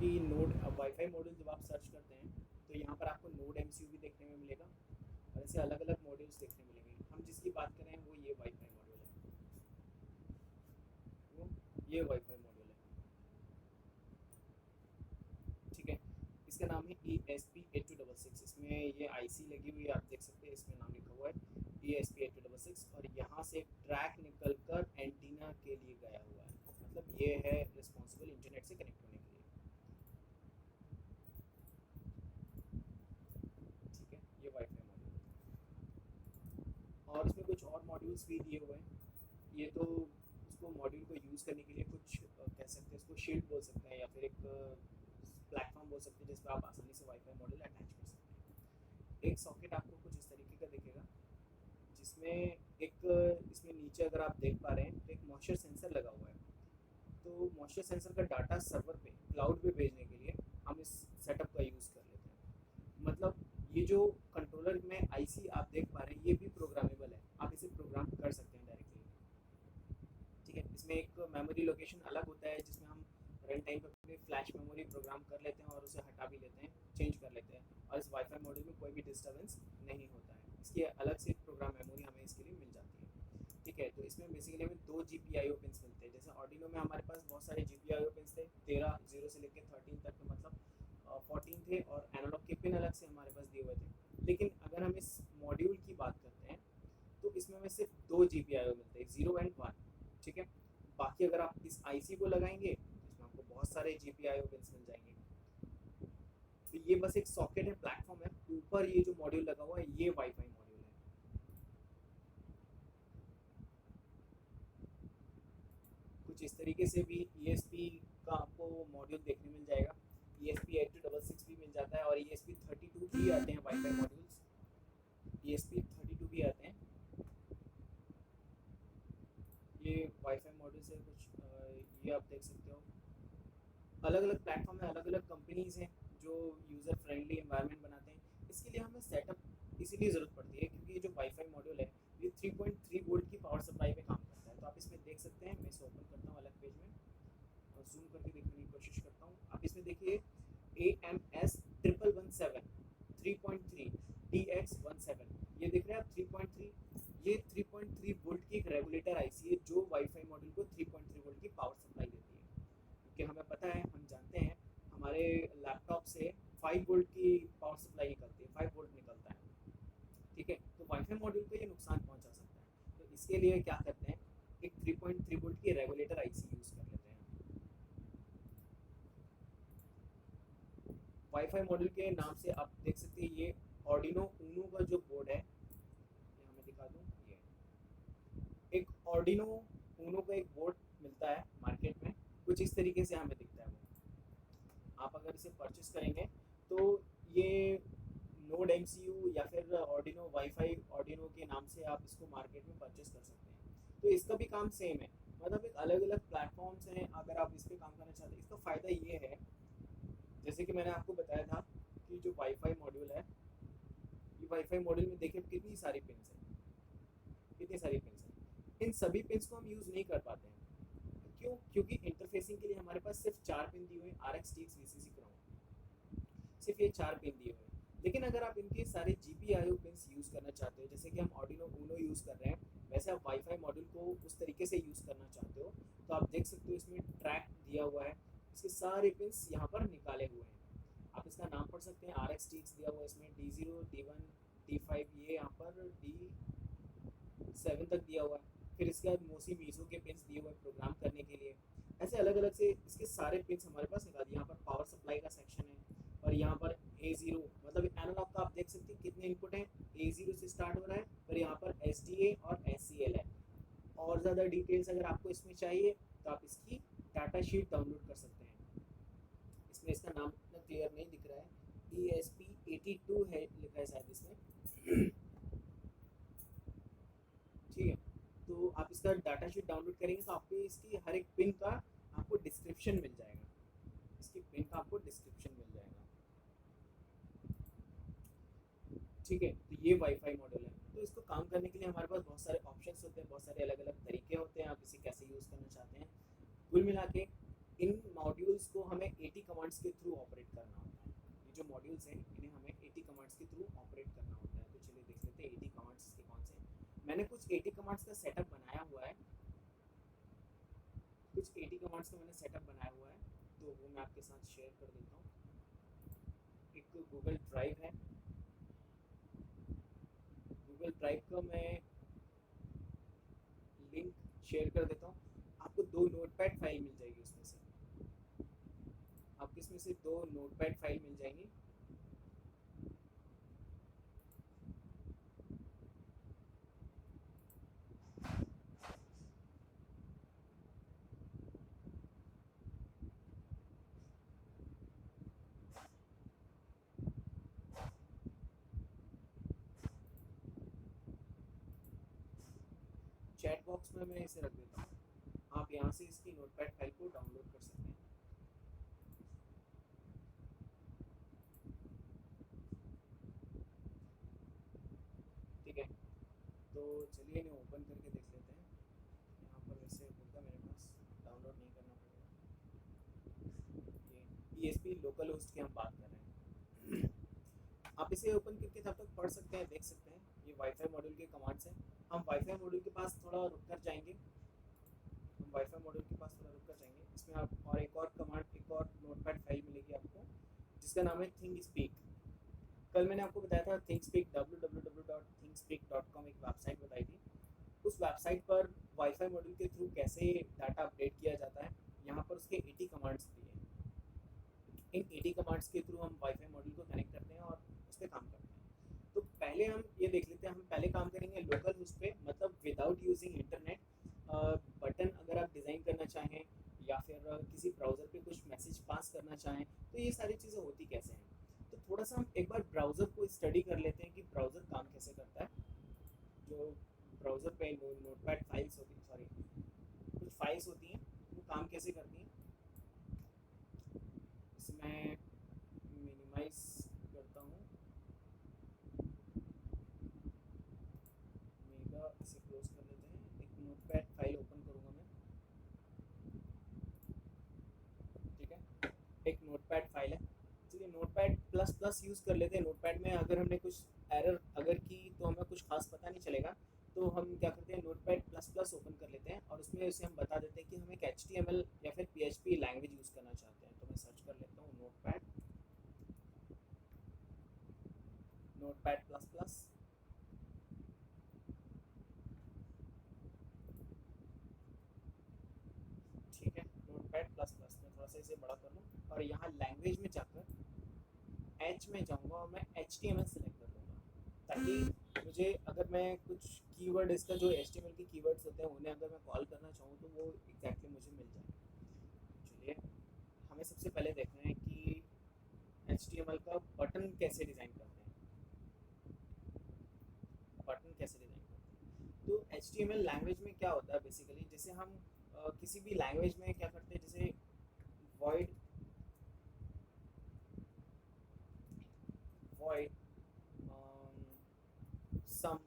कि node wifi module जब आप सर्च करते हैं तो यहाँ पर आपको नोड एमसीयू भी देखने में मिलेगा और ऐसे अलग अलग मॉड्यूल्स देखने मिलेंगे। हम जिसकी बात कर रहे हैं वो ये वाईफाई मॉड्यूल है, वो ये वाईफाई मॉड्यूल है। ठीक है, इसका नाम है ESP8266। इसमें ये आईसी लगी हुई है, आप देख सकते हैं इसमें नाम लिखा हुआ है ESP8266 और यहाँ से एक ट्रैक निकल कर एंटीना के लिए गया हुआ है, मतलब ये है रिस्पॉन्सिबल इंटरनेट से कनेक्ट होने के लिए। ठीक है, ये वाईफाई मॉड्यूल और इसमें कुछ और मॉड्यूल्स भी दिए हुए हैं। ये तो उसको मॉड्यूल को यूज़ करने के लिए कुछ कह सकते हैं, इसको शील्ड बोल सकते हैं या फिर एक प्लेटफॉर्म बोल सकते हैं जिस पर आप आसानी से वाईफाई मॉड्यूल अटैच कर सकते हैं। एक सॉकेट आपको कुछ इस तरीके का दिखेगा जिसमें एक इसमें नीचे अगर आप देख पा रहे हैं तो एक मॉइस्चर सेंसर लगा हुआ है। तो मॉइस्चर सेंसर का डाटा सर्वर पे क्लाउड पे भेजने के लिए हम इस सेटअप का यूज़ कर लेते हैं। मतलब ये जो कंट्रोलर में आईसी आप देख पा रहे हैं ये भी प्रोग्रामेबल है, आप इसे प्रोग्राम कर सकते हैं डायरेक्टली। ठीक है, इसमें एक मेमोरी लोकेशन अलग होता है जिसमें हम रन टाइम पे अपनी फ्लैश मेमोरी प्रोग्राम कर लेते हैं और उसे हटा भी लेते हैं, चेंज कर लेते हैं। और इस वाईफाई मॉड्यूल में कोई भी डिस्टर्बेंस नहीं होता है, इसकी अलग से प्रोग्राम मेमोरी हमें इसके लिए मिल जाती है। ठीक है, तो इसमें बेसिकली हमें 2 GPIO पिन्स मिलते हैं। जैसे ऑर्डिनो में हमारे पास बहुत सारे GPIO पिन्स थे, 13 0 से लेकर 13 तक, मतलब 14 थे और एनालॉग के पिन अलग से हमारे पास दिए हुए थे। लेकिन अगर हम इस मॉड्यूल की बात करते हैं तो इसमें हमें सिर्फ 2 GPIO मिलते हैं, 0 एंड 1। ठीक है, बाकी अगर आप इस आईसी को लगाएंगे तो इसमें आपको बहुत सारे GPIO पिन्स मिल जाएंगे। तो ये बस एक सॉकेट है, प्लेटफॉर्म है, ऊपर ये जो मॉड्यूल लगा हुआ है ये वाईफाई मॉड्यूल है। कुछ इस तरीके से भी ESP का आपको मॉड्यूल देखने मिल जाएगा। ESP8266 भी मिल जाता है और ESP32 भी आते हैं वाईफाई मॉड्यूल्स, ESP32 भी आते हैं। ये वाईफाई मॉड्यूल से कुछ ये आप देख सकते हो। अलग अलग प्लेटफॉर्म है, अलग अलग कंपनीज हैं जो यूज़र फ्रेंडली एनवायरनमेंट बनाते हैं। इसके लिए हमें सेटअप इसीलिए ज़रूरत पड़ती है क्योंकि ये जो वाईफाई मॉड्यूल है ये 3.3 वोल्ट की पावर सप्लाई में काम करता है। तो आप इसमें देख सकते हैं, मैं इसे ओपन करता हूँ अलग पेज में और जूम करके देखने की कोशिश करता हूँ। आप इसमें देखिए AMS1117 3.3 DX17, ये देख रहे हैं आप 3.3, ये 3.3 वोल्ट की एक रेगुलेटर आईसी है जो वाईफाई मॉड्यूल को 3.3 वोल्ट की पावर सप्लाई देती है। क्योंकि हमें पता है, हम जानते हैं हमारे लैपटॉप से 5 वोल्ट की पावर सप्लाई निकलती है, 5 वोल्ट निकलता है। ठीक है, तो वाईफाई मॉड्यूल को ये नुकसान पहुंचा सकता है। तो इसके लिए क्या करते हैं, एक 3.3 वोल्ट की रेगुलेटर आईसी यूज़ कर लेते हैं। वाईफाई मॉड्यूल के नाम से आप देख सकते हैं ये ऑर्डिनो ऊनो का जो बोर्ड है, यहाँ मैं दिखा दूँ, ये एक ऑर्डिनो ऊनो का एक बोर्ड मिलता है मार्केट में, कुछ इस तरीके से हमें दिखता है वो। आप अगर इसे परचेस करेंगे तो ये नोड एमसीयू या फिर ऑर्डिनो वाईफाई ऑर्डिनो के नाम से आप इसको मार्केट में परचेस कर सकते हैं। तो इसका भी काम सेम है, मतलब एक अलग अलग प्लेटफॉर्म्स हैं। अगर आप इस पर काम करना चाहते हैं, इसका फ़ायदा ये है जैसे कि मैंने आपको बताया था कि जो वाईफाई मॉड्यूल है, ये वाईफाई मॉड्यूल में देखिए कितनी सारी पिन्स हैं, कितनी सारी पिन्स हैं। इन सभी पिन्स को हम यूज़ नहीं कर पाते हैं। क्यों? क्योंकि इंटरफेसिंग के लिए हमारे पास सिर्फ 4 पिन दिए हुए हैं, RX TX VCC ग्राउंड, सिर्फ ये 4 पिन दिए हुए हैं। लेकिन अगर आप इनके सारे GPIO पिन्स यूज़ करना चाहते हो, जैसे कि हम ऑर्डिनो ऊनो यूज़ कर रहे हैं, वैसे आप वाईफाई मॉड्यूल को उस तरीके से यूज़ करना चाहते हो तो आप देख सकते हो इसमें ट्रैक दिया हुआ है, इसके सारे पिन्स यहाँ पर निकाले हुए हैं। आप इसका नाम पढ़ सकते हैं, RX TX दिया हुआ है इसमें, D0 D1 D5, ये यहाँ पर D7 तक दिया हुआ है। फिर इसके बाद मोसी मीसो के पिन्स दिए हुए हैं प्रोग्राम करने के लिए। ऐसे अलग अलग से इसके सारे पिन्स हमारे पास निकाल दिए। यहाँ पर पावर सप्लाई का सेक्शन है और यहाँ पर A0, मतलब एनालॉग का आप देख सकते हैं कितने इनपुट हैं, A0 से स्टार्ट हो रहा है, और यहाँ पर SDA और SCL है। और ज़्यादा डिटेल्स अगर आपको इसमें चाहिए तो आप इसकी डाटा शीट डाउनलोड कर सकते हैं। इसमें इसका नाम इतना क्लियर नहीं दिख रहा है, ESP82 है लिखा है शायद इसमें। ठीक है, तो आप इसका डाटा शीट डाउनलोड करेंगे तो आपको इसकी हर एक पिन का आपको डिस्क्रिप्शन मिल जाएगा, इसकी पिन का आपको डिस्क्रिप्शन मिल जाएगा। ठीक है, तो ये वाईफाई मॉडल है। तो इसको काम करने के लिए हमारे पास बहुत सारे ऑप्शंस होते हैं, बहुत सारे अलग अलग तरीके होते हैं, आप इसे कैसे यूज़ करना चाहते हैं। कुल मिला के इन मॉड्यूल्स को हमें 80 कमांड्स के थ्रू ऑपरेट करना होता है। ये जो मॉड्यूल्स हैं इन्हें हमें 80 कमांड्स के थ्रू ऑपरेट करना होता है। तो चलिए देख लेते हैं 80 कमांड्स के कौन से। मैंने कुछ 80 कमांड्स का सेटअप बनाया हुआ है, कुछ 80 कमांड्स का मैंने सेटअप बनाया हुआ है, तो वो मैं आपके साथ शेयर कर देता हूँ। एक गूगल ड्राइव है, गूगल ड्राइव का मैं लिंक शेयर कर देता हूँ। आपको 2 नोटपैड फाइल मिल जाएगी, उसमें से आपको इसमें से 2 नोटपैड फाइल मिल जाएंगी। चैट बॉक्स में मैं इसे रख देता हूँ, आप यहाँ से इसकी नोटपैड फाइल को डाउनलोड कर सकते हैं। ठीक है, तो चलिए इन्हें ओपन करके देख लेते हैं। यहाँ पर वैसे होगा मेरे पास, डाउनलोड नहीं करना पड़ेगा। ये PHP लोकल होस्ट की हम बात कर रहे हैं। आप इसे ओपन करके तब तक पढ़ सकते हैं, देख सकते हैं। ये वाईफाई मॉड्यूल के कमांड्स हैं। हम वाईफाई मॉड्यूल के पास थोड़ा रुक कर जाएंगे, हम वाईफाई मॉड्यूल के पास थोड़ा रुक कर जाएंगे। इसमें आप और एक और कमांड, एक और नोटपैड फाइल मिलेगी आपको, जिसका नाम है थिंगस्पीक। कल मैंने आपको बताया था थिंगस्पीक, www.thingspeak.com एक वेबसाइट बताई थी। उस वेबसाइट पर वाईफाई मॉड्यूल के थ्रू कैसे डाटा अपडेट किया जाता है, यहाँ पर उसके 80 कमांड्स दिए हैं। इन 80 कमांड्स के थ्रू हम वाईफाई मॉड्यूल को कनेक्ट करते हैं और उस पर काम करते हैं। तो पहले हम ये देख लेते हैं, हम पहले काम करेंगे लोकल होस्ट पे, मतलब विदाउट यूजिंग इंटरनेट। बटन अगर आप डिज़ाइन करना चाहें या फिर किसी ब्राउज़र पे कुछ मैसेज पास करना चाहें, तो ये सारी चीज़ें होती कैसे हैं। तो थोड़ा सा हम एक बार ब्राउज़र को स्टडी कर लेते हैं कि ब्राउज़र काम कैसे करता है। जो ब्राउज़र पे नोटपैड फाइल्स होती हैं, सॉरी कुछ फाइल्स होती हैं, वो काम कैसे करती हैं। इसमें मिनिमाइज करता हूँ, मेगा इसे क्लोज कर लेते हैं। एक नोटपैड फाइल ओपन करूँगा मैं, ठीक है, एक नोटपैड फाइल है। चलिए नोटपैड प्लस प्लस यूज़ कर लेते हैं। नोटपैड में अगर हमने कुछ एरर अगर की तो हमें कुछ खास पता नहीं चलेगा, तो हम क्या करते हैं नोटपैड प्लस प्लस ओपन कर लेते हैं और उसमें उसे हम बता देते हैं कि हम एक HTML या फिर PHP लैंग्वेज यूज़ करना चाहते हैं। तो मैं सर्च कर लेता हूँ नोटपैड प्लस प्लस। ठीक है, नोटपैड प्लस प्लस में थोड़ा सा इसे बड़ा कर लूँ और यहाँ लैंग्वेज में जाकर H में जाऊँगा और मैं HTML सेलेक्ट कर लूँगा, ताकि मुझे अगर मैं कुछ कीवर्ड, इसका जो HTML के कीवर्ड्स होते हैं उन्हें अगर मैं कॉल करना चाहूँ तो वो एग्जैक्टली मुझे मिल जाए। चलिए हमें सबसे पहले देखना है कि HTML का बटन कैसे डिज़ाइन करते हैं, बटन कैसे डिज़ाइन करते हैं। तो HTML लैंग्वेज में क्या होता है बेसिकली, जैसे हम किसी भी लैंग्वेज में क्या करते हैं, जैसे void सम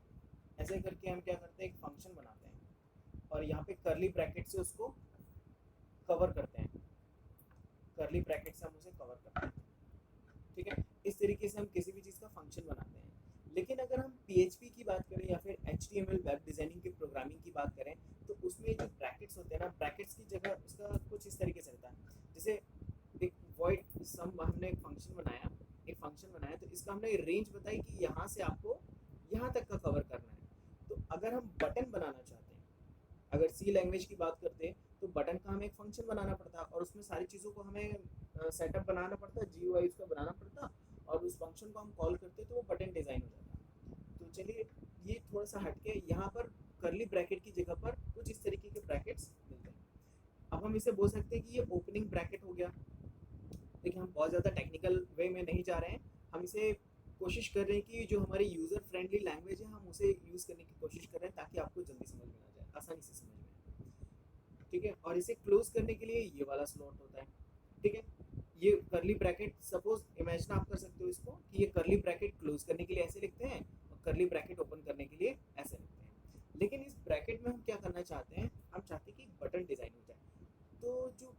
ऐसे करके हम क्या करते हैं, एक फंक्शन बनाते हैं और यहाँ पे करली ब्रैकेट से उसको कवर करते हैं, करली ब्रैकेट से हम उसे कवर करते हैं। ठीक है, इस तरीके से हम किसी भी चीज़ का फंक्शन बनाते हैं। लेकिन अगर हम PHP की बात करें या फिर HTML वेब डिज़ाइनिंग की प्रोग्रामिंग की बात करें, तो उसमें जो ब्रैकेट्स होते हैं ना, ब्रैकेट्स की जगह उसका कुछ इस तरीके से रहता है। जैसे एक void सम, हमने एक फंक्शन बनाया, तो इसका हमने रेंज बताई कि यहाँ से आपको यहाँ तक का कवर करना है। तो अगर हम बटन बनाना चाहते हैं, अगर C लैंग्वेज की बात करते हैं, तो बटन का हमें एक फंक्शन बनाना पड़ता है और उसमें सारी चीज़ों को हमें सेटअप बनाना पड़ता है, GUI उसका बनाना पड़ता, और उस फंक्शन को हम कॉल करते तो वो बटन डिज़ाइन हो जाता। तो चलिए ये थोड़ा सा हटके यहाँ पर करली ब्रैकेट की जगह पर कुछ इस तरीके के ब्रैकेट्स मिलते हैं। अब हम इसे बोल सकते हैं कि ये ओपनिंग ब्रैकेट हो गया। देखिए हम बहुत ज़्यादा टेक्निकल वे में नहीं जा रहे हैं, हम इसे कोशिश कर रहे हैं कि जो हमारी यूज़र फ्रेंडली लैंग्वेज है हम उसे यूज़ करने की कोशिश कर रहे हैं, ताकि आपको जल्दी समझ में आ जाए, आसानी से समझ में आए। ठीक है, और इसे क्लोज करने के लिए ये वाला स्लॉट होता है। ठीक है, ये करली ब्रैकेट, सपोज इमेजिन आप कर सकते हो इसको कि ये करली ब्रैकेट क्लोज करने के लिए ऐसे लिखते हैं और करली ब्रैकेट ओपन करने के लिए ऐसे लिखते हैं। लेकिन इस ब्रैकेट में हम क्या करना चाहते हैं, हम चाहते हैं कि बटन डिज़ाइन हो जाए। तो जो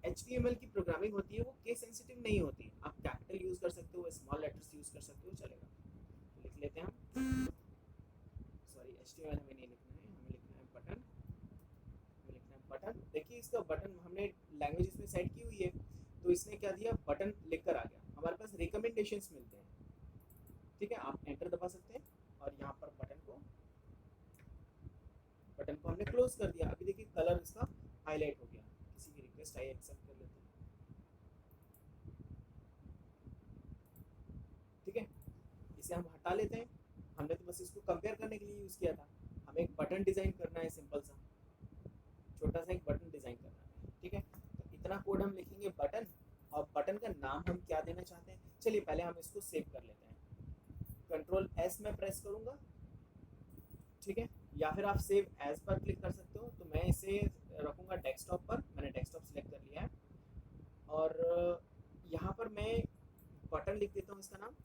HTML की प्रोग्रामिंग होती है वो केस सेंसिटिव नहीं होती। आप कैपिटल यूज़ कर सकते हो, स्मॉल लेटर्स यूज़ कर सकते हो, चलेगा। तो लिख लेते हैं हम, सॉरी HTML हमें नहीं लिखना है, हमें लिखना है बटन, हमें लिखना है बटन। देखिए इसका बटन हमने लैंग्वेज इसमें सेट की हुई है, तो इसने क्या दिया, बटन लिख कर आ गया। हमारे पास रिकमेंडेशंस मिलते हैं, ठीक है, आप एंटर दबा सकते हैं और यहाँ पर बटन को हमने क्लोज कर दिया। अभी देखिए कलर इसका हाईलाइट हो गया। किसी की रिक्वेस्ट आई, एक्सेप्ट कर लेते हैं, ठीक है। इसे हम हटा लेते हैं, हमने तो बस इसको कंपेयर करने के लिए यूज़ किया था। हमें एक बटन डिज़ाइन करना है, सिंपल सा छोटा सा एक बटन डिज़ाइन करना है, ठीक है। तो इतना कोड हम लिखेंगे बटन, और बटन का नाम हम क्या देना चाहते हैं, चलिए पहले हम इसको सेव कर लेते हैं। कंट्रोल S में प्रेस करूँगा, ठीक है, या फिर आप सेव एज पर क्लिक कर सकते हो। तो मैं इसे रखूँगा डेस्कटॉप पर, मैंने डेस्कटॉप सेलेक्ट कर लिया है। और यहाँ पर मैं बटन लिख देता हूँ इसका नाम,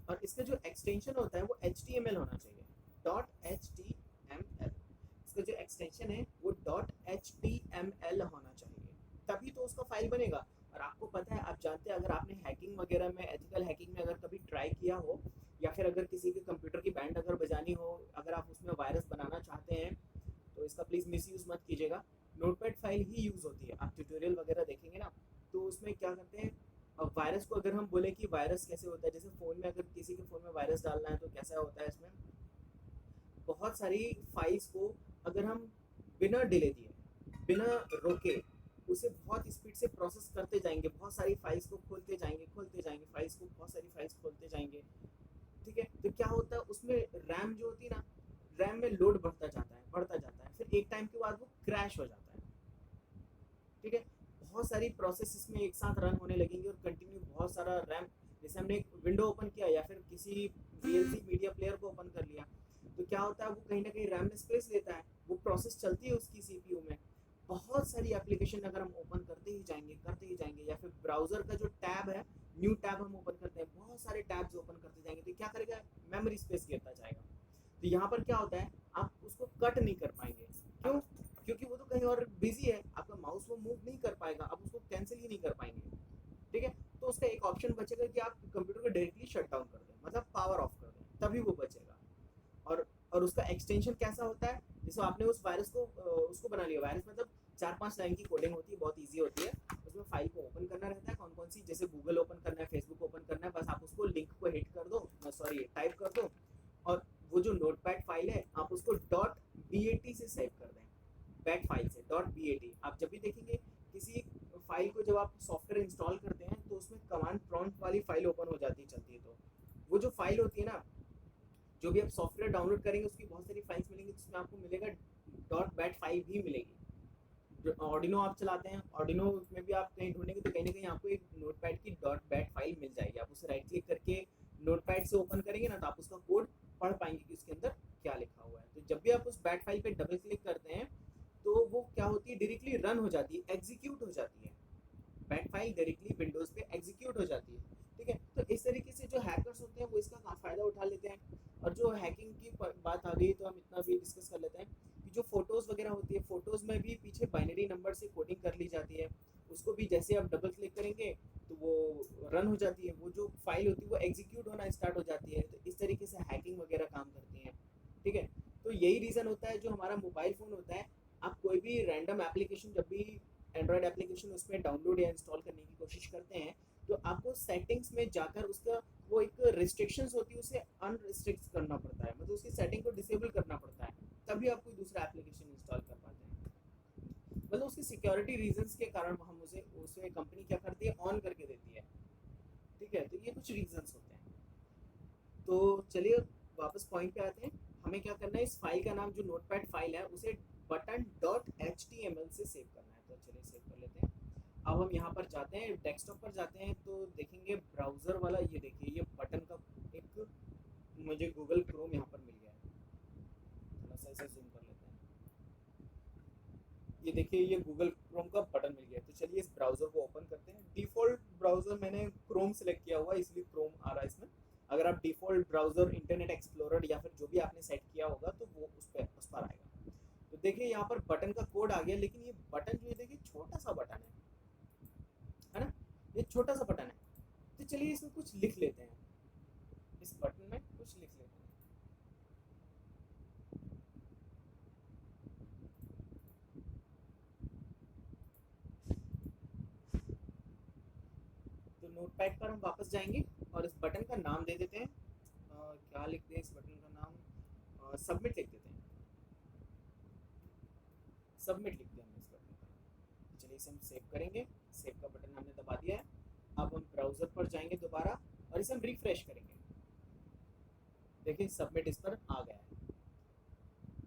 और इसका जो एक्सटेंशन होता है वो HTML होना चाहिए, .html। इसका जो एक्सटेंशन है वो .html होना चाहिए, तभी तो उसका फाइल बनेगा। और आपको पता है, आप जानते हैं, अगर आपने हैकिंग वगैरह में, एथिकल हैकिंग में अगर कभी ट्राई किया हो, या फिर अगर किसी के कंप्यूटर की बैंड अगर बजानी हो, अगर आप उसमें वायरस बनाना चाहते हैं, तो इसका प्लीज़ मिसयूज़ मत कीजिएगा। नोटपैड फाइल ही यूज़ होती है। आप ट्यूटोरियल वगैरह देखेंगे ना, तो उसमें क्या करते हैं, अब वायरस को अगर हम बोले कि वायरस कैसे होता है, जैसे फ़ोन में अगर किसी के फ़ोन में वायरस डालना है तो कैसा होता है, इसमें बहुत सारी फाइल्स को अगर हम बिना डिले दिए, बिना रोके, उसे बहुत स्पीड से प्रोसेस करते जाएंगे, बहुत सारी फाइल्स को खोलते जाएंगे, फाइल्स को, बहुत सारी फाइल्स खोलते जाएंगे, ठीक है। तो क्या होता है उसमें, रैम जो होती है ना, रैम में लोड बढ़ता जाता है, फिर एक टाइम के बाद वो क्रैश हो जाता है, ठीक है। बहुत सारी प्रोसेस इसमें एक साथ रन होने लगेंगी और कंटिन्यू बहुत सारा रैम, जैसे हमने एक विंडो ओपन किया या फिर किसी VLC मीडिया प्लेयर को ओपन कर लिया, तो क्या होता है, वो कहीं ना कहीं रैम में स्पेस लेता है, वो प्रोसेस चलती है उसकी CPU में। बहुत सारी एप्लीकेशन अगर हम ओपन करते ही जाएंगे, या फिर ब्राउजर का जो टैब है, न्यू टैब हम ओपन करते हैं, बहुत सारे टैब्स ओपन करते जाएंगे, तो क्या करेगा, मेमोरी स्पेस गिरता जाएगा। तो यहाँ पर क्या होता है, आप उसको कट नहीं कर पाएंगे, क्यों, क्योंकि वो तो कहीं और बिजी है, आपका माउस वो मूव नहीं कर पाएगा, आप उसको कैंसिल ही नहीं कर पाएंगे, ठीक है। तो उसका एक ऑप्शन बचेगा कि आप कंप्यूटर को डायरेक्टली शट डाउन कर दें, मतलब पावर ऑफ कर दें, तभी वो बचेगा। और उसका एक्सटेंशन कैसा होता है, जैसे आपने उस वायरस को उसको बना लिया, वायरस मतलब 4-5 लाइन की कोडिंग होती है, बहुत ईजी होती है। उसमें फाइल को ओपन करना रहता है, कौन कौन सी, जैसे गूगल ओपन करना है, फेसबुक ओपन करना है, बस आप उसको लिंक को हिट कर दो, सॉरी टाइप कर दो, और वो जो नोटपैड फाइल है आप उसको .bat से सेव कर दें, बैट फाइल से .bat। आप जब भी देखेंगे किसी फाइल को, जब आप सॉफ्टवेयर इंस्टॉल करते हैं तो उसमें कमांड प्रॉम्प्ट वाली फाइल ओपन हो जाती चलती है, तो वो जो फाइल होती है ना, जो भी आप सॉफ्टवेयर डाउनलोड करेंगे उसकी बहुत सारी फाइल्स मिलेंगी, जिसमें आपको मिलेगा .bat फाइल भी मिलेगी। जो ऑर्डिनो आप चलाते हैं, ऑर्डिनो में भी आप कहीं ढूंढेंगे तो कहीं ना कहीं आपको एक नोटपैड की .bat फाइल मिल जाएगी, आप उसे राइट क्लिक करके नोटपैड से ओपन करेंगे ना, तो आप उसका कोड पढ़ पाएंगे कि उसके अंदर क्या लिखा हुआ है। तो जब भी आप उस बैट फाइल पे डबल क्लिक करते हैं, तो वो क्या होती है, डायरेक्टली रन हो जाती है, एग्जीक्यूट हो जाती है, बैट फाइल डायरेक्टली विंडोज पे एग्जीक्यूट हो जाती है, ठीक है। तो इस तरीके से जो हैकर्स होते हैं वो इसका फ़ायदा उठा लेते हैं। और जो हैकिंग की बात आ गई, तो हम इतना भी डिस्कस कर लेते हैं कि जो फोटोज़ वगैरह होती है, फोटोज़ में भी पीछे बाइनरी नंबर से कोडिंग कर ली जाती है, उसको भी जैसे आप डबल क्लिक करेंगे तो वो रन हो जाती है, वो जो फाइल होती है वो एग्जीक्यूट होना स्टार्ट हो जाती है। तो इस तरीके से हैकिंग वगैरह काम करती हैं, ठीक है। तो यही रीज़न होता है, जो हमारा मोबाइल फ़ोन होता है, आप कोई भी रैंडम एप्लीकेशन, जब भी एंड्रॉयड एप्लीकेशन उसमें डाउनलोड या इंस्टॉल करने की कोशिश करते हैं, तो आपको सेटिंग्स में जाकर उसका वो एक रिस्ट्रिक्शंस होती है, उसे अनरिस्ट्रिक्ट करना पड़ता है, मतलब उसकी सेटिंग को डिसेबल करना पड़ता है, तभी आप कोई दूसरा एप्लीकेशन इंस्टॉल कर पाते हैं। मतलब उसकी सिक्योरिटी रीजंस के कारण हम उसे उसे कंपनी क्या करती है, ऑन करके देती है, ठीक है। तो ये कुछ रीजंस होते हैं। तो चलिए वापस पॉइंट पे आते हैं, हमें क्या करना है, इस फाइल का नाम जो नोटपैड फाइल है उसे button.html से सेव करना है। तो चलिए सेव कर लेते हैं। अब हम यहाँ पर जाते हैं, डेस्कटॉप पर जाते हैं, तो देखेंगे ब्राउज़र वाला, ये देखिए ये बटन का एक मुझे गूगल क्रोम यहाँ पर मिल गया है, थोड़ा सा इसे जूम कर लेते हैं। ये देखिए ये गूगल क्रोम का बटन मिल गया है। तो चलिए इस ब्राउज़र को ओपन करते हैं। डिफ़ॉल्ट ब्राउज़र मैंने क्रोम सेलेक्ट किया हुआ है, इसलिए क्रोम आ रहा है इसमें। अगर आप डिफ़ॉल्ट ब्राउज़र इंटरनेट एक्सप्लोरर या फिर जो भी आपने सेट किया होगा, तो वो उस पर आएगा। तो देखिए यहाँ पर बटन का कोड आ गया, लेकिन ये बटन जो है देखिए छोटा सा बटन है ना, ये छोटा सा बटन है। तो चलिए इसमें कुछ लिख लेते हैं, इस बटन में कुछ लिख लेते हैं। तो नोटपैड पर हम वापस जाएंगे और इस बटन का नाम दे देते हैं, क्या लिखते हैं इस बटन का नाम, सबमिट लिख देते हैं, सबमिट लिखते हैं हम इस बटन का। चलिए इसे हम सेव करेंगे, सेव का बटन हमने दबा दिया है। अब हम ब्राउज़र पर जाएंगे दोबारा और इसे हम रिफ्रेश करेंगे। देखिए सबमिट इस पर आ गया है।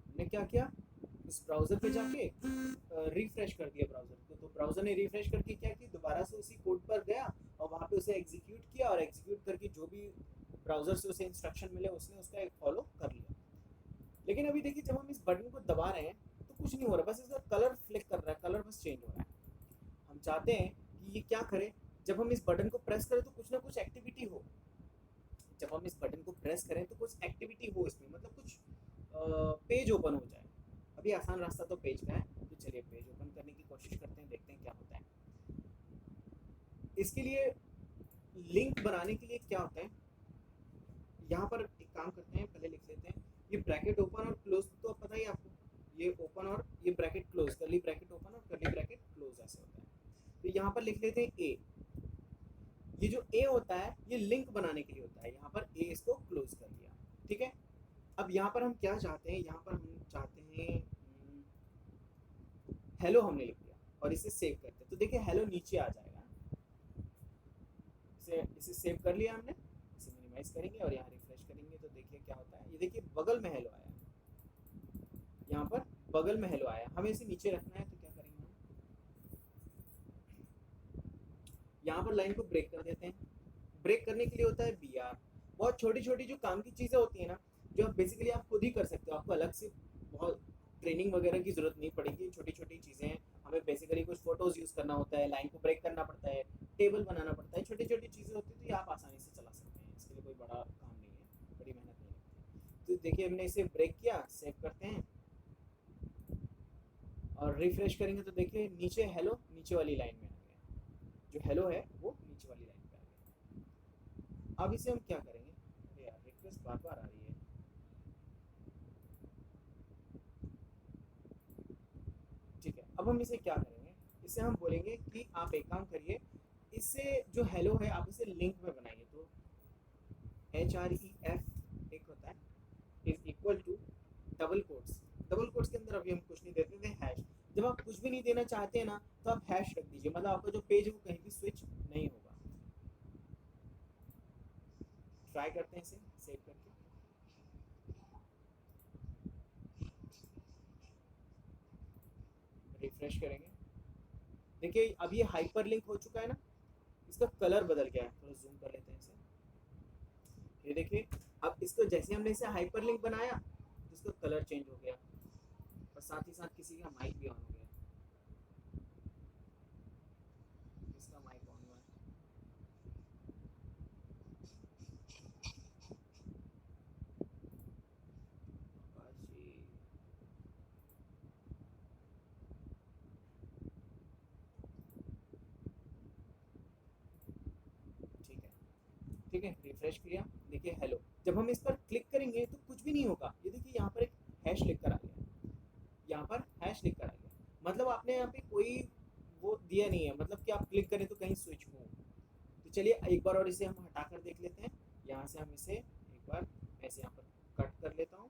हमने क्या किया, इस ब्राउज़र पे जाके रिफ्रेश कर दिया ब्राउज़र को, तो ब्राउज़र ने रिफ्रेश करके क्या किया, दोबारा से उसी कोड पर गया और वहाँ पे उसे एग्जीक्यूट किया, और एग्जीक्यूट करके जो भी ब्राउज़र से उसे इंस्ट्रक्शन मिले उसने उसका एक फॉलो कर लिया। लेकिन अभी देखिए जब हम इस बटन को दबा रहे हैं तो कुछ नहीं हो रहा, बस इसका कलर फ्लिक कर रहा है, कलर बस चेंज हो रहा है। हम चाहते हैं कि ये क्या करे, जब हम इस बटन को प्रेस करें तो कुछ ना कुछ एक्टिविटी हो, जब हम इस बटन को प्रेस करें तो कुछ एक्टिविटी हो इसमें, मतलब कुछ पेज ओपन हो जाए। अभी आसान रास्ता तो पेज का है, तो चलिए पेज ओपन करने की कोशिश करते हैं, देखते हैं क्या होता है। इसके लिए लिंक बनाने के लिए क्या होता है, यहाँ पर एक काम करते हैं, पहले लिख लेते हैं ये ब्रैकेट ओपन और क्लोज, तो पता ही आपको ये ओपन और ये ब्रैकेट क्लोज, करली ब्रैकेट ओपन और करली ब्रैकेट क्लोज ऐसे होता है। तो यहाँ पर लिख लेते हैं ए, ये जो ए होता है ये लिंक बनाने के लिए होता है, यहाँ पर ए इसको क्लोज कर लिया, ठीक है। अब यहाँ पर हम क्या चाहते हैं, यहाँ पर हम चाहते हैं हेलो, हमने लिख दिया और इसे सेव करते हैं, तो देखिए हेलो नीचे आ जाएगा। इसे सेव कर लिया हमने, इसे मिनिमाइज करेंगे और यहाँ रिफ्रेश करेंगे तो देखिए क्या होता है, ये देखिए बगल में हेलो आया, यहाँ पर बगल में हेलो आया। हमें इसे नीचे रखना है तो क्या करेंगे हम, यहाँ पर लाइन को ब्रेक कर देते हैं। ब्रेक करने के लिए होता है BR। बहुत छोटी छोटी जो काम की चीज़ें होती है ना, जो आप बेसिकली आप खुद ही कर सकते हो, आपको अलग से बहुत ट्रेनिंग वगैरह की ज़रूरत नहीं पड़ेगी। छोटी छोटी चीज़ें हैं, हमें बेसिकली कुछ फोटोज़ यूज़ करना होता है, लाइन को ब्रेक करना पड़ता है, टेबल बनाना पड़ता है, छोटी छोटी चीज़ें होती है, तो ये आप आसानी से चला सकते हैं, इसके लिए कोई बड़ा काम नहीं है, बड़ी मेहनत नहीं लगती। तो देखिए हमने इसे ब्रेक किया, सेव करते हैं और रिफ्रेश करेंगे तो देखिए नीचे हेलो नीचे वाली लाइन में आ गया, जो हेलो है वो नीचे वाली लाइन पे आ गया। अब इसे हम क्या करेंगे, अरे यार रिक्वेस्ट बार बार आ रही है, ठीक है। अब हम इसे क्या करेंगे, इसे हम बोलेंगे कि आप एक काम करिए, इससे जो हेलो है आप इसे लिंक में बनाइए, तो HREF एक होता है, is equal to double quotes, double quotes के अंदर अभी हम कुछ नहीं देते थे, हैश। जब आप कुछ भी नहीं देना चाहते हैं ना तो आप हैश रख दीजिए, मतलब आपका जो पेज है वो कहीं भी स्विच नहीं होगा। ट्राई करते हैं इसे सेव करके, रिफ्रेश करेंगे, देखिए अब ये हाइपर लिंक हो चुका है ना, इसका कलर बदल गया है, थोड़ा जूम कर लेते हैं इसे, ये देखिए अब इसको जैसे हमने इसे हाइपर लिंक बनाया तो इसका कलर चेंज हो गया और साथ ही साथ किसी का माइक भी ऑन हो गया, इसका माइक ऑन हुआ है। जी ठीक है, ठीक है, रिफ्रेश किया, देखिए हेलो। जब हम इस पर क्लिक करेंगे तो कुछ भी नहीं होगा, ये देखिए यहाँ पर एक हैश लिख कर आ गया, यहाँ पर हैश लिख कर आ गया, मतलब आपने यहाँ पे कोई वो दिया नहीं है, मतलब कि आप क्लिक करें तो कहीं स्विच हो। तो चलिए एक बार और इसे हम हटा कर देख लेते हैं, यहाँ से हम इसे एक बार ऐसे यहाँ पर कट कर लेता हूँ,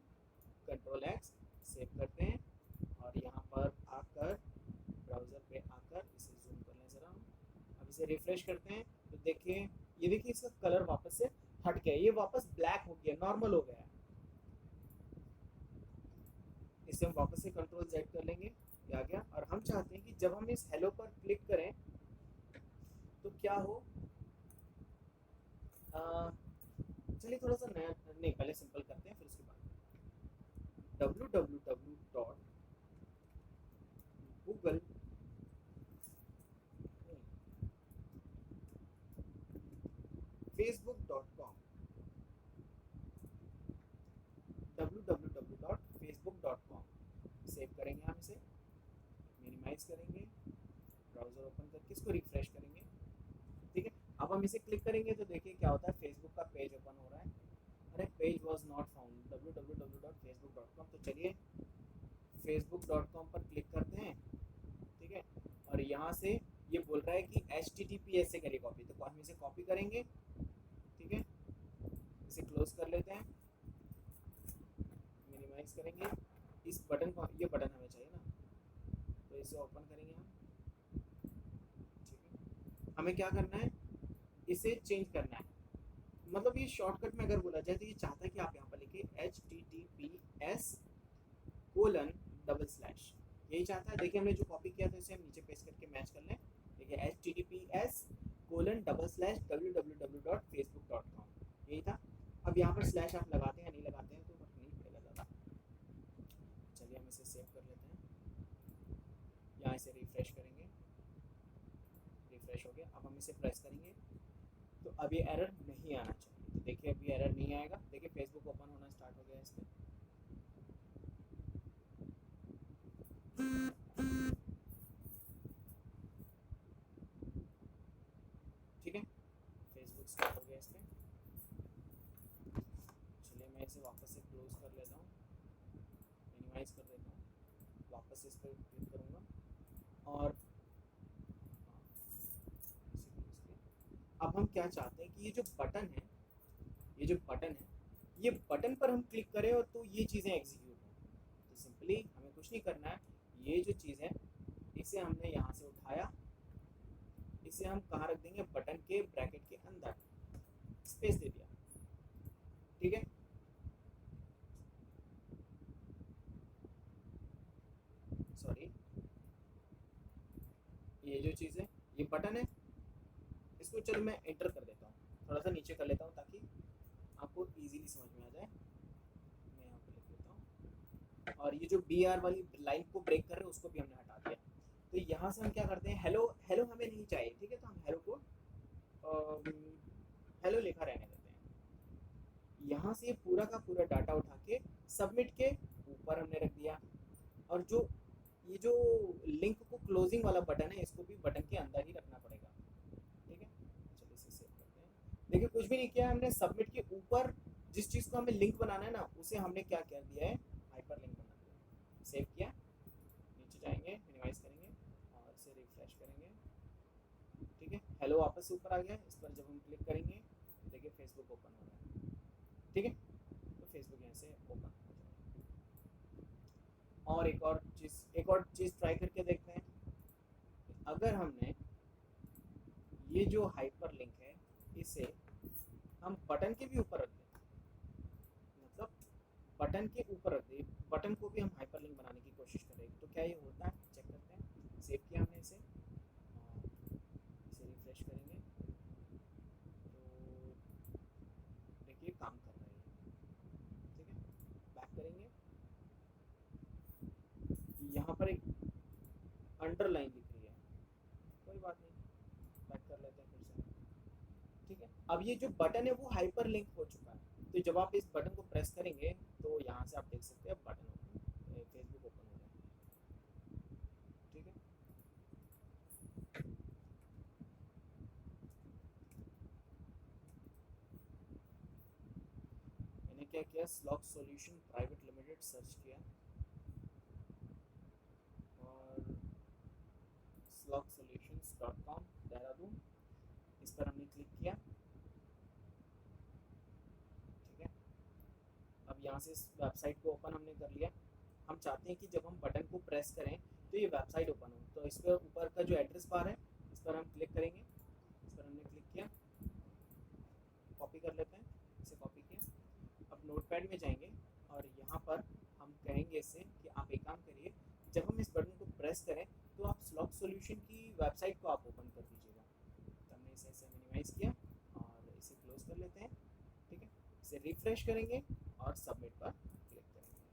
Ctrl+X सेव करते हैं और यहाँ पर आकर ब्राउज़र पे आकर इसे जूम कर लें ज़रा हम। अब इसे रिफ्रेश करते हैं तो देखिए ये देखिए इसका कलर वापस से हट गया, ये वापस ब्लैक हो गया, नॉर्मल हो गया। इसे हम वापस से Ctrl+Z कर लेंगे, ये आ गया। और हम चाहते हैं कि जब हम इस हेलो पर क्लिक करें तो क्या हो, चलिए थोड़ा सा नया, नहीं पहले सिंपल करते हैं फिर उसके बाद www.google facebook.com, www.facebook.com सेव करेंगे, हम इसे मिनिमाइज करेंगे ब्राउज़र ओपन करके इसको रिफ्रेश करेंगे, ठीक है। अब हम इसे क्लिक करेंगे तो देखिए क्या होता है, फेसबुक का पेज ओपन हो रहा है। अरे page was not found www.facebook.com। तो चलिए facebook.com पर क्लिक करते हैं, ठीक है। और यहाँ से ये बोल रहा है कि HTTPS से करिए कॉपी, तो हम इसे कॉपी करेंगे, ठीक है। इसे क्लोज कर लेते हैं, मिनिमाइज करेंगे इस बटन को, ये बटन हमें चाहिए ना, तो इसे ओपन करेंगे हम, ठीक है। हमें क्या करना है, इसे चेंज करना है, मतलब ये शॉर्टकट में अगर बोला जाए तो ये चाहता है कि आप यहाँ पर लिखिए HTTPS:/, यही चाहता है। देखिए हमने जो कॉपी किया था इसे हम नीचे पेस्ट करके मैच कर लें, देखिए HTTPS:/www.facebook.com, यही था। अब यहाँ पर स्लैश आप लगाते हैं नहीं लगाते हैं तो फर्क नहीं पड़ेगा ज़्यादा। चलिए हम इसे सेव कर लेते हैं, यहाँ इसे रिफ्रेश करेंगे, रिफ्रेश हो गया। अब हम इसे प्रेस करेंगे तो अब ये एरर नहीं आना चाहिए, तो देखिए अभी एरर नहीं आएगा। देखिए फेसबुक ओपन होना स्टार्ट हो गया इसमें, ठीक है। फेसबुक स्टार्ट हो गया इसमें। चलिए मैं इसे वापस से क्लोज कर लेता हूँ, मिनिमाइज कर देता हूँ, वापस से इस पर क्लिक करूँगा और अब हम क्या चाहते हैं कि ये जो बटन है, ये जो बटन है, ये बटन पर हम क्लिक करें और तो ये चीज़ें एग्जीक्यूट हों। तो सिंपली हमें कुछ नहीं करना है, ये जो चीज़ है इसे हमने यहाँ से उठाया, इसे हम कहाँ रख देंगे, बटन के ब्रैकेट के अंदर स्पेस दे दिया, ठीक है। सॉरी, ये जो चीज़ है ये बटन है, इसको चलो मैं एंटर कर देता हूँ, थोड़ा सा नीचे कर लेता हूँ ताकि आपको इजीली समझ में आ जाए। मैं यहाँ पे लिख देता हूँ, और ये जो BR वाली लाइन को ब्रेक कर रहे हैं उसको भी हमने हटा दिया। तो यहाँ से हम क्या करते हैं, हेलो हेलो हमें नहीं चाहिए, ठीक है, तो हम हेलो को हेलो लिखा रहने देते हैं। यहाँ से पूरा का पूरा डाटा उठा के सबमिट के ऊपर हमने रख दिया, और जो ये जो लिंक को क्लोजिंग वाला बटन है इसको भी बटन के अंदर ही रखना पड़ेगा, ठीक है। चलिए इसे सेव करते हैं। देखिए कुछ भी नहीं किया हमने, सबमिट के ऊपर जिस चीज़ को हमें लिंक बनाना है ना उसे हमने क्या कर दिया है, हाइपर लिंक बना दिया। सेव किया, नीचे जाएंगे, मिनिमाइज करेंगे और इसे रिफ्रेश करेंगे, ठीक है। हेलो वापस ऊपर आ गया, इस पर जब हम क्लिक करेंगे तो देखिए फेसबुक ओपन हो रहा है, ठीक है। तो फेसबुक यहाँ से ओपन हो जाएगा। और एक और चीज़ ट्राई करके देखते हैं। अगर हमने ये जो हाइपर लिंक है इसे हम बटन के भी ऊपर रख दें, मतलब बटन के ऊपर रख दें, बटन को भी हम हाइपर लिंक बनाने की कोशिश करेंगे, तो क्या ये होता है, चेक करते हैं। सेव किया हमने इसे, इसे रिफ्रेश करेंगे तो देखिए काम कर रहा है, ठीक है। बैक करेंगे, यहाँ पर एक अंडरलाइन दिख रही है, कोई बात नहीं, बैक कर लेते हैं फिर से, ठीक है। अब ये जो बटन है वो हाइपर लिंक हो चुका है, तो जब आप इस बटन को प्रेस करेंगे तो यहाँ से आप देख सकते हैं बटन ओपन, फेसबुक ओपन हो रहा है, ठीक है। मैंने क्या किया, slog solution private limited search किया और slogsolutions.com देहरादून, इस पर हमने क्लिक किया, ठीक है। अब यहाँ से इस वेबसाइट को ओपन हमने कर लिया। हम चाहते हैं कि जब हम बटन को प्रेस करें तो ये वेबसाइट ओपन हो, तो इस पर ऊपर का जो एड्रेस बार है इस पर हम क्लिक करेंगे, इस पर हमने क्लिक किया, कॉपी कर लेते हैं, इसे कॉपी किया। अब नोटपैड में जाएंगे और यहाँ पर हम कहेंगे इससे कि आप एक काम करिए, जब हम इस बटन को प्रेस करें तो आप स्लॉग सॉल्यूशन की वेबसाइट को आप ओपन कर दीजिएगा। तो हमने इसे ऐसे मिनिमाइज़ किया और इसे क्लोज कर लेते हैं, ठीक है। इसे रिफ्रेश करेंगे और सबमिट पर क्लिक करेंगे,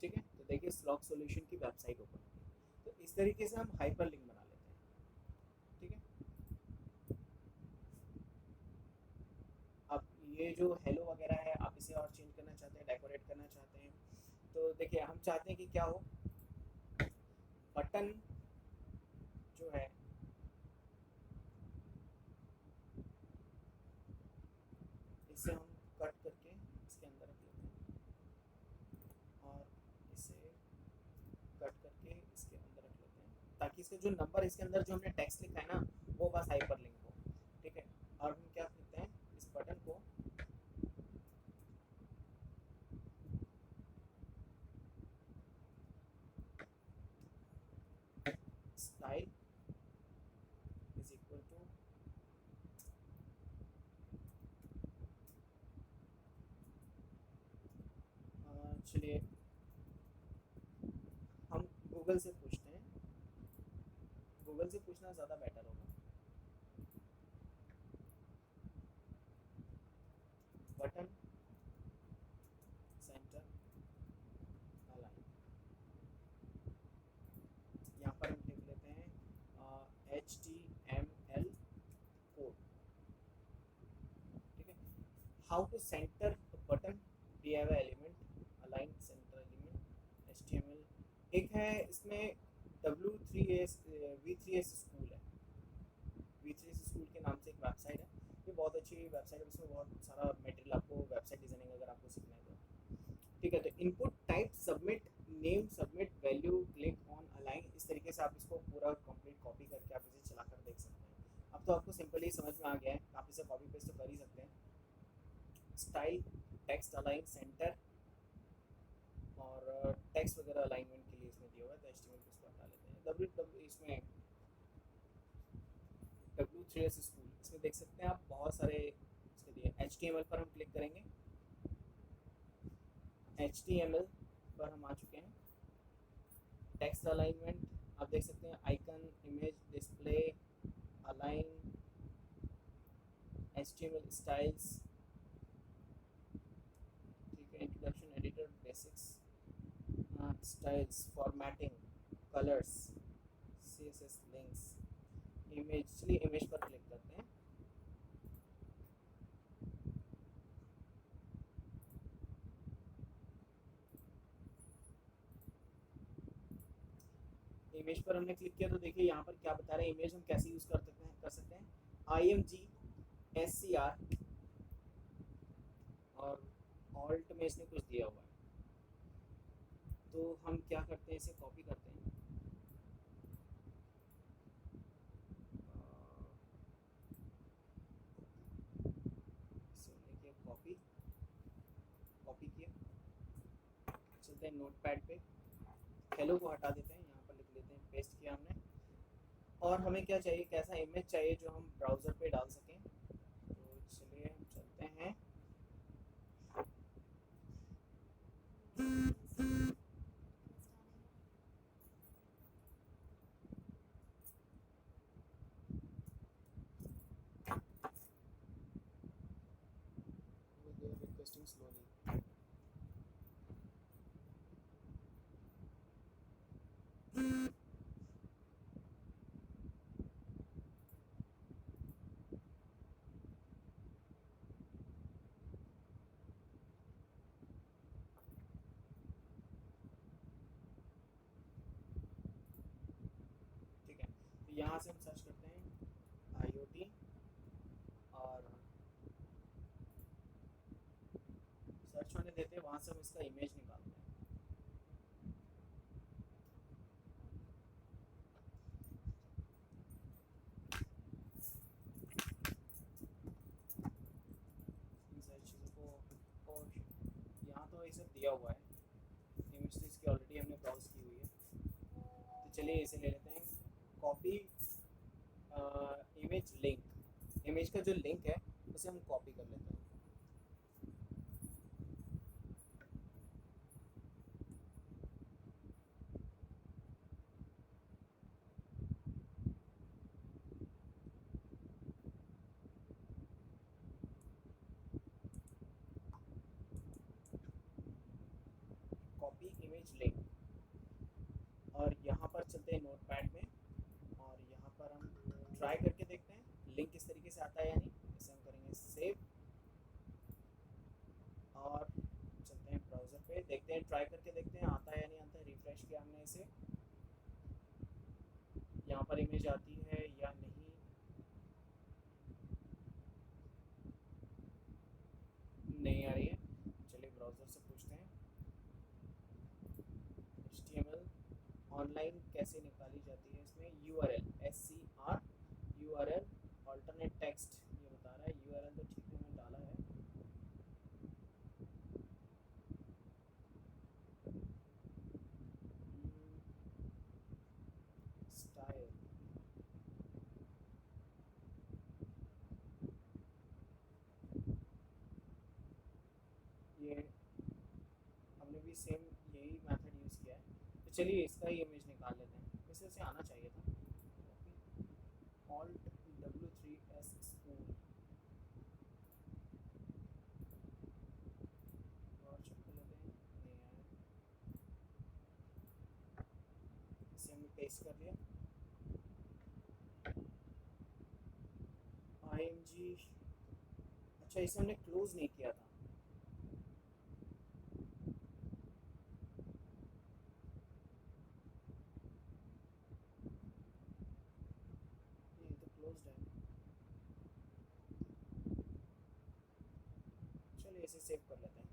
ठीक है। तो देखिए स्लॉग सॉल्यूशन की वेबसाइट ओपन हो गई। तो इस तरीके से हम हाइपर लिंक बना लेते हैं, ठीक है। अब ये जो हेलो वगैरह है आप इसे और चेंज करना चाहते हैं, डेकोरेट करना चाहते हैं, तो देखिए हम चाहते हैं कि क्या हो, बटन इसका जो नंबर इसके अंदर जो हमने टेक्स्ट लिखा है ना वो बस हाइपरलिंक हो, ठीक है। और हम क्या करते हैं इस बटन को स्टाइल इज इक्वल टू चलिए हम गूगल से पूछते हैं, गूगल से पूछना ज़्यादा बेटर होगा। बटन सेंटर अलाइन, यहाँ पर हम लिख लेते हैं HTML कोड, ठीक है। How to centre button, we have element align centre element HTML। एक है इसमें W3S V3S स्कूल है, V3S स्कूल के नाम से एक वेबसाइट है, ये बहुत अच्छी वेबसाइट है, इसमें बहुत सारा मटेरियल आपको वेबसाइट डिजाइनिंग अगर आपको सीखना है तो, ठीक है। तो input type submit name submit value click on align, इस तरीके से आप इसको पूरा कंप्लीट कॉपी करके आप इसे चला कर देख सकते हैं। अब तो आपको सिंपली समझ में आ गया है, आप इसे कॉपी पेस्ट तो कर ही सकते हैं। स्टाइल टेक्स्ट अलाइन सेंटर और टेक्स्ट वगैरह अलाइनमेंट के लिए इसमें दिया हुआ है, तो HTML को इसको हटा लेते हैं। W इसमें W3S स्कूल, इसमें देख सकते हैं आप बहुत सारे इसके दिए। HTML पर हम क्लिक करेंगे, HTML पर हम आ चुके हैं। टेक्स्ट अलाइनमेंट आप देख सकते हैं, icon image display align HTML styles, ठीक है। Introduction editor basics styles formatting colours CSS links image, चलिए इमेज पर क्लिक करते हैं। इमेज पर हमने क्लिक किया तो देखिए यहाँ पर क्या बता रहे हैं, इमेज हम कैसे यूज़ कर सकते हैं IMG SCR और ऑल्ट में इसने कुछ दिया हुआ है, तो हम क्या करते हैं इसे कॉपी करते हैं। कॉपी कॉपी किया, चलते हैं नोटपैड पे, हेलो को हटा देते हैं, यहाँ पर लिख लेते हैं पेस्ट किया हमने। और हमें क्या चाहिए, कैसा इमेज चाहिए जो हम ब्राउज़र पे डाल सकें, तो चलिए हम चलते हैं रिक्वेस्टिंग स्लोली। ठीक है, तो यहाँ से हम सर्च करते हैं IoT और सर्च होने देते हैं, वहाँ से हम इसका इमेज निकालते हैं। इन सारी चीज़ों को, और यहाँ तो ये सब दिया हुआ है, इमेज तो इसकी ऑलरेडी हमने ब्राउज की हुई है, तो चलिए इसे ले लेते हैं कॉपी इमेज लिंक, इमेज का जो लिंक है उसे हम कॉपी कर लेते हैं। कॉपी इमेज लिंक, और यहाँ पर चलते हैं नोटपैड में, और यहाँ पर हम ट्राई करके देखते हैं लिंक किस तरीके से आता है या नहीं। इसे हम करेंगे सेव और चलते हैं ब्राउज़र पे, देखते हैं ट्राई करके देखते हैं आता है या नहीं आता है। रिफ्रेश किया हमने इसे, यहाँ पर इमेज आती है या नहीं, नहीं आ रही है। चलिए ब्राउज़र से पूछते हैं HTML ऑनलाइन कैसे निकाली जाती है, इसमें SCR URL alternate text ये बता रहा है। URL तो ठीक है मैंने डाला है। स्टाइल ये हमने भी सेम यही मेथड यूज़ किया है, तो चलिए इसका ही इमेज निकाल लेते हैं। वैसे उसे आना चाहिए था। Alt W3S स्कूल और चेक कर लेते हैं, नहीं आया। इसे हमने पेस्ट कर लिया। IMG, अच्छा इसे हमने क्लोज नहीं किया था। ये तो क्लोज्ड है। चलिए इसे सेव कर लेते हैं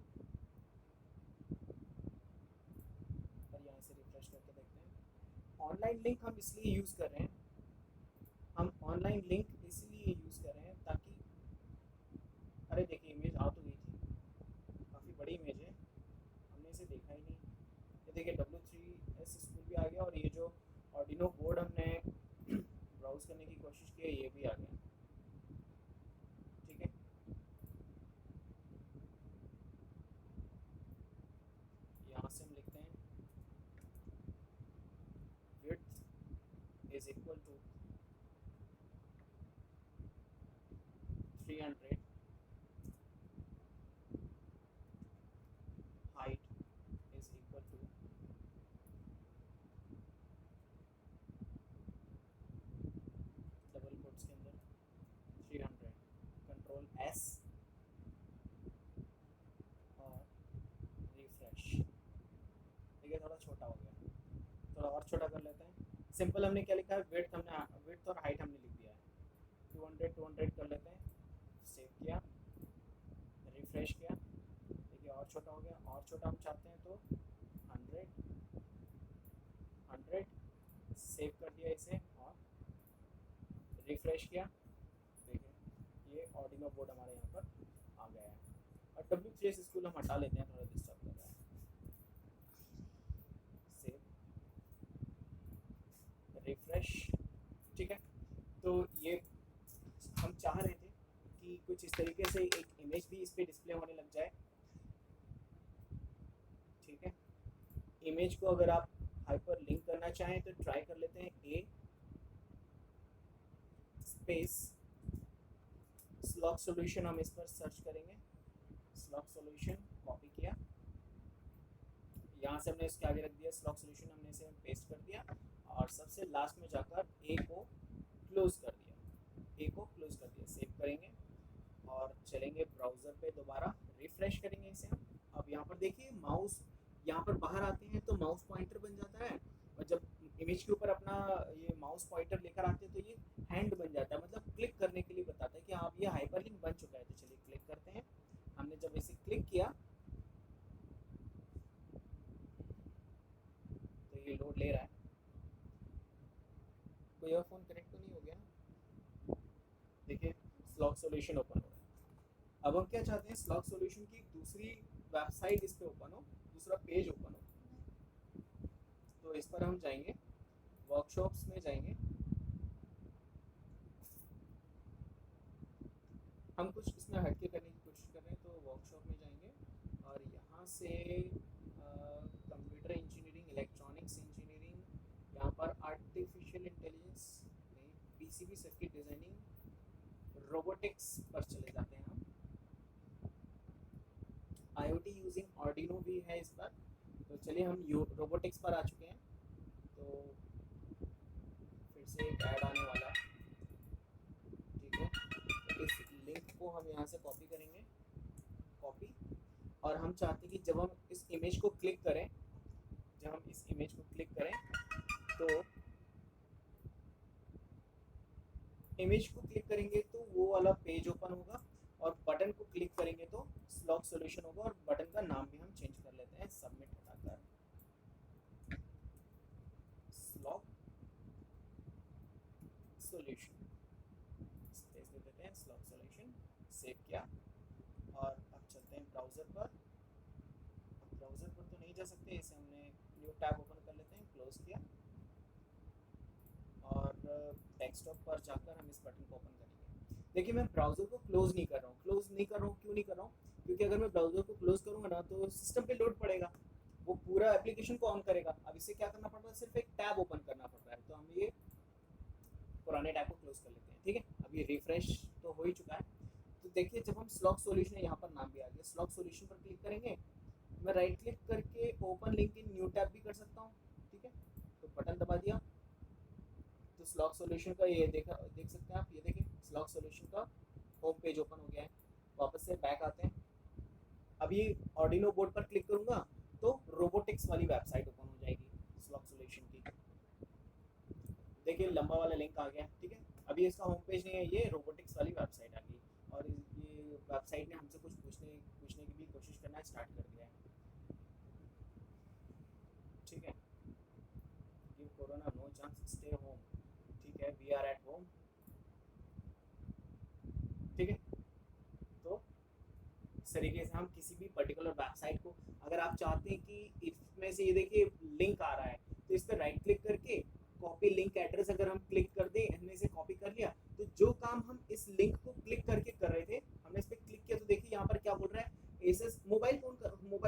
और यहाँ से रिफ्रेश करके देखते हैं। ऑनलाइन लिंक हम इसलिए यूज़ कर रहे हैं, हम ऑनलाइन लिंक इसलिए यूज़ कर रहे हैं ताकि, अरे देखिए इमेज आ तो गई थी, काफ़ी बड़ी इमेज है, हमने इसे देखा ही नहीं। ये देखिए W3S स्कूल भी आ गया और ये जो ऑर्डिनो बोर्ड हमने ब्राउज करने की कोशिश की है ये भी आ गया। ठीक है, यहाँ से हम लिखते हैं width is equal to 300, height is equal to double quotes के अंदर 300, कंट्रोल S और रिफ्रेश। देखिए थोड़ा छोटा हो गया, थोड़ा और छोटा कर लेते हैं। सिंपल हमने क्या लिखा है, विड्थ और हाइट हमने लिख दिया है। 200 कर लेते हैं, सेव किया, रिफ्रेश किया, देखिए और छोटा हो गया। और छोटा हम चाहते हैं तो 100 सेव कर दिया इसे और रिफ्रेश किया। देखिए ये ऑर्डिनो बोर्ड हमारे यहाँ पर आ गया है। और W3S स्कूल हम हटा लेते हैं, थोड़ा डिस्टर्ब कर रहा है। सेव, रिफ्रेश, ठीक है। तो ये हम चाह रहे थे कि कुछ इस तरीके से एक इमेज भी इस पर डिस्प्ले होने लग जाए। ठीक है, इमेज को अगर आप हाइपर लिंक करना चाहें तो ट्राई कर लेते हैं। A स्पेस स्लॉक सॉल्यूशन, हम इस पर सर्च करेंगे। स्लॉक सॉल्यूशन कॉपी किया, यहाँ से हमने इसके आगे रख दिया स्लॉक सॉल्यूशन, हमने इसे पेस्ट कर दिया और सबसे लास्ट में जाकर A को क्लोज कर दिया। A को क्लोज कर दिया, सेव करेंगे और चलेंगे ब्राउज़र पे, दोबारा रिफ्रेश करेंगे इसे हम। अब यहाँ पर देखिए माउस यहाँ पर बाहर आते हैं तो माउस पॉइंटर बन जाता है, और जब इमेज के ऊपर अपना ये माउस पॉइंटर लेकर आते हैं तो ये हैंड बन जाता है, मतलब क्लिक करने के लिए बताता है कि आप ये हाइपरलिंक बन चुका है। तो चलिए क्लिक करते हैं। हमने जब इसे क्लिक किया तो ये लोड ले रहा है। कोई और फ़ोन कनेक्ट तो नहीं हो गया? देखिए स्लॉक सॉल्यूशन ओपन हो रहा है। अब हम क्या चाहते हैं, स्लॉक सॉल्यूशन की दूसरी वेबसाइट इस पे ओपन हो, दूसरा पेज ओपन हो। तो इस पर हम जाएंगे, वर्कशॉप्स में जाएंगे, हम कुछ इसमें हटके करने की कोशिश कर रहे हैं। तो वर्कशॉप में जाएंगे और यहाँ से कंप्यूटर इंजीनियरिंग, इलेक्ट्रॉनिक्स इंजीनियरिंग, यहाँ पर आर्टिफिशियल इंटेलिजेंस नहीं, PCB सर्किट डिज़ाइनिंग, रोबोटिक्स पर चले जाते हैं हम। IoT यूजिंग आर्डिनो भी है इस पर। तो चलिए हम रोबोटिक्स पर आ चुके हैं। तो फिर से एक ऐड आने वाला है, ठीक है। तो इस लिंक को हम यहाँ से कॉपी करेंगे, कॉपी, और हम चाहते हैं कि जब हम इस इमेज को क्लिक करें, जब हम इस इमेज को क्लिक करें तो इमेज को क्लिक करेंगे तो वो वाला पेज ओपन होगा, और बटन को क्लिक करेंगे तो स्लॉक सॉल्यूशन होगा। और बटन का नाम भी हम चेंज कर लेते हैं, सबमिट हटाकर स्लॉक सॉल्यूशन, स्पेस दे देते हैं, स्लॉग सॉल्यूशन, सेव किया। और अब चलते हैं ब्राउज़र पर। ब्राउज़र पर तो नहीं जा सकते, इसे हमने न्यू टैब ओपन कर लेते हैं, क्लोज किया। और डेस्कटॉप पर जाकर हम इस बटन को ओपन करेंगे। देखिए मैं ब्राउज़र को क्लोज़ नहीं कर रहा हूँ, क्यों नहीं कर रहा हूँ, क्योंकि अगर मैं ब्राउज़र को क्लोज़ करूँगा ना तो सिस्टम पे लोड पड़ेगा, वो पूरा एप्लीकेशन को ऑन करेगा। अब इसे क्या करना पड़ रहा है, सिर्फ एक टैब ओपन करना पड़ रहा है। तो हम ये पुराने टैब को क्लोज कर लेते हैं, ठीक है। अब ये रिफ्रेश तो हो ही चुका है। तो देखिए जब हम स्लॉग सॉल्यूशन, यहाँ पर नाम भी आ गया, स्लॉग सॉल्यूशन पर क्लिक करेंगे। मैं राइट क्लिक करके open link in new tab भी कर सकता हूँ, ठीक है। तो बटन दबा दिया तो स्लॉग सॉल्यूशन का ये देख सकते हैं आप, ये देखिए स्लॉग सॉल्यूशन का होम पेज ओपन हो गया है। वापस से बैक आते हैं। अभी ऑर्डिनो बोर्ड पर क्लिक करूंगा तो रोबोटिक्स वाली वेबसाइट ओपन हो जाएगी स्लॉग सॉल्यूशन की। देखिए लंबा वाला लिंक आ गया, ठीक है। अभी इसका होम पेज नहीं है, ये रोबोटिक्स वाली वेबसाइट आ गई। और ये वेबसाइट ने हमसे कुछ पूछने की भी कोशिश करना स्टार्ट कर दिया है, ठीक है। Give corona no chance, stay home, ठीक है, वी आर एट होम, ठीक है। तो इस तरीके से हम किसी भी पर्टिकुलर वेबसाइट को, अगर आप चाहते हैं कि इसमें से ये देखिए लिंक आ रहा है, तो इस पर राइट क्लिक करके कॉपी लिंक एड्रेस अगर हम क्लिक कर दें, इनमें से कॉपी कर लिया, तो जो काम हम इस लिंक को क्लिक करके कर रहे थे, हमने इस पर क्लिक किया तो देखिए यहाँ पर क्या बोल रहा है, एसएस मोबाइल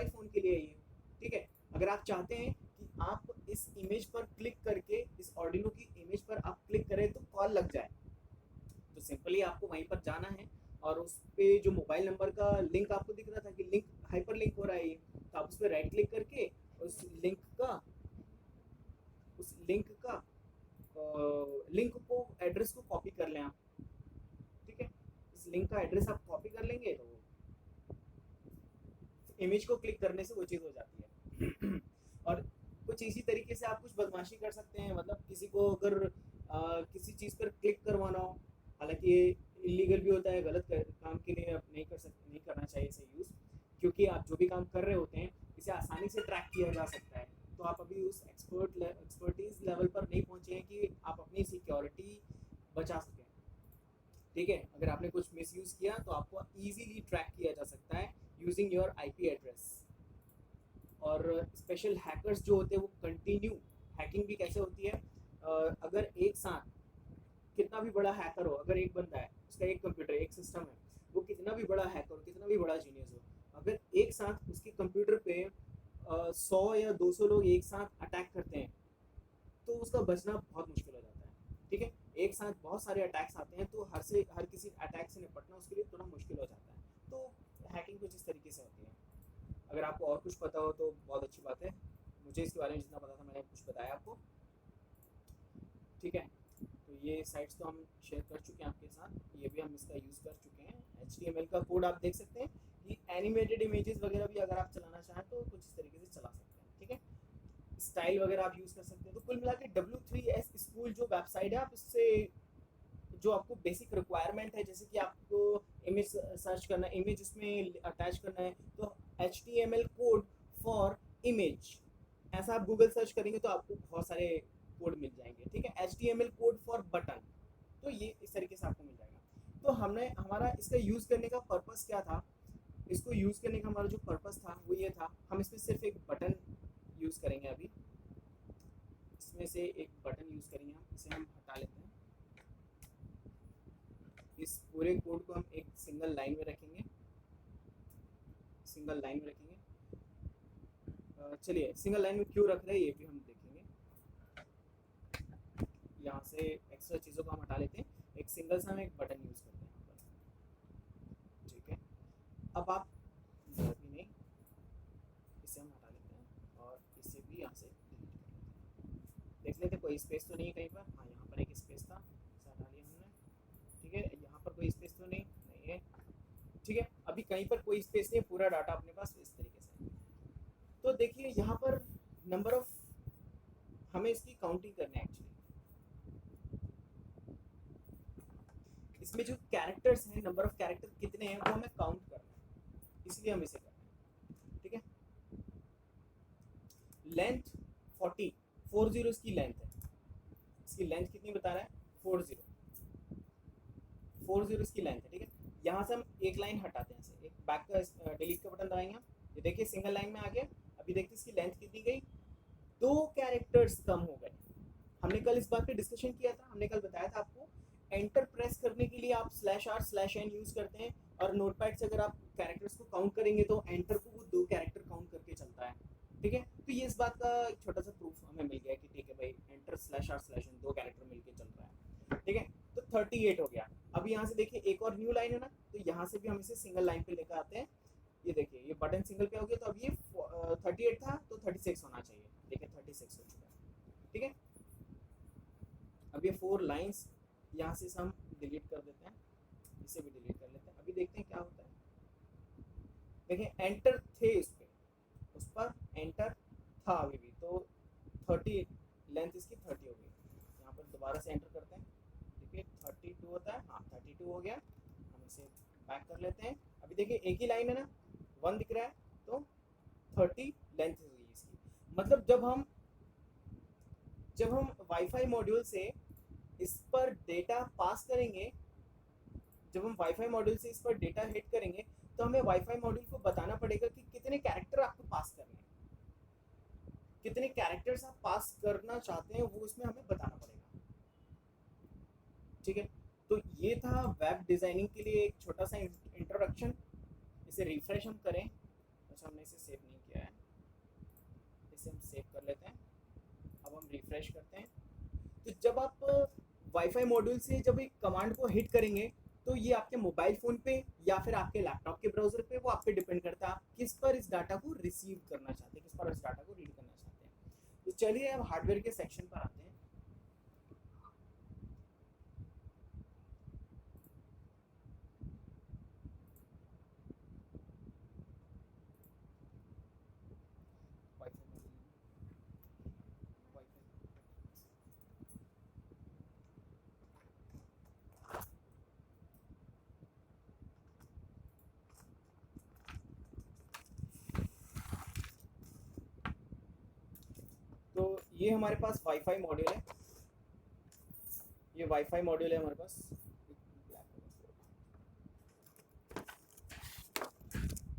फोन के लिए ये, ठीक है। अगर आप चाहते हैं कि आप इस इमेज पर क्लिक करके, इस ऑर्डिनो की इमेज पर आप क्लिक करें तो कॉल लग जाए, तो सिंपली आपको वहीं पर जाना है। और उस पे जो मोबाइल नंबर का लिंक आपको दिख रहा था कि लिंक हाइपर लिंक हो रहा है ये, तो आप उस पर राइट क्लिक करके उस लिंक का लिंक को एड्रेस को कॉपी कर लें आप, ठीक है। इस लिंक का एड्रेस आप कॉपी कर लेंगे तो इमेज को क्लिक करने से वो चीज़ हो जाती है। और कुछ इसी तरीके से आप कुछ बदमाशी कर सकते हैं, मतलब किसी को अगर किसी चीज़ पर क्लिक करवाना हो, हालांकि ये इलीगल भी होता है, गलत काम के लिए आप नहीं करना चाहिए इसे यूज़, क्योंकि आप जो भी काम कर रहे होते हैं इसे आसानी से ट्रैक किया जा सकता है। तो आप अभी उस एक्सपर्टीज लेवल पर नहीं पहुँचे हैं कि आप अपनी सिक्योरिटी बचा सकें, ठीक है। अगर आपने कुछ मिसयूज़ किया तो आपको इजीली ट्रैक किया जा सकता है यूजिंग योर आईपी एड्रेस। और स्पेशल हैकर्स जो होते हैं वो कंटिन्यू हैकिंग भी कैसे होती है, अगर एक साथ कितना भी बड़ा हैकर हो, अगर एक बंदा है, उसका एक कंप्यूटर, एक सिस्टम है, वो कितना भी बड़ा हैकर, कितना भी बड़ा जीनियस हो, अगर एक साथ उसके कंप्यूटर पे 100 या 200 लोग एक साथ अटैक करते हैं तो उसका बचना बहुत मुश्किल हो जाता है, ठीक है। एक साथ बहुत सारे अटैक्स आते हैं तो हर किसी अटैक से निपटना उसके लिए थोड़ा मुश्किल हो जाता है। तो हैकिंग कुछ इस तरीके से होती है। अगर आपको और कुछ पता हो तो बहुत अच्छी बात है, मुझे इसके बारे में जितना पता था मैंने कुछ बताया आपको, ठीक है। तो ये साइट्स तो हम शेयर कर चुके हैं आपके साथ, ये भी हम इसका यूज़ कर चुके हैं। HTML का कोड आप देख सकते हैं कि एनिमेटेड इमेजेस वगैरह भी अगर आप चलाना चाहें तो कुछ इस तरीके से चला सकते हैं, ठीक है। स्टाइल वगैरह आप यूज़ कर सकते हैं। तो कुल मिला के W3S स्कूल जो वेबसाइट है, आप इससे जो आपको बेसिक रिक्वायरमेंट है, जैसे कि आपको इमेज सर्च करना है, इमेज उसमें अटैच करना है, तो HTML कोड फॉर इमेज, ऐसा आप गूगल सर्च करेंगे तो आपको बहुत सारे कोड मिल जाएंगे, ठीक है। HTML कोड फॉर बटन, तो ये इस तरीके से आपको मिल जाएगा। तो हमने हमारा इसका यूज़ करने का पर्पस क्या था, इसको यूज़ करने का हमारा जो पर्पस था वो ये था, हम इसमें सिर्फ एक बटन यूज़ करेंगे। अभी इसमें से एक बटन यूज़ करेंगे, हम इसे हम हटा लेते हैं। इस पूरे कोड को हम एक सिंगल लाइन में रखेंगे, चलिए सिंगल लाइन में क्यों रख रहे हैं ये भी हम देखेंगे। यहाँ से एक्स्ट्रा चीज़ों को हम हटा लेते हैं, एक सिंगल सा हम एक बटन यूज़ करते हैं यहाँ पर, ठीक है। अब आप भी नहीं, इसे हम हटा लेते हैं और इसे भी यहाँ से डिलीट कर लेते हैं। देख लेते कोई स्पेस तो नहीं है कहीं पर, हाँ यहाँ पर एक स्पेस था, इसे हटा लिया हमने, ठीक है। यहाँ पर कोई स्पेस तो नहीं है, ठीक है। अभी कहीं पर कोई स्पेस नहीं है, पूरा डाटा अपने पास इस तरीके से। तो देखिए यहाँ पर नंबर ऑफ, हमें इसकी काउंटिंग करनी है एक्चुअली, इसमें जो कैरेक्टर्स हैं, नंबर ऑफ कैरेक्टर कितने हैं वो हमें काउंट करना है, इसलिए हम इसे कर रहे हैं, ठीक है। लेंथ 40 इसकी लेंथ है, इसकी लेंथ कितनी बता रहा है 40, 40 इसकी लेंथ है, ठीक है। यहाँ से हम एक लाइन हटाते हैं, एक बैक का डिलीट का बटन दबाएंगे, ये देखिए सिंगल लाइन में आ गया। अभी देखिए इसकी लेंथ कितनी गई, 2 कैरेक्टर्स कम हो गए। हमने कल इस बात पे डिस्कशन किया था, हमने कल बताया था आपको एंटर प्रेस करने के लिए आप /r/n यूज करते हैं, और नोटपैड से अगर आप कैरेक्टर्स को काउंट करेंगे तो एंटर को वो 2 कैरेक्टर काउंट करके चलता है, ठीक है। तो ये इस बात का एक छोटा सा प्रूफ हमें मिल गया कि ठीक है भाई एंटर /r/n 2 कैरेक्टर मिलके चल रहा है, ठीक है। तो 38 हो गया। अब यहाँ से देखिए एक और न्यू लाइन है ना, तो यहाँ से भी हम इसे सिंगल लाइन पे लेकर आते हैं। ये देखिए ये बटन सिंगल पे हो गया, तो अब ये 38 था तो 36 होना चाहिए, देखिए 36 हो चुका है, ठीक है। अब ये 4 लाइंस यहाँ से हम डिलीट कर देते हैं, इसे भी डिलीट कर लेते हैं। अभी देखते हैं क्या होता है। देखिए एंटर थे उस पर एंटर था अभी भी, तो 30 लेंथ इसकी 30 हो गई। यहाँ पर दोबारा से एंटर करते हैं, देखिए 32 होता है, हाँ 32 हो गया। हम इसे बैक कर लेते हैं। अभी देखिए एक ही लाइन है ना, 1 दिख रहा है, तो 30 लेंथ हुई इसकी। मतलब जब हम वाईफाई मॉड्यूल से इस पर डेटा पास करेंगे, जब हम वाईफाई मॉड्यूल से इस पर डेटा हिट करेंगे, तो हमें वाईफाई मॉड्यूल को बताना पड़ेगा कि कितने कैरेक्टर आपको पास करने हैं, कितने कैरेक्टर्स आप पास करना चाहते हैं वो इसमें हमें बताना पड़ेगा, ठीक है। तो ये था वेब डिजाइनिंग के लिए एक छोटा सा इंट्रोडक्शन। इसे रिफ्रेश हम करें, अच्छा हमने इसे सेव नहीं किया है, इसे हम सेव कर लेते हैं। अब हम रिफ्रेश करते हैं, तो जब आप वाईफाई मॉड्यूल से जब एक कमांड को हिट करेंगे, तो ये आपके मोबाइल फ़ोन पे या फिर आपके लैपटॉप के ब्राउज़र पे, वो आप पे डिपेंड करता है आप किस पर इस डाटा को रिसीव करना चाहते हैं, किस पर इस डाटा को रीड करना चाहते हैं। तो चलिए अब हार्डवेयर के सेक्शन पर आते हैं। तो ये हमारे पास वाईफाई मॉड्यूल है, ये वाईफाई मॉड्यूल है हमारे पास।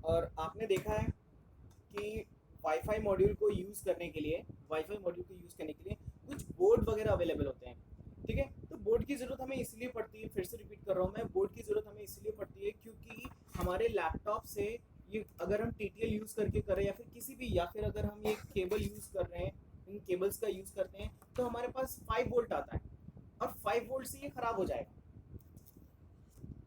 और आपने देखा है कि वाईफाई मॉड्यूल को यूज़ करने के लिए कुछ बोर्ड वगैरह अवेलेबल होते हैं, ठीक है। तो बोर्ड की ज़रूरत हमें इसलिए पड़ती है, फिर से रिपीट कर रहा हूँ मैं, बोर्ड की ज़रूरत हमें इसलिए पड़ती है क्योंकि हमारे लैपटॉप से ये अगर हम TTL यूज़ करके करें या फिर किसी भी, या फिर अगर हम ये केबल यूज़ कर रहे हैं, इन केबल्स का यूज़ करते हैं, तो हमारे पास 5 वोल्ट आता है, और 5 वोल्ट से ये ख़राब हो जाएगा।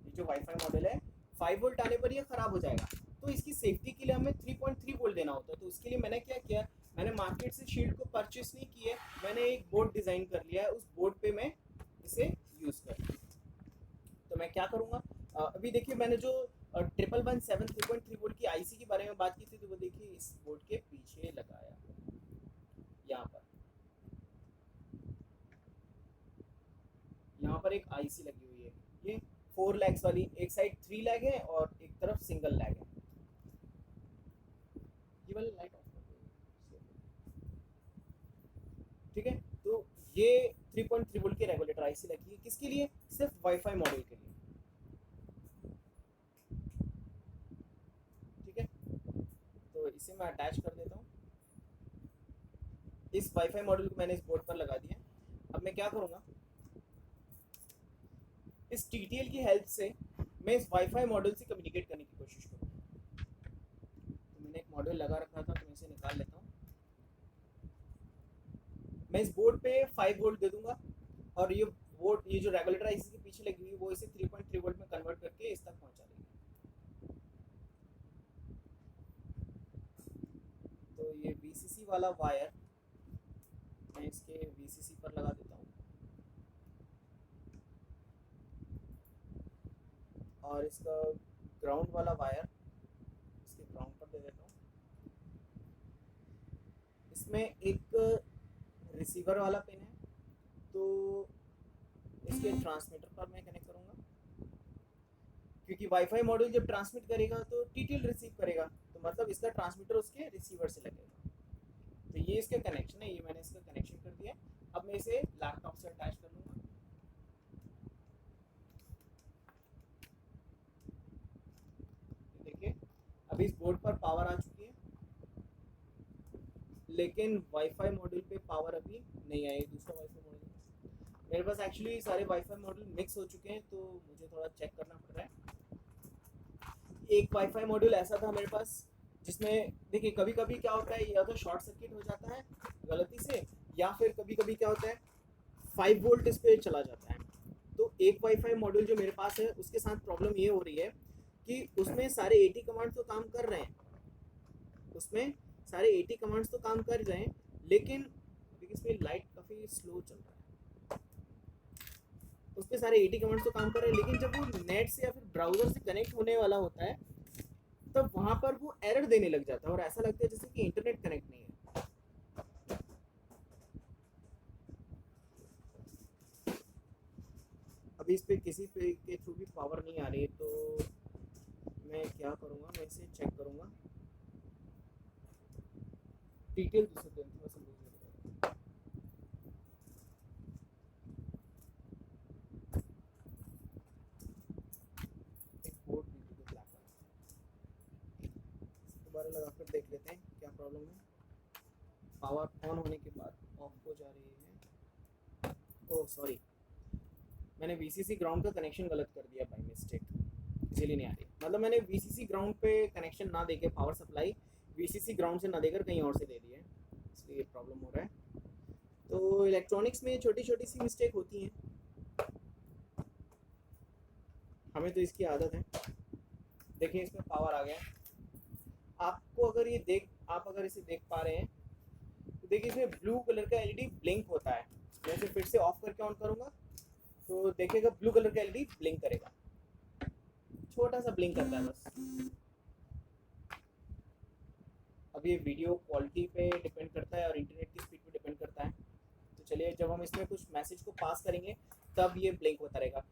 ये जो वाईफाई मॉडल है 5 वोल्ट आने पर ये ख़राब हो जाएगा। तो इसकी सेफ्टी के लिए हमें 3.3 वोल्ट देना होता है। तो उसके लिए मैंने क्या किया, मैंने मार्केट से शील्ड को परचेस नहीं किया, मैंने एक बोर्ड डिज़ाइन कर लिया है, उस बोर्ड पे मैं इसे यूज़ कर। तो मैं क्या करूँगा, अभी देखिए मैंने जो 1117 3.3 वोल्ट की IC के बारे में बात की थी, तो वो देखिए इस बोर्ड के पीछे लगाया, यहाँ पर एक IC लगी हुई है, ये 4 लैग्स वाली, एक साइड 3 लैग है और एक तरफ सिंगल लैग है। ये वाली लाइट ऑफ कर दो, ठीक है। तो ये 3.3 वोल्ट की रेगुलेटर IC लगी है, किसके लिए, सिर्फ वाईफाई मॉड्यूल के लिए, ठीक है। तो इसे मैं अटैच कर देता हूँ, इस वाईफाई मॉड्यूल को मैंने इस बोर्ड पर लगा दिया। अब मैं क्या करूँगा, इस TTL की हेल्प से मैं इस वाईफाई मॉड्यूल से कम्युनिकेट करने की कोशिश करूँगा। तो मैंने एक मॉड्यूल लगा रखा था, तो मैं इसे निकाल लेता हूँ। मैं इस बोर्ड पे 5 वोल्ट दे दूंगा, और ये जो रेगुलेटर IC के पीछे लगी हुई है वो इसे 3.3 वोल्ट में कन्वर्ट करके इस तक पहुंचा देगी। तो ये VCC वाला वायर मैं इसके VCC पर लगा देता हूँ, और इसका ग्राउंड वाला वायर इसके ग्राउंड पर दे देता हूँ। इसमें एक रिसीवर वाला पिन है, तो इसके ट्रांसमीटर पर मैं कनेक्ट करूँगा, क्योंकि वाईफाई मॉड्यूल जब ट्रांसमिट करेगा तो TTL रिसीव करेगा, तो मतलब इसका ट्रांसमीटर उसके रिसीवर से लगेगा। तो ये इसका कनेक्शन है, ये मैंने इसका कनेक्शन कर दिया। अब मैं इसे लैपटॉप से अटैच कर लूँगा। अभी इस बोर्ड पर पावर आ चुकी है, लेकिन वाईफाई मॉड्यूल पे पावर अभी नहीं आई। दूसरा वाईफाई मॉड्यूल मेरे पास एक्चुअली सारे वाईफाई मॉड्यूल मिक्स हो चुके हैं, तो मुझे थोड़ा चेक करना पड़ रहा है। एक वाईफाई मॉड्यूल ऐसा था मेरे पास जिसमें देखिए कभी कभी क्या होता है, या तो शॉर्ट सर्किट हो जाता है गलती से, या फिर कभी कभी क्या होता है 5 वोल्ट इस पर चला जाता है। तो एक वाईफाई मॉड्यूल जो मेरे पास है उसके साथ प्रॉब्लम ये हो रही है कि उसमें सारे 80 कमांड्स तो काम कर रहे हैं, उसमें सारे 80 कमांड्स तो काम कर रहे हैं, लेकिन इसमें लाइट काफ़ी स्लो चल रहा है। उस पर सारे 80 कमांड्स तो काम कर रहे हैं, लेकिन जब वो नेट से या फिर ब्राउजर से कनेक्ट होने वाला होता है तब वहाँ पर वो एरर देने लग जाता है और ऐसा लगता है जैसे कि इंटरनेट कनेक्ट नहीं है। अभी इस पे किसी पे के थ्रू भी पावर नहीं आ रही है, तो मैं क्या करूँगा, मैं इसे चेक करूँगा। डिटेल दूसरे दिन थोड़ा सा लूज लग एक बोर्ड नीचे ब्लैक वाला दोबारा लगा कर देख लेते हैं क्या प्रॉब्लम है। पावर ऑन होने के बाद ऑफ हो जा रही है। ओह सॉरी, मैंने वीसीसी ग्राउंड का कनेक्शन गलत कर दिया बाय मिस्टेक, इसीलिए नहीं आ रही। मतलब मैंने वीसीसी ग्राउंड पे कनेक्शन ना देके पावर सप्लाई वीसीसी ग्राउंड से ना देकर कहीं और से दे दी है, इसलिए प्रॉब्लम हो रहा है। तो इलेक्ट्रॉनिक्स में छोटी छोटी सी मिस्टेक होती हैं, हमें तो इसकी आदत है। देखिए इसमें पावर आ गया। आपको अगर ये आप अगर इसे देख पा रहे हैं तो देखिए इसमें ब्लू कलर का एलईडी ब्लिंक होता है। मैं इसे फिर से ऑफ करके ऑन करूँगा तो देखिएगा ब्लू कलर का एलईडी ब्लिंक करेगा, छोटा सा ब्लिंक करता है बस। अब ये वीडियो क्वालिटी पे डिपेंड करता है और इंटरनेट की स्पीड पे डिपेंड करता है। तो चलिए जब हम इसमें कुछ मैसेज को पास करेंगे तब ये ब्लिंक होता रहेगा।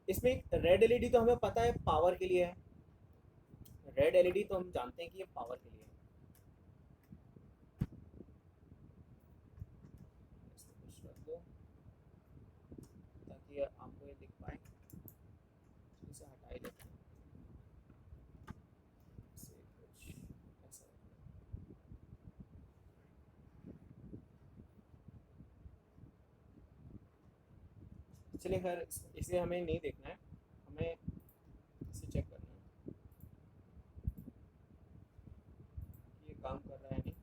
इसमें एक रेड एलईडी तो हमें पता है पावर के लिए है, रेड एलईडी तो हम जानते हैं कि ये पावर के लिए है। कुछ रख दो ताकि आपको ये दिख पाए, इसे हटा ही देते हैं। चलिए खैर इसे हमें नहीं देखना है, हमें इसे चेक करना है कि ये काम कर रहा है नहीं।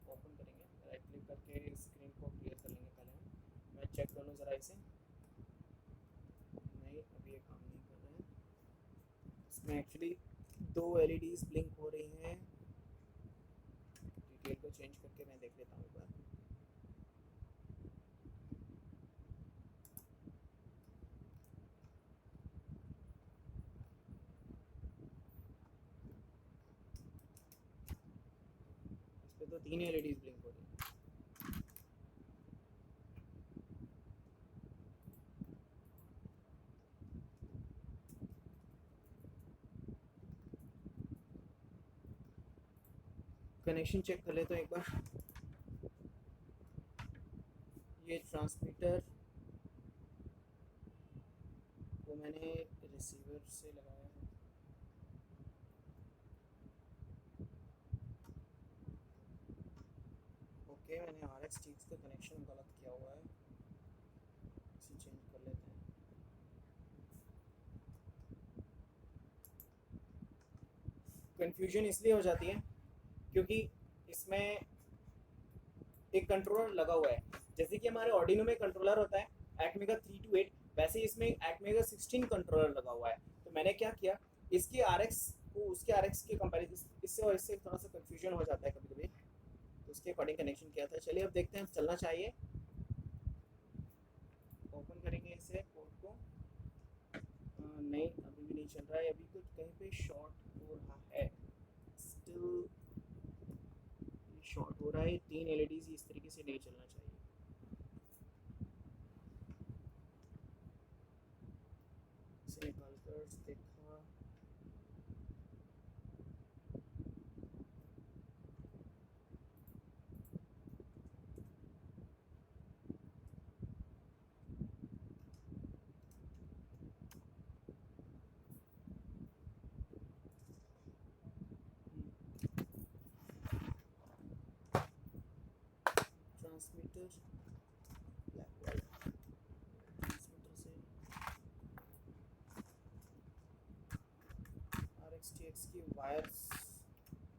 ओपन करेंगे, राइट क्लिक करके स्क्रीन को क्लियर कर लेंगे पहले हम। मैं चेक कर लूँ ज़रा इसे। नहीं, अभी ये काम नहीं कर रहा है। इसमें एक्चुअली 2 LEDs ब्लिंक हो रही हैं। डिटेल को चेंज करके मैं देख लेता हूँ एक बार। इस पर तो 3 LEDs ब्लिंक हो रही हैं। कनेक्शन चेक कर लेते हैं एक बार। ये ट्रांसमीटर को मैंने रिसीवर से लगाया है। ओके, मैंने RX चीज़ का कनेक्शन गलत किया हुआ है, इसे चेंज कर लेते हैं। कन्फ्यूजन इसलिए हो जाती है क्योंकि इसमें एक कंट्रोलर लगा हुआ है। जैसे कि हमारे ऑर्डिनो में कंट्रोलर होता है एक्मेगा 328, वैसे इसमें एक्मेगा 16 कंट्रोलर लगा हुआ है। तो मैंने क्या किया, इसके RX को उसके RX के कंपैरिजन इससे और इससे थोड़ा सा कन्फ्यूजन हो जाता है कभी कभी, तो उसके अकॉर्डिंग कनेक्शन किया था। चलिए अब देखते हैं चलना चाहिए। ओपन करेंगे इसे पोर्ट को। नहीं, अभी भी नहीं चल रहा है, अभी कुछ कहीं पे शॉर्ट हो रहा है, स्टिल शॉर्ट हो रहा है। 3 LEDs इस तरीके से नहीं चलना चाहिए। इसे निकाल कर देखा, ट्रांसमीटर ब्लैक वाला ट्रांसमीटर से RxTX की वायर्स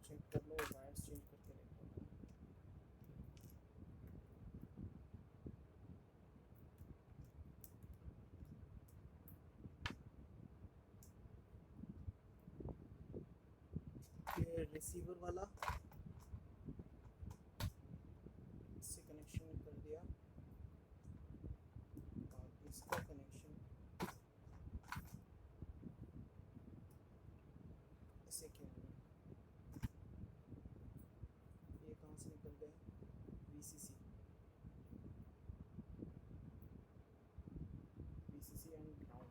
चेक कर लो, वायर्स चेंज करके देखो। ये रिसीवर वाला इससे कनेक्शन कर दिया और इसका कनेक्शन इसे किया है। ये कहाँ से निकल गया? VCC and ground.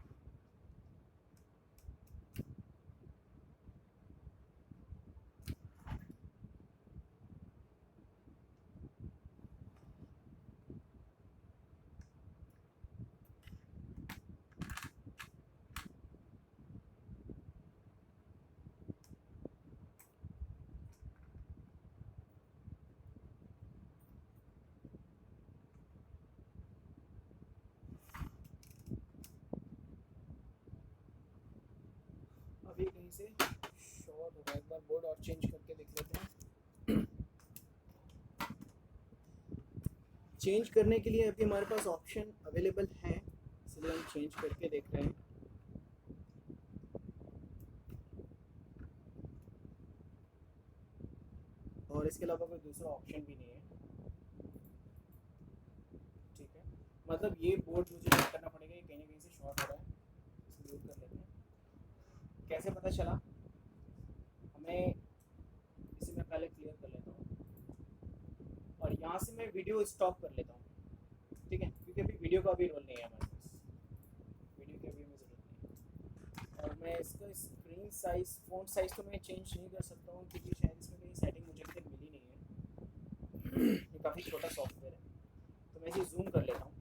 अभी कहीं से शॉर्ट हो रहा है, एक बार बोर्ड और चेंज करके देख लेते हैं। चेंज करने के लिए अभी हमारे पास ऑप्शन अवेलेबल है, इसलिए हम चेंज करके देख रहे हैं। और इसके अलावा कोई दूसरा ऑप्शन भी नहीं है। ठीक है, मतलब ये बोर्ड मुझे चेक करना पड़ेगा, ये कहीं ना कहीं से शॉर्ट हो रहा है, इसे दूर कर लेते हैं। कैसे पता चला हमें, इसे मैं पहले क्लियर कर लेता हूँ और यहाँ से मैं वीडियो स्टॉप कर लेता हूँ। ठीक है, क्योंकि अभी वीडियो का भी रोल नहीं है हमारे पास, वीडियो की अभी हमें ज़रूरत नहीं है। और मैं इसका स्क्रीन साइज, फ़ॉन्ट साइज तो मैं चेंज नहीं कर सकता हूँ क्योंकि शायद इसमें कहीं सेटिंग मुझे अभी तक मिली नहीं है। ये काफ़ी छोटा सॉफ्टवेयर है, तो मैं इसे जूम कर लेता हूँ।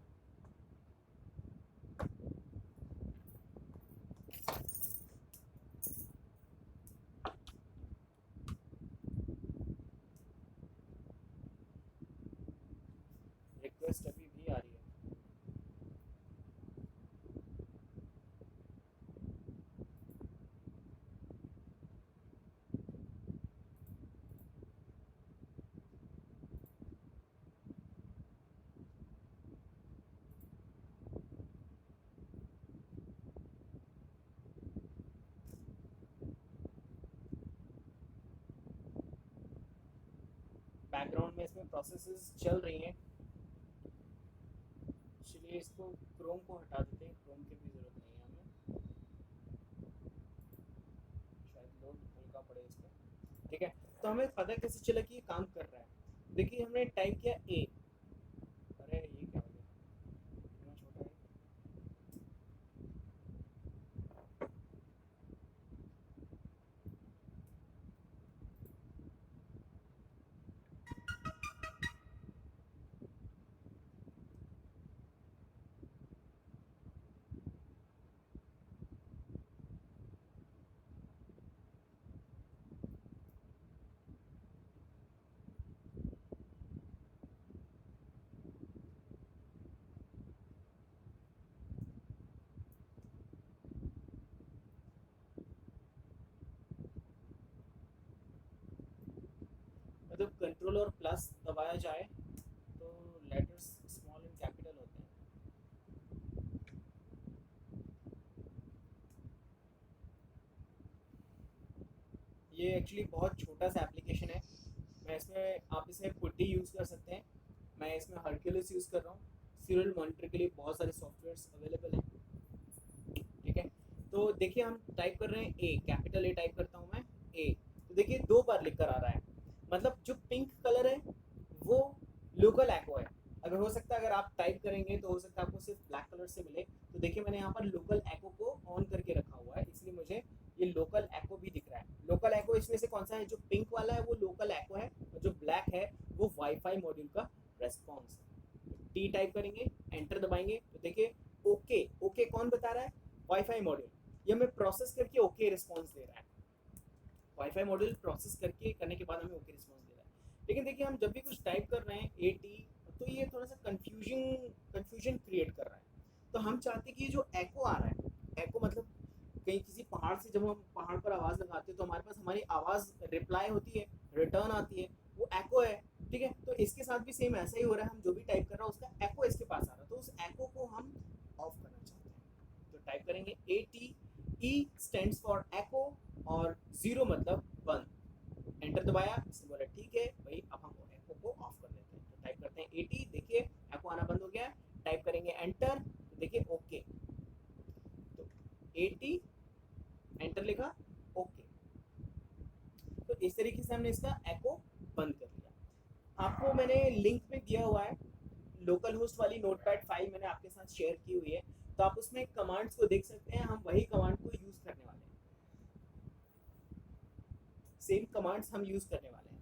रिक्वेस्ट अभी भी आ रही है। बैकग्राउंड में इसमें प्रोसेसेस चल रही हैं, चलिए इसको क्रोम को हटा देते हैं, क्रोम की भी ज़रूरत नहीं है हमें, शायद लोड हल्का पड़े इस पर। ठीक है, तो हमें पता कैसे चला कि ये काम कर रहा है? देखिए हमने टाइप किया ए, अरे ये क्या हो गया, इतना छोटा है। मतलब कंट्रोल और प्लस दबाया जाए तो लेटर्स स्मॉल एंड कैपिटल होते हैं। ये एक्चुअली बहुत छोटा सा एप्लीकेशन है, मैं इसमें, आप इसमें पुट्टी यूज़ कर सकते हैं, मैं इसमें हरक्यूलिस यूज़ कर रहा हूँ। सीरियल मॉनिटर के लिए बहुत सारे सॉफ्टवेयर्स अवेलेबल हैं। ठीक है, तो देखिए हम टाइप कर रहे हैं ए, कैपिटल ए टाइप करता हूँ मैं, ए, तो देखिए 2 बार लिख कर आ रहा है, मतलब जो पिंक कलर है वो लोकल एको है। अगर हो सकता है अगर आप टाइप करेंगे तो हो सकता है आपको सिर्फ ब्लैक कलर से मिले, तो देखिए मैंने यहाँ पर लोकल एको को ऑन करके रखा हुआ है, इसलिए मुझे ये लोकल एको भी दिख रहा है। लोकल एको इसमें से कौन सा है? जो पिंक वाला है वो लोकल एको है, और जो ब्लैक है वो वाईफाई मॉड्यूल का रेस्पॉन्स है। टी टाइप करेंगे, एंटर दबाएंगे, तो देखिए ओके, ओके कौन बता रहा है? वाईफाई मॉड्यूल, ये हमें प्रोसेस करके ओके रिस्पॉन्स दे रहा है। वाईफाई मॉड्यूल प्रोसेस करके करने के बाद हमें ओके रिस्पॉन्स दे रहा है। लेकिन देखिए हम जब भी कुछ टाइप कर रहे हैं, ए टी तो ये थोड़ा सा कंफ्यूजन क्रिएट कर रहा है। तो हम चाहते हैं कि ये जो एको आ रहा है, एको मतलब कहीं किसी पहाड़ से जब हम पहाड़ पर आवाज़ लगाते हैं तो हमारे पास हमारी आवाज़ रिप्लाई होती है, रिटर्न आती है, वो एको है। ठीक है, तो इसके साथ भी सेम ऐसा ही हो रहा है, हम जो भी टाइप कर रहे हैं उसका एको इसके पास आ रहा है, तो उस एको को हम ऑफ करना चाहते हैं। तो टाइप करेंगे AT, E स्टैंड्स फॉर एको और 0 मतलब बंद। एंटर दबाया, इसने बोला ठीक है भाई, अब हम एको को ऑफ कर देते हैं। तो टाइप करते हैं AT, देखिए एको आना बंद हो गया। टाइप करेंगे एंटर, देखिए ओके, तो AT एंटर लिखा, ओके। तो इस तरीके से हमने इसका एको बंद कर लिया। आपको मैंने लिंक में दिया हुआ है, लोकल होस्ट वाली नोटपैड फाइल मैंने आपके साथ शेयर की हुई है, तो आप उसमें कमांड्स को देख सकते हैं। हम वही कमांड को यूज करने वाले हैं, सेम कमांड्स हम यूज करने वाले हैं।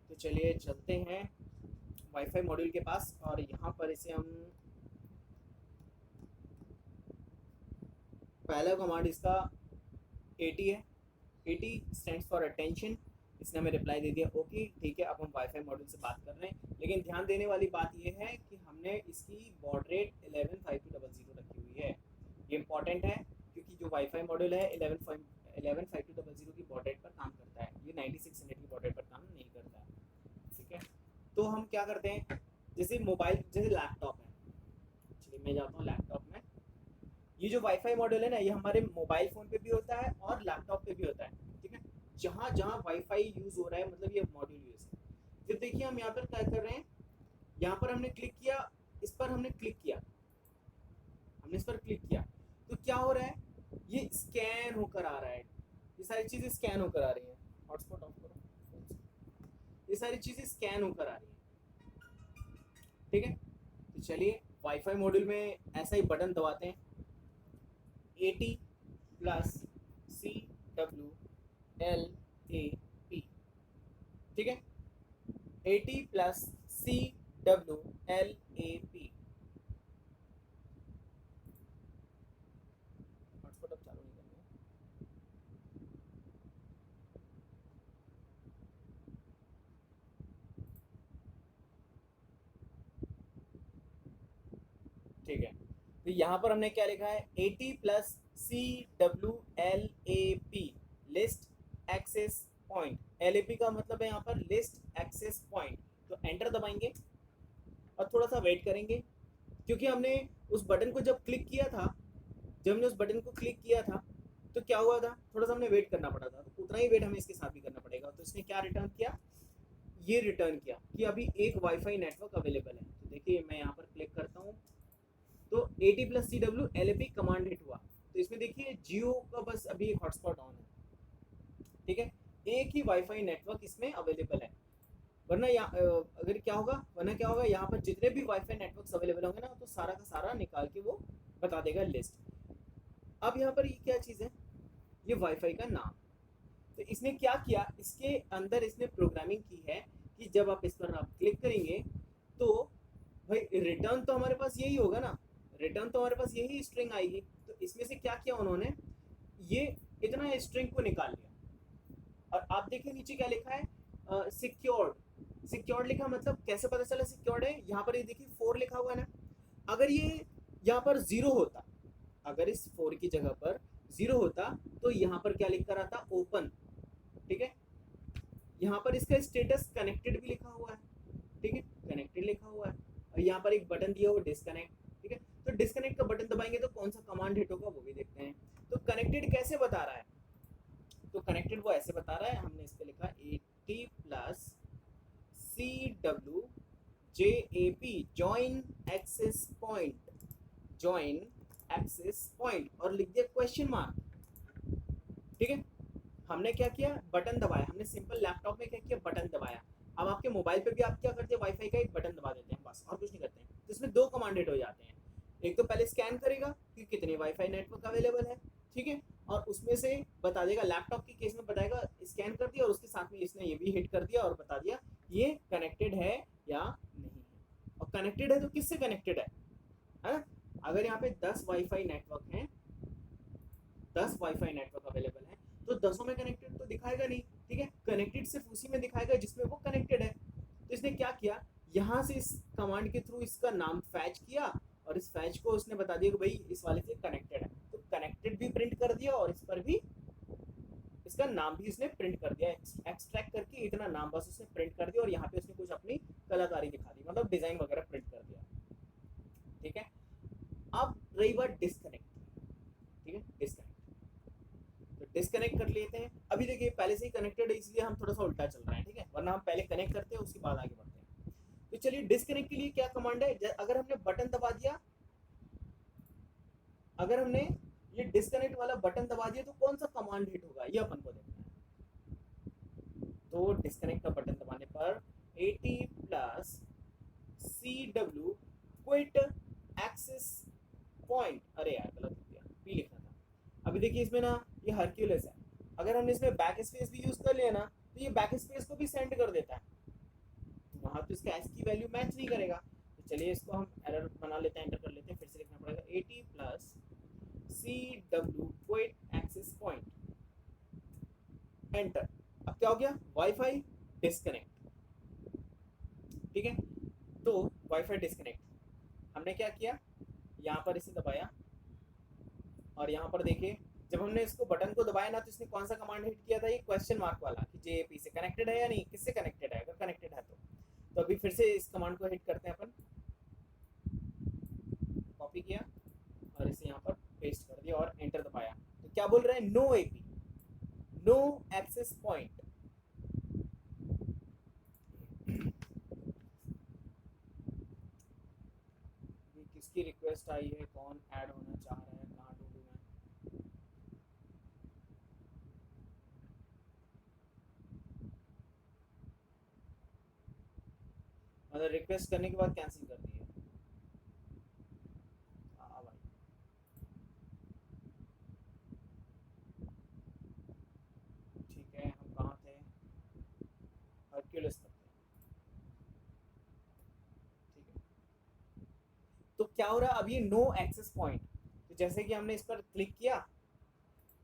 तो चलिए चलते हैं वाईफाई मॉड्यूल के पास, और यहाँ पर इसे हम पहला कमांड इसका AT है, AT स्टैंड्स फॉर अटेंशन। इसने हमें रिप्लाई दे दिया ओके, ठीक है। अब हम वाईफाई मॉड्यूल से बात कर रहे हैं, लेकिन ध्यान देने वाली बात यह है कि हमने इसकी बॉड रेट 115200 रखी हुई है। ये इंपॉर्टेंट है क्योंकि जो वाईफाई मॉड्यूल है 115200 की बॉड रेट पर काम करता है, ये 9600 की बॉड रेट पर काम नहीं करता है। ठीक है, तो हम क्या करते हैं, जैसे मोबाइल, जैसे लैपटॉप है, चलिए मैं जाता हूँ लैपटॉप में। ये जो वाईफाई मॉड्यूल है ना, ये हमारे मोबाइल फ़ोन पे भी होता है और लैपटॉप पे भी होता है। ठीक है, जहाँ जहाँ वाईफाई यूज़ हो रहा है मतलब ये मॉड्यूल यूज़ है। फिर देखिए हम यहाँ पर क्या कर रहे हैं, यहाँ पर हमने क्लिक किया, इस पर हमने क्लिक किया, हमने इस पर क्लिक किया, तो क्या हो रहा है, ये स्कैन होकर आ रहा है, ये सारी चीज़ें स्कैन होकर आ रही हैं। हॉटस्पॉट ऑफ करो, ये सारी चीज़ें स्कैन होकर आ रही हैं। ठीक है, तो चलिए वाईफाई मॉड्यूल में ऐसा ही बटन दबाते हैं, AT प्लस CWLAP। ठीक है, AT प्लस CWLAP। हॉटस्पॉट अब चालू नहीं करना है। ठीक है, तो यहाँ पर हमने क्या लिखा है, AT plus CWLAP, list access point. LAP का मतलब है यहाँ पर लिस्ट एक्सेस पॉइंट। तो एंटर दबाएंगे और थोड़ा सा वेट करेंगे, क्योंकि हमने उस बटन को जब क्लिक किया था, जब हमने उस बटन को क्लिक किया था तो क्या हुआ था, थोड़ा सा हमने वेट करना पड़ा था, तो उतना ही वेट हमें इसके साथ भी करना पड़ेगा। तो इसने क्या रिटर्न किया, ये रिटर्न किया कि अभी एक वाईफाई नेटवर्क अवेलेबल है। तो देखिए मैं यहाँ पर क्लिक करता हूँ, तो AT plus CWLAP command hit हुआ। तो इसमें देखिए जियो का बस अभी एक हॉटस्पॉट ऑन है। ठीक है, एक ही वाईफाई नेटवर्क इसमें अवेलेबल है, वरना अगर क्या होगा, वरना क्या होगा, यहाँ पर जितने भी वाईफाई नेटवर्क्स अवेलेबल होंगे ना, तो सारा का सारा निकाल के वो बता देगा लिस्ट। अब यहाँ पर ये क्या चीज़ है, ये वाईफाई का नाम। तो इसने क्या किया, इसके अंदर इसने प्रोग्रामिंग की है कि जब आप इस पर आप क्लिक करेंगे तो भाई रिटर्न तो हमारे पास यही होगा ना, रिटर्न तो हमारे पास यही स्ट्रिंग आएगी। तो इसमें से क्या किया उन्होंने, ये इतना स्ट्रिंग को निकाल लिया। और आप देखिए नीचे क्या लिखा है, सिक्योर्ड। सिक्योर्ड लिखा मतलब कैसे पता चला सिक्योर्ड है, यहाँ पर ये देखिए 4 लिखा हुआ है ना, अगर ये यहाँ पर 0 होता, अगर इस 4 की जगह पर 0 होता तो यहाँ पर क्या लिख कर आता, ओपन। ठीक है, यहाँ पर इसका स्टेटस कनेक्टेड भी लिखा हुआ है। ठीक है, कनेक्टेड लिखा हुआ है, और यहाँ पर एक बटन दिया हुआ डिस्कनेक्ट। ठीक है, तो डिस्कनेक्ट का बटन दबाएंगे तो कौन सा कमांड हिट होगा वो भी देखते हैं। तो कनेक्टेड कैसे बता रहा है, तो कनेक्टेड वो ऐसे बता रहा है, हमने इस पे लिखा AT plus CWJAP, join access point, join access point, और लिख दिया क्वेश्चन मार्क। ठीक है, हमने क्या किया, बटन दबाया, हमने सिंपल लैपटॉप में क्या किया, बटन दबाया। अब आपके मोबाइल पे भी आप क्या करते हैं, वाईफाई का एक बटन दबा देते हैं, बस और कुछ नहीं करते हैं। तो इसमें 2 कमांड हिट हो जाते हैं, एक तो पहले स्कैन करेगा कि कितने वाईफाई नेटवर्क अवेलेबल है। ठीक है, और उसमें से बता देगा, लैपटॉप के केस में बताएगा स्कैन कर दिया, और उसके साथ में इसने ये भी हिट कर दिया और बता दिया ये कनेक्टेड है या नहीं है। और कनेक्टेड है तो किससे कनेक्टेड है ना? अगर यहाँ पे 10 वाईफाई नेटवर्क हैं, 10 वाईफाई नेटवर्क अवेलेबल हैं, तो 10 में कनेक्टेड तो दिखाएगा नहीं। ठीक है, कनेक्टेड सिर्फ उसी में दिखाएगा जिसमें वो कनेक्टेड है। तो इसने क्या किया, यहाँ से इस कमांड के थ्रू इसका नाम फैच किया और इस फैच को उसने बता दिया कि भाई इस वाले से कनेक्टेड है, तो कनेक्टेड भी प्रिंट कर दिया और इस पर भी इसका नाम भी उसने प्रिंट कर दिया। एक्सट्रैक्ट करके इतना नाम बस उसने प्रिंट कर दिया और यहाँ पे उसने कुछ अपनी कलाकारी दिखा दी, मतलब डिजाइन वगैरह प्रिंट कर दिया। ठीक है, अब रही बात डिस्कनेक्ट। ठीक है, डिस्कनेक्ट, तो डिस्कनेक्ट कर लेते हैं। अभी देखिए पहले से ही कनेक्टेड है इसलिए हम थोड़ा सा उल्टा चल रहे हैं, ठीक है, वरना हम पहले कनेक्ट करते हैं उसके बाद आगे बढ़ते हैं। तो चलिए डिस्कनेक्ट के लिए क्या कमांड है, अगर हमने बटन दबा दिया, अगर हमने ये डिस्कनेक्ट वाला बटन दबा दिया तो कौन सा कमांड हिट होगा ये अपन को देखना है। तो डिस्कनेक्ट का बटन दबाने पर AT+CW क्विट एक्सेस पॉइंट, अरे यार गलत हो गया, पी लिखना था। अभी देखिए इसमें ना ये हरक्यूलेस है, अगर हमने इसमें बैक स्पेस भी यूज कर लिया ना तो ये बैक स्पेस को भी सेंड कर देता है, तो वहां तो इसका एस की वैल्यू मैच नहीं करेगा। तो चलिए इसको हम एरर बना लेते हैं, एंटर कर लेते हैं, फिर से लिखना पड़ेगा AT+CW quit access point, enter. अब क्या हो गया, वाईफाई डिस्कनेक्ट। ठीक है, तो वाईफाई डिस्कनेक्ट हमने क्या किया, यहाँ पर इसे दबाया और यहाँ पर देखिए जब हमने इसको बटन को दबाया ना तो इसने कौन सा कमांड हिट किया था, ये क्वेश्चन मार्क वाला, कि जेएपी से कनेक्टेड है या नहीं, किससे कनेक्टेड है, अगर कनेक्टेड है तो अभी फिर से इस कमांड को हिट करते हैं अपन, कॉपी किया और इसे यहाँ पर पेस्ट कर दिया और एंटर दबाया। तो क्या बोल रहे हैं, no AP, no access point. किसकी रिक्वेस्ट आई है, कौन ऐड होना चाह रहा है, कहाँ ढूंढूं मैं, मतलब रिक्वेस्ट करने के बाद कैंसिल कर दी है। हाँ भाई, ठीक है, हम कहाँ थे, हरक्यूलिस तक थे। ठीक है, तो क्या हो रहा है अब, ये नो एक्सेस पॉइंट, तो जैसे कि हमने इस पर क्लिक किया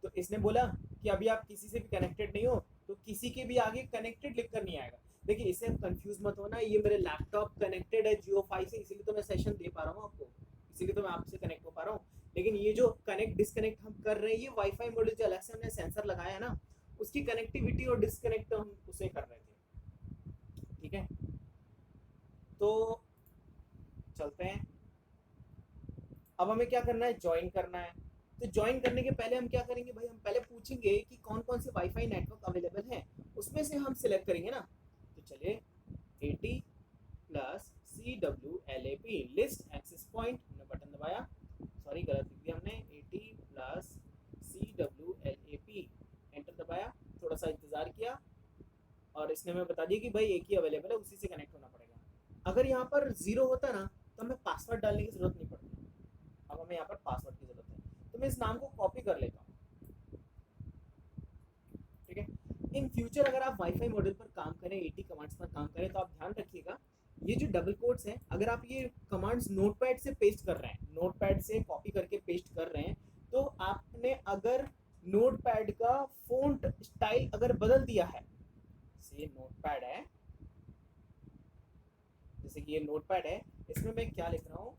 तो इसने बोला कि अभी आप किसी से भी कनेक्टेड नहीं हो, तो किसी के भी आगे कनेक्टेड लिख कर नहीं आएगा। देखिए इससे कंफ्यूज मत होना, ये मेरे लैपटॉप कनेक्टेड है जियो 5 से, इसीलिए तो मैं सेशन दे पा रहा हूँ आपको, इसीलिए तो मैं आपसे कनेक्ट हो पा रहा हूँ। लेकिन ये जो कनेक्ट डिस्कनेक्ट हम कर रहे हैं, ये वाईफाई मॉड्यूल जो अलग से हमने सेंसर लगाया है ना, उसकी कनेक्टिविटी और डिस्कनेक्ट हम उसे कर रहे थे। ठीक है, तो चलते हैं, अब हमें क्या करना है, ज्वाइन करना है। तो ज्वाइन करने के पहले हम क्या करेंगे भाई, हम पहले पूछेंगे कि कौन कौन से वाईफाई नेटवर्क अवेलेबल हैं, उसमें से हम सिलेक्ट करेंगे ना। तो चलिए AT+CWLAP लिस्ट एक्सेस पॉइंट, हमने बटन दबाया, सॉरी गलत लिख दिया हमने, AT+CWLAP एंटर दबाया, थोड़ा सा इंतजार किया और इसने हमें बता दिया कि भाई एक ही अवेलेबल है, उसी से कनेक्ट होना पड़ेगा। अगर यहाँ पर 0 होता ना तो हमें पासवर्ड डालने की जरूरत नहीं पड़ती, अब हमें यहाँ पर पासवर्ड की जरूरत है, तो मैं इस नाम को कॉपी कर लेता हूँ। ठीक है, इन फ्यूचर अगर आप वाईफाई मॉड्यूल पर काम करें, एटी कमांड्स पर काम करें, तो आप ध्यान रखिएगा ये जो डबल कोट्स हैं, अगर आप ये कमांड्स नोटपैड से पेस्ट कर रहे हैं, नोटपैड से कॉपी करके पेस्ट कर रहे हैं, तो आपने अगर नोटपैड का फ़ॉन्ट स्टाइल अगर बदल दिया है, जैसे ये नोटपैड है, जैसे कि ये नोटपैड है, इसमें मैं क्या लिख रहा हूँ,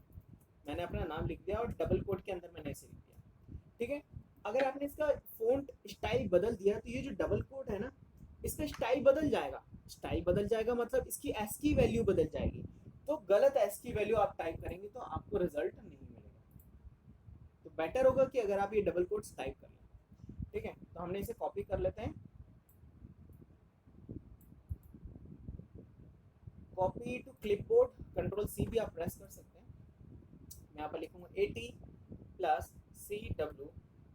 मैंने अपना नाम लिख दिया और डबल कोट के अंदर मैंने ऐसे लिख दिया। ठीक है, अगर आपने इसका फ़ॉन्ट स्टाइल बदल दिया तो ये जो डबल कोट है ना, इसका स्टाइल बदल जाएगा, स्टाइल बदल जाएगा मतलब इसकी एस की वैल्यू बदल जाएगी, तो गलत एस की वैल्यू आप टाइप करेंगे तो आपको रिजल्ट नहीं मिलेगा। तो बेटर होगा कि अगर आप ये डबल कोट्स टाइप कर लें। ठीक है, तो हमने इसे कॉपी कर लेते हैं, copy to clipboard, control C भी आप प्रेस कर सकते हैं। मैं यहाँ पर लिखूंगा AT+CW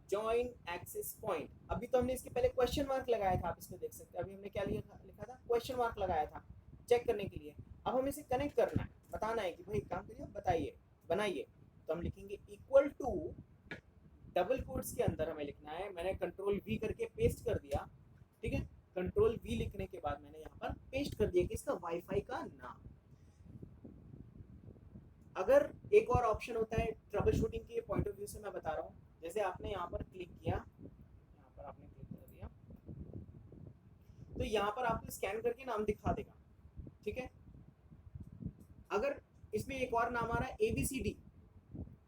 जॉइन एक्सेस पॉइंट। अभी तो हमने इसके पहले क्वेश्चन मार्क लगाया था, आप इसमें देख सकते हैं, अभी हमने क्या लिखा था, क्वेश्चन मार्क लगाया था चेक करने के लिए। अब हमें इसे कनेक्ट करना है, बताना है कि भाई काम करिए, बताइए, बनाइए। तो हम लिखेंगे इक्वल टू, डबल कोट्स के अंदर हमें लिखना है, मैंने कंट्रोल वी करके पेस्ट कर दिया। ठीक है, कंट्रोल वी लिखने के बाद मैंने यहाँ पर पेस्ट कर दिया कि इसका वाईफाई का नाम। अगर एक और ऑप्शन होता है ट्रबल शूटिंग के पॉइंट ऑफ व्यू से मैं बता रहा हूँ, जैसे आपने यहाँ पर क्लिक किया, यहाँ पर आपने क्लिक कर दिया, तो यहाँ पर आपको स्कैन करके नाम दिखा देगा। ठीक है, अगर इसमें एक और नाम आ रहा है ABCD,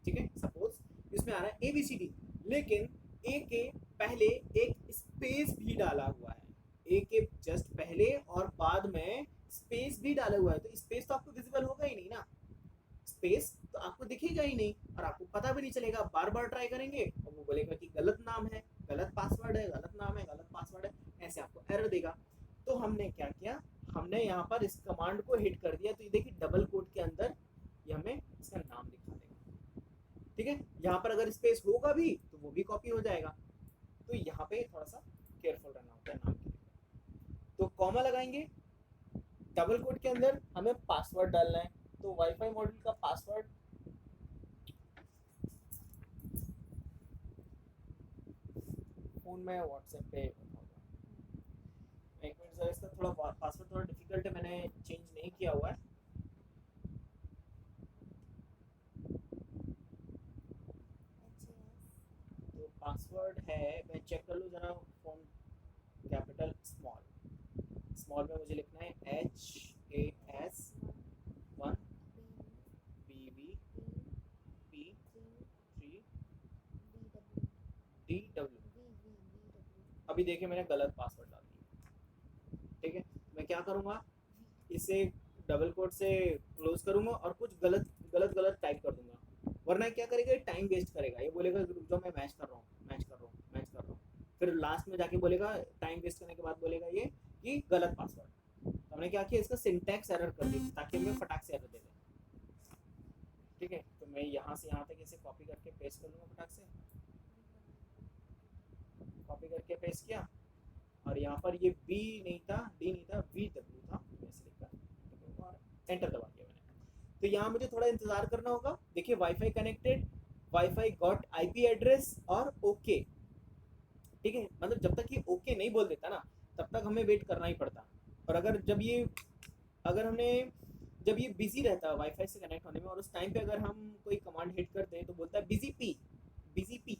ठीक है, सपोज इसमें आ रहा है ABCD, लेकिन ए के पहले एक स्पेस भी डाला हुआ है, ए के जस्ट पहले और बाद में स्पेस भी डाला हुआ है, तो स्पेस तो आपको विजिबल होगा ही नहीं ना, स्पेस तो आपको दिखेगा ही नहीं और आपको पता भी नहीं चलेगा, बार बार ट्राई करेंगे और वो बोलेगा कि गलत नाम है, गलत पासवर्ड है, गलत नाम है, गलत पासवर्ड है, ऐसे आपको एरर देगा। तो हमने क्या किया, हमने यहाँ पर इस कमांड को हिट कर दिया, तो ये देखिए डबल कोट के अंदर ये हमें इसका नाम दिखा देगा, ठीक है। यहाँ पर अगर स्पेस होगा भी तो वो भी कॉपी हो जाएगा, तो यहाँ पे थोड़ा सा केयरफुल रहना होता है नाम के लिए। तो कॉमा लगाएंगे, डबल कोट के अंदर हमें पासवर्ड डालना है, तो वाईफाई मॉड्यूल का पासवर्ड फोन में व्हाट्सएप पे एक मिनट सर, इसका थोड़ा पासवर्ड थोड़ा डिफिकल्ट है, मैंने चेंज नहीं किया हुआ है। तो पासवर्ड है, मैं चेक कर लूँ जरा, फोन कैपिटल स्मॉल, स्मॉल में मुझे लिखना है HAS1 BBP3DW। अभी देखिए मैंने गलत पासवर्ड डाल दिया, ठीक है। मैं क्या करूँगा, इसे डबल कोट से क्लोज करूँगा और कुछ गलत गलत गलत टाइप कर दूंगा, वरना क्या करेगा, टाइम वेस्ट करेगा, ये बोलेगा जो मैं मैच कर रहा हूँ, मैच कर रहा हूँ, मैच कर रहा हूँ, फिर लास्ट में जाके बोलेगा, टाइम वेस्ट करने के बाद बोलेगा ये कि गलत पासवर्ड। तो हमने क्या किया, इसका सिंटैक्स एरर कर दी ताकि हमें फटाक से एरर दे दे, ठीक है। तो मैं यहाँ से यहाँ तक इसे कॉपी करके पेस्ट कर लूँगा, फटाक से कॉपी करके पेस्ट किया, और यहाँ पर ये बी नहीं था, डी नहीं था, VW था, ऐसे लिखा और एंटर दबा दिया मैंने। तो यहाँ मुझे थोड़ा इंतजार करना होगा, देखिए wifi connected, wifi got IP address और ओके, ठीक है। मतलब जब तक ये ओके नहीं बोल देता ना, तब तक हमें वेट करना ही पड़ता, और अगर हमने जब ये बिजी रहता है वाईफाई से कनेक्ट होने में, और उस टाइम पे अगर हम कोई कमांड हिट करते हैं तो बोलता है busy P, busy P,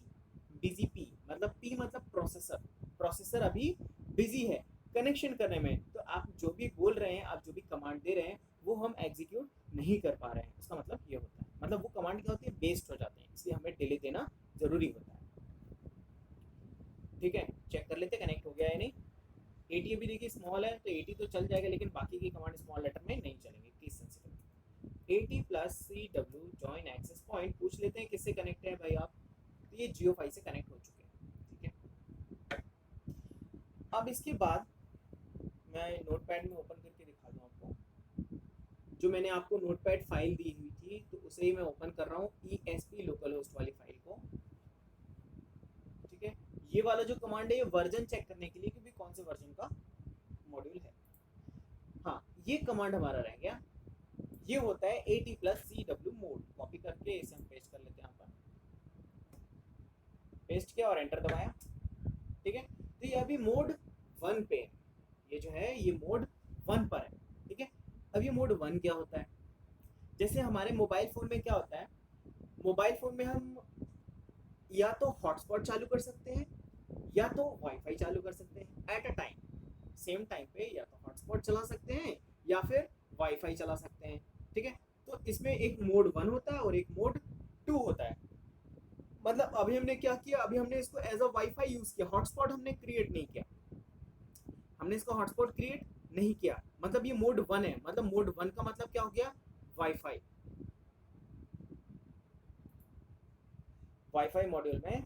busy P, मतलब पी मतलब प्रोसेसर, प्रोसेसर अभी बिजी है कनेक्शन करने में, तो आप जो भी बोल रहे हैं, आप जो भी कमांड दे रहे हैं वो हम एग्जीक्यूट नहीं कर पा रहे हैं, उसका मतलब ये होता है, मतलब वो कमांड क्या होती है, वेस्ट हो जाते हैं, इसलिए हमें डिले देना जरूरी होता है, ठीक है। चेक कर लेते कनेक्ट हो गया है नहीं। 80 अभी देखिए स्मॉल है तो 80 तो चल जाएगा, लेकिन बाकी की कमांड स्मॉल लेटर में नहीं चलेंगे, case sensitive. 80 plus CW join access point, पूछ लेते हैं किससे कनेक्ट है भाई आप, तो ये जियो से कनेक्ट हो चुके हैं, ठीक है। अब इसके बाद मैं नोटपैड में ओपन करके दिखा दूँ आपको, जो मैंने आपको नोटपैड फाइल दी हुई थी, तो उसे ही मैं ओपन कर रहा हूँ, ESP लोकल होस्ट वाली फाइल को, ठीक है। ये वाला जो कमांड है ये वर्जन चेक करने के लिए कि भी कौन से वर्जन का मॉड्यूल है। हाँ, ये कमांड हमारा रह गया, ये होता है 80 प्लस CW मोड, कॉपी करके इसे हम पेस्ट कर लेते हैं यहाँ पर, पेस्ट किया और एंटर दबाया, ठीक है। तो ये अभी मोड 1 पे है, ये जो है ये मोड 1 पर है, ठीक है। अब ये मोड 1 क्या होता है, जैसे हमारे मोबाइल फ़ोन में क्या होता है, मोबाइल फ़ोन में हम या तो हॉटस्पॉट चालू कर सकते हैं या तो वाईफाई चालू कर सकते हैं at a time, same time पे, या तो हॉटस्पॉट चला सकते हैं या फिर वाईफाई चला सकते हैं, ठीक है। तो इसमें एक मोड 1 होता है और एक मोड 2 होता है, मतलब अभी हमने क्या किया, अभी हमने इसको एज अ वाईफाई यूज किया, हॉटस्पॉट हमने क्रिएट नहीं किया, हमने इसको हॉटस्पॉट क्रिएट नहीं किया, मतलब ये मोड 1 है, मतलब मोड 1 का मतलब क्या हो गया, वाईफाई, वाईफाई मॉड्यूल में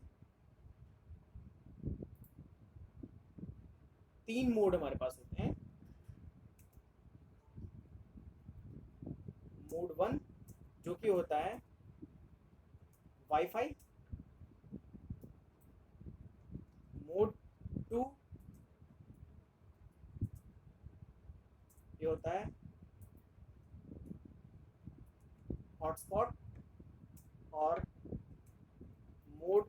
3 मोड हमारे पास होते हैं, मोड 1 जो कि होता है वाईफाई, मोड 2 ये होता है हॉटस्पॉट, और मोड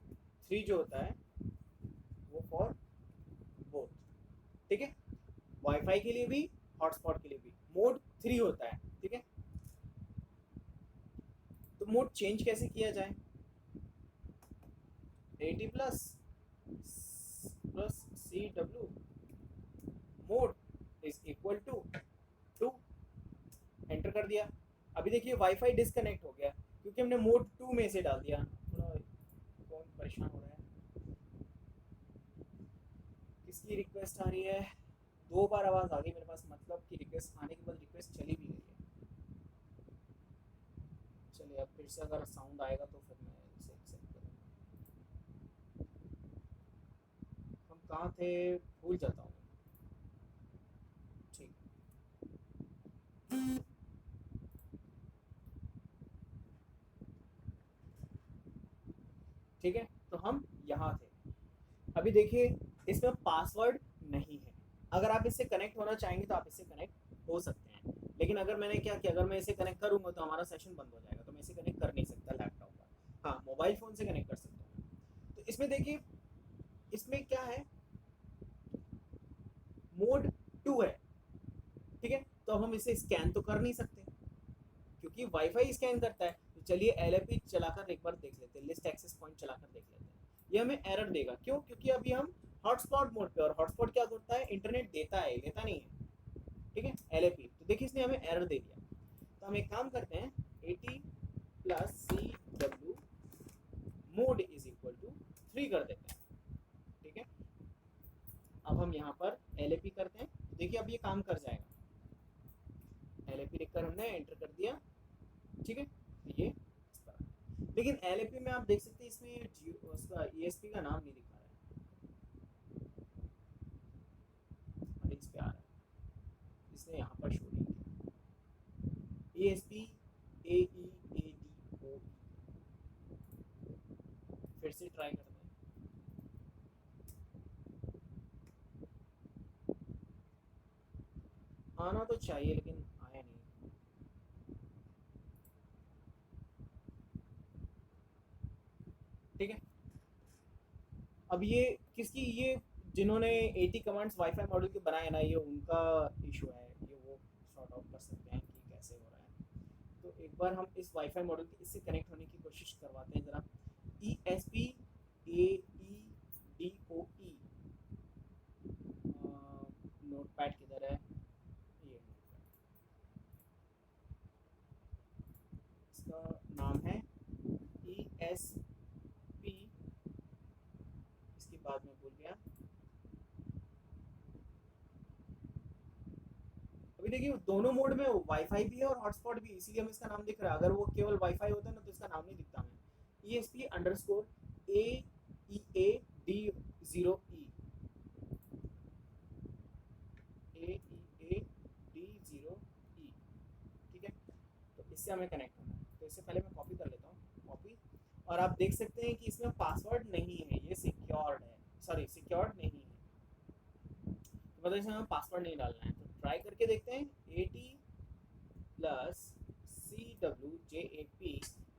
3 जो होता है वो फॉर बोथ, ठीक है। वाईफाई के लिए भी हॉटस्पॉट के लिए भी मोड 3 होता है, ठीक है। तो मोड चेंज कैसे किया जाए, 80 plus CW mode is equal to 2, enter कर दिया। अभी देखिए वाईफाई डिस्कनेक्ट हो गया क्योंकि हमने मोड 2 में से डाल दिया। थोड़ा कौन परेशान हो रहा है, किसकी रिक्वेस्ट आ रही है? 2 बार आवाज़ आ गई मेरे पास, मतलब कि रिक्वेस्ट आने के बाद रिक्वेस्ट चली भी गई है। चलिए अब फिर से अगर साउंड आएगा तो फिर मैं इसे एक्सेप्ट करूँगा। हम कहाँ थे, भूल जाता हूँ। ठीक, ठीक है, तो हम यहाँ थे। अभी देखिए इसमें पासवर्ड नहीं है। अगर आप इससे कनेक्ट होना चाहेंगे तो आप इससे कनेक्ट हो सकते हैं, लेकिन अगर मैंने क्या किया, अगर मैं इसे कनेक्ट करूँगा तो हमारा सेशन बंद हो जाएगा, तो मैं इसे कनेक्ट कर नहीं सकता लैपटॉप पर। हाँ, मोबाइल फ़ोन से कनेक्ट कर सकता हूँ। तो इसमें देखिए, इसमें क्या है, मोड 2 है, ठीक है। तो अब हम इसे स्कैन तो कर नहीं सकते क्योंकि वाईफाई स्कैन करता है। तो चलिए एलएपी चलाकर एक बार देख लेते हैं, लिस्ट एक्सेस पॉइंट चलाकर देख लेते हैं। ये हमें एरर देगा, क्यों? क्योंकि अभी हम हॉटस्पॉट मोड पे, और हॉटस्पॉट क्या करता है, इंटरनेट देता है, लेता नहीं है, ठीक है। एलएपी तो देखिए इसने हमें एरर दे दिया। तो हम एक काम करते हैं, AT plus CW mode is equal to 3 कर देते हैं, ठीक है। अब हम यहाँ पर LAP करते हैं, तो देखिए अब ये काम कर जाएगा। LAP लिखकर हमने एंटर कर दिया, ठीक है। तो ये इस तरह, लेकिन LAP में आप देख सकते हैं इसमें उसका ESP का नाम नहीं दिखा रहा है, और इस पे आ रहा है, इसने यहाँ पर शो नहीं किया। ESP AEADOE, फिर से ट्राई करते हैं। आना तो चाहिए लेकिन आया नहीं, ठीक है। अब ये किसकी, ये जिन्होंने 80 कमांड्स वाईफाई मॉड्यूल के बनाए ना, ये उनका इशू है, ये वो सॉर्ट आउट कर सकते हैं कि कैसे हो रहा है। तो एक बार हम इस वाईफाई मॉड्यूल के इससे कनेक्ट होने की कोशिश करवाते हैं ज़रा। ESP AEDOE, नोट पैड किधर है, ये इसका नाम है ESP, इसकी बात मैं भूल गया। अभी देखिए दोनों मोड में वाईफाई भी है और हॉटस्पॉट भी, इसीलिए हमें इसका नाम दिख रहा है। अगर वो केवल वाईफाई होता ना तो इसका नाम नहीं दिखता हमें। ESP अंडरस्कोर AEAD0E, AEAD0E, ठीक है। तो इससे हमें कनेक्ट होना है, तो इससे पहले मैं कॉपी कर लेता हूँ, कॉपी। और आप देख सकते हैं कि इसमें पासवर्ड नहीं है, ये सिक्योर्ड है, सॉरी सिक्योर्ड नहीं है, तो मतलब इसमें हमें पासवर्ड नहीं डालना है। तो ट्राई करके देखते हैं। AT plus CWJAP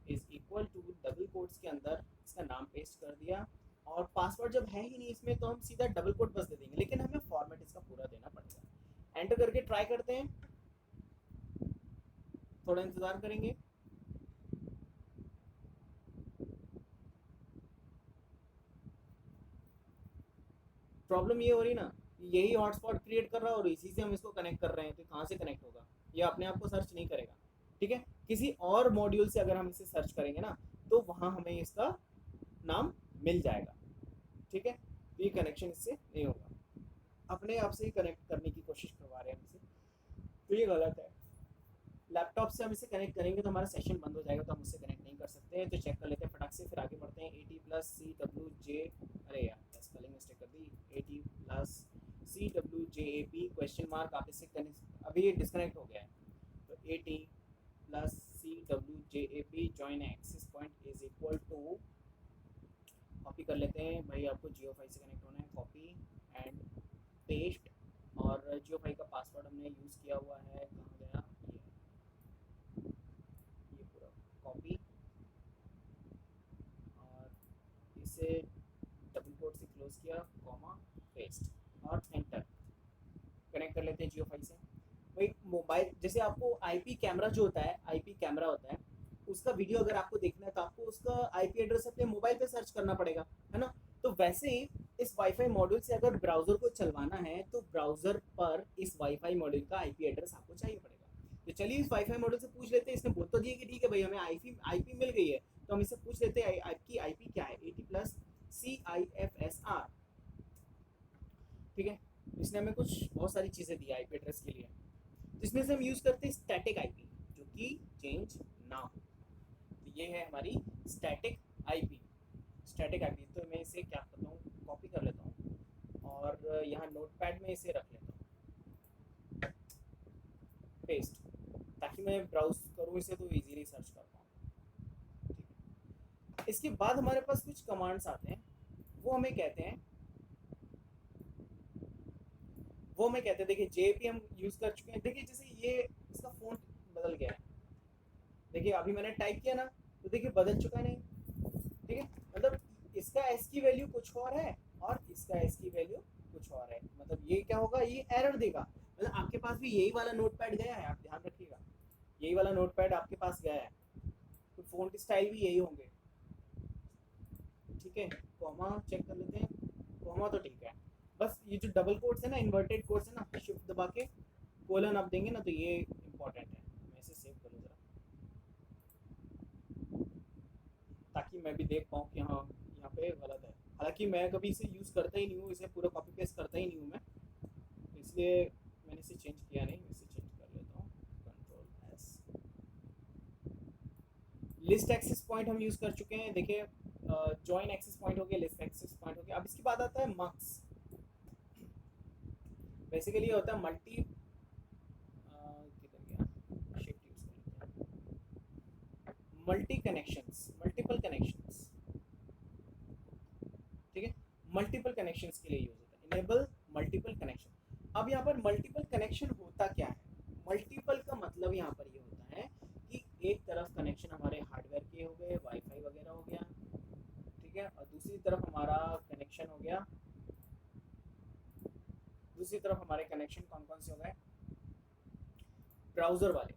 is equal to double quotes के अंदर इसका नाम पेस्ट कर दिया, और पासवर्ड जब है ही नहीं इसमें तो हम सीधा डबल कोट बस दे देंगे, लेकिन हमें फॉर्मेट इसका पूरा देना पड़ेगा। एंटर करके ट्राई करते हैं, थोड़ा इंतजार करेंगे। प्रॉब्लम ये हो रही ना, यही हॉटस्पॉट क्रिएट कर रहा है और इसी से हम इसको कनेक्ट कर रहे हैं, तो कहाँ से कनेक्ट होगा, ये अपने आप को सर्च नहीं करेगा, ठीक है। किसी और मॉड्यूल से अगर हम इसे सर्च करेंगे ना तो वहाँ हमें इसका नाम मिल जाएगा, ठीक है। तो ये कनेक्शन इससे नहीं होगा, अपने आप से ही कनेक्ट करने की कोशिश करवा रहे हैं हमसे, तो ये गलत है। लैपटॉप से हम इसे कनेक्ट करेंगे तो हमारा सेशन बंद हो जाएगा, तो हम उससे कनेक्ट नहीं कर सकते। तो चेक कर लेते हैं फटाक से, फिर आगे बढ़ते हैं। AT प्लस CWJ, अरे यार स्पेलिंग मिस्टेक कर दी, AT plus CWJAP question mark, आप इससे कनेक्ट, अभी ये डिस्कनेक्ट हो गया है। तो AT plus CWJAP join access point is equal to, copy कर लेते हैं भाई, आपको जियो5 से कनेक्ट होना है, कॉपी एंड पेस्ट। और जियो5 का पासवर्ड हमने यूज़ किया हुआ है, कहाँ गया ये पूरा, कॉपी, और इसे डबल कोट से क्लोज किया, कॉमा, पेस्ट, और एंटर। कनेक्ट कर लेते हैं जियो5 से। भाई मोबाइल, जैसे आपको आईपी कैमरा जो होता है, आईपी कैमरा होता है, उसका वीडियो अगर आपको देखना है तो आपको उसका आईपी एड्रेस अपने मोबाइल पे सर्च करना पड़ेगा, है ना। तो वैसे ही इस वाईफाई मॉड्यूल से अगर ब्राउज़र को चलवाना है तो ब्राउज़र पर इस वाईफाई मॉड्यूल का आईपी एड्रेस आपको चाहिए पड़ेगा। तो चलिए इस वाईफाई मॉडल से पूछ लेते हैं, इसने बोल तो दिया कि ठीक है भाई हमें आईपी मिल गई है, तो हम इससे पूछ लेते हैं आपकी आईपी क्या है, 80+CIFSR। ठीक है, इसने हमें कुछ बहुत सारी चीज़ें दी आईपी एड्रेस के लिए, जिसमें से हम यूज़ करते हैं स्टैटिक आईपी, जो कि चेंज ना हो। तो ये है हमारी स्टैटिक आईपी। स्टैटिक आईपी, तो मैं इसे क्या करता हूँ, कॉपी कर लेता हूँ और यहाँ नोटपैड में इसे रख लेता हूँ, पेस्ट, ताकि मैं ब्राउज करूँ इसे तो इजीली सर्च कर पाऊँ। ठीक है, इसके बाद हमारे पास कुछ कमांड्स आते हैं, वो हमें कहते हैं देखिए जेपी हम यूज़ कर चुके हैं। देखिए जैसे ये इसका फ़ॉन्ट बदल गया है, देखिए अभी मैंने टाइप किया ना, तो देखिए बदल चुका नहीं। ठीक है, मतलब इसका एस की वैल्यू कुछ और है और इसका एस की वैल्यू कुछ और है, मतलब ये क्या होगा, ये एरर देगा। मतलब आपके पास भी यही वाला नोटपैड गया है, आप ध्यान रखिएगा, यही वाला नोटपैड आपके पास गया है, तो फ़ॉन्ट स्टाइल भी यही होंगे। ठीक है, कॉमा चेक कर लेते हैं, कॉमा तो ठीक है, बस ये जो डबल कोट्स है ना, इन्वर्टेड कोट्स है ना, शिफ्ट दबा के कोलन आप देंगे ना, तो ये इंपॉर्टेंट है। मैं इसे सेव करूँ ज़रा, ताकि मैं भी देख पाऊँ कि हाँ यहाँ पे गलत है। हालांकि मैं कभी इसे यूज़ करता ही नहीं हूँ, इसे पूरा कॉपी पेस्ट करता ही नहीं हूँ मैं, तो इसलिए मैंने इसे चेंज किया नहीं। मैं इसे चेंज कर लेता हूँ, Ctrl+S। लिस्ट एक्सेस पॉइंट हम यूज़ कर चुके हैं, देखिए जॉइन एक्सेस पॉइंट हो गया, लिस्ट एक्सेस पॉइंट हो गया। अब इसके बाद आता है मक्स। बेसिकली होता है मल्टी, किधर गया, शिफ्ट यूज़ कर लेते हैं, मल्टी कनेक्शंस, मल्टीपल कनेक्शंस। ठीक है, मल्टीपल कनेक्शंस के लिए यूज होता है, इनेबल मल्टीपल कनेक्शन। अब यहाँ पर मल्टीपल कनेक्शन होता क्या है, मल्टीपल का मतलब यहाँ पर ये होता है कि एक तरफ कनेक्शन हमारे हार्डवेयर के हो गए, वाईफाई वगैरह हो गया, ठीक है, और दूसरी तरफ हमारा कनेक्शन हो गया, दूसरी तरफ हमारे कनेक्शन कौन कौन से हो गए, ब्राउज़र वाले,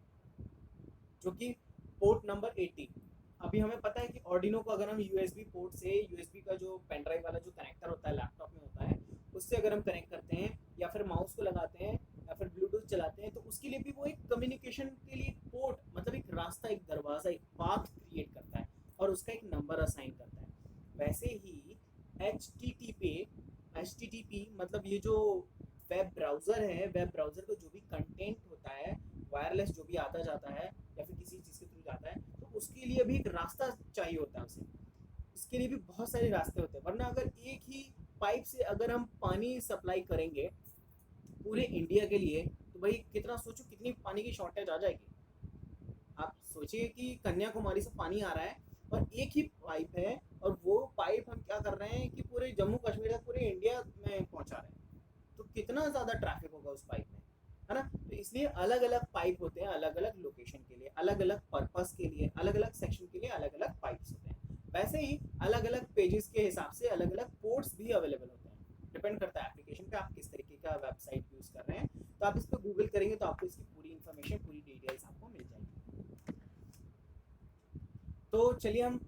जो कि पोर्ट नंबर 80। अभी हमें पता है कि ऑर्डिनो को अगर हम यूएसबी पोर्ट से, यूएसबी का जो पेन ड्राइव वाला जो कनेक्टर होता है लैपटॉप में होता है, उससे अगर हम कनेक्ट करते हैं या फिर माउस को लगाते हैं या फिर ब्लूटूथ चलाते हैं, तो उसके लिए भी वो एक कम्युनिकेशन के लिए पोर्ट, मतलब एक रास्ता, एक दरवाज़ा, एक पाथ क्रिएट करता है और उसका एक नंबर असाइन करता है। वैसे ही एच मतलब ये जो वेब ब्राउज़र है, वेब ब्राउज़र का जो भी कंटेंट होता है, वायरलेस जो भी आता जाता है या फिर किसी चीज़ के थ्रू जाता है, तो उसके लिए भी एक रास्ता चाहिए होता है उसे। इसके लिए भी बहुत सारे रास्ते होते हैं, वरना अगर एक ही पाइप से अगर हम पानी सप्लाई करेंगे पूरे इंडिया के लिए, तो भाई कितना, सोचो कितनी पानी की शॉर्टेज आ जाएगी। आप सोचिए कि कन्याकुमारी से पानी आ रहा है और एक ही पाइप है, और वो पाइप हम क्या कर रहे हैं कि पूरे जम्मू कश्मीर तक, पूरे इंडिया में पहुंचा रहे हैं, तो कितना ज़्यादा ट्रैफिक होगा उस पाइप में, है ना। तो इसलिए अलग अलग पाइप होते हैं, अलग अलग लोकेशन के लिए, अलग अलग पर्पस के लिए, अलग अलग सेक्शन के लिए अलग अलग पाइप्स होते हैं। वैसे ही अलग अलग पेजेस के हिसाब से अलग अलग पोर्ट्स भी अवेलेबल होते हैं, डिपेंड करता है एप्लीकेशन पे आप किस तरीके का वेबसाइट यूज़ कर रहे हैं। तो आप इस पर गूगल करेंगे तो आपको इसकी पूरी इन्फॉर्मेशन, पूरी डिटेल्स आपको मिल जाएगी। तो चलिए हम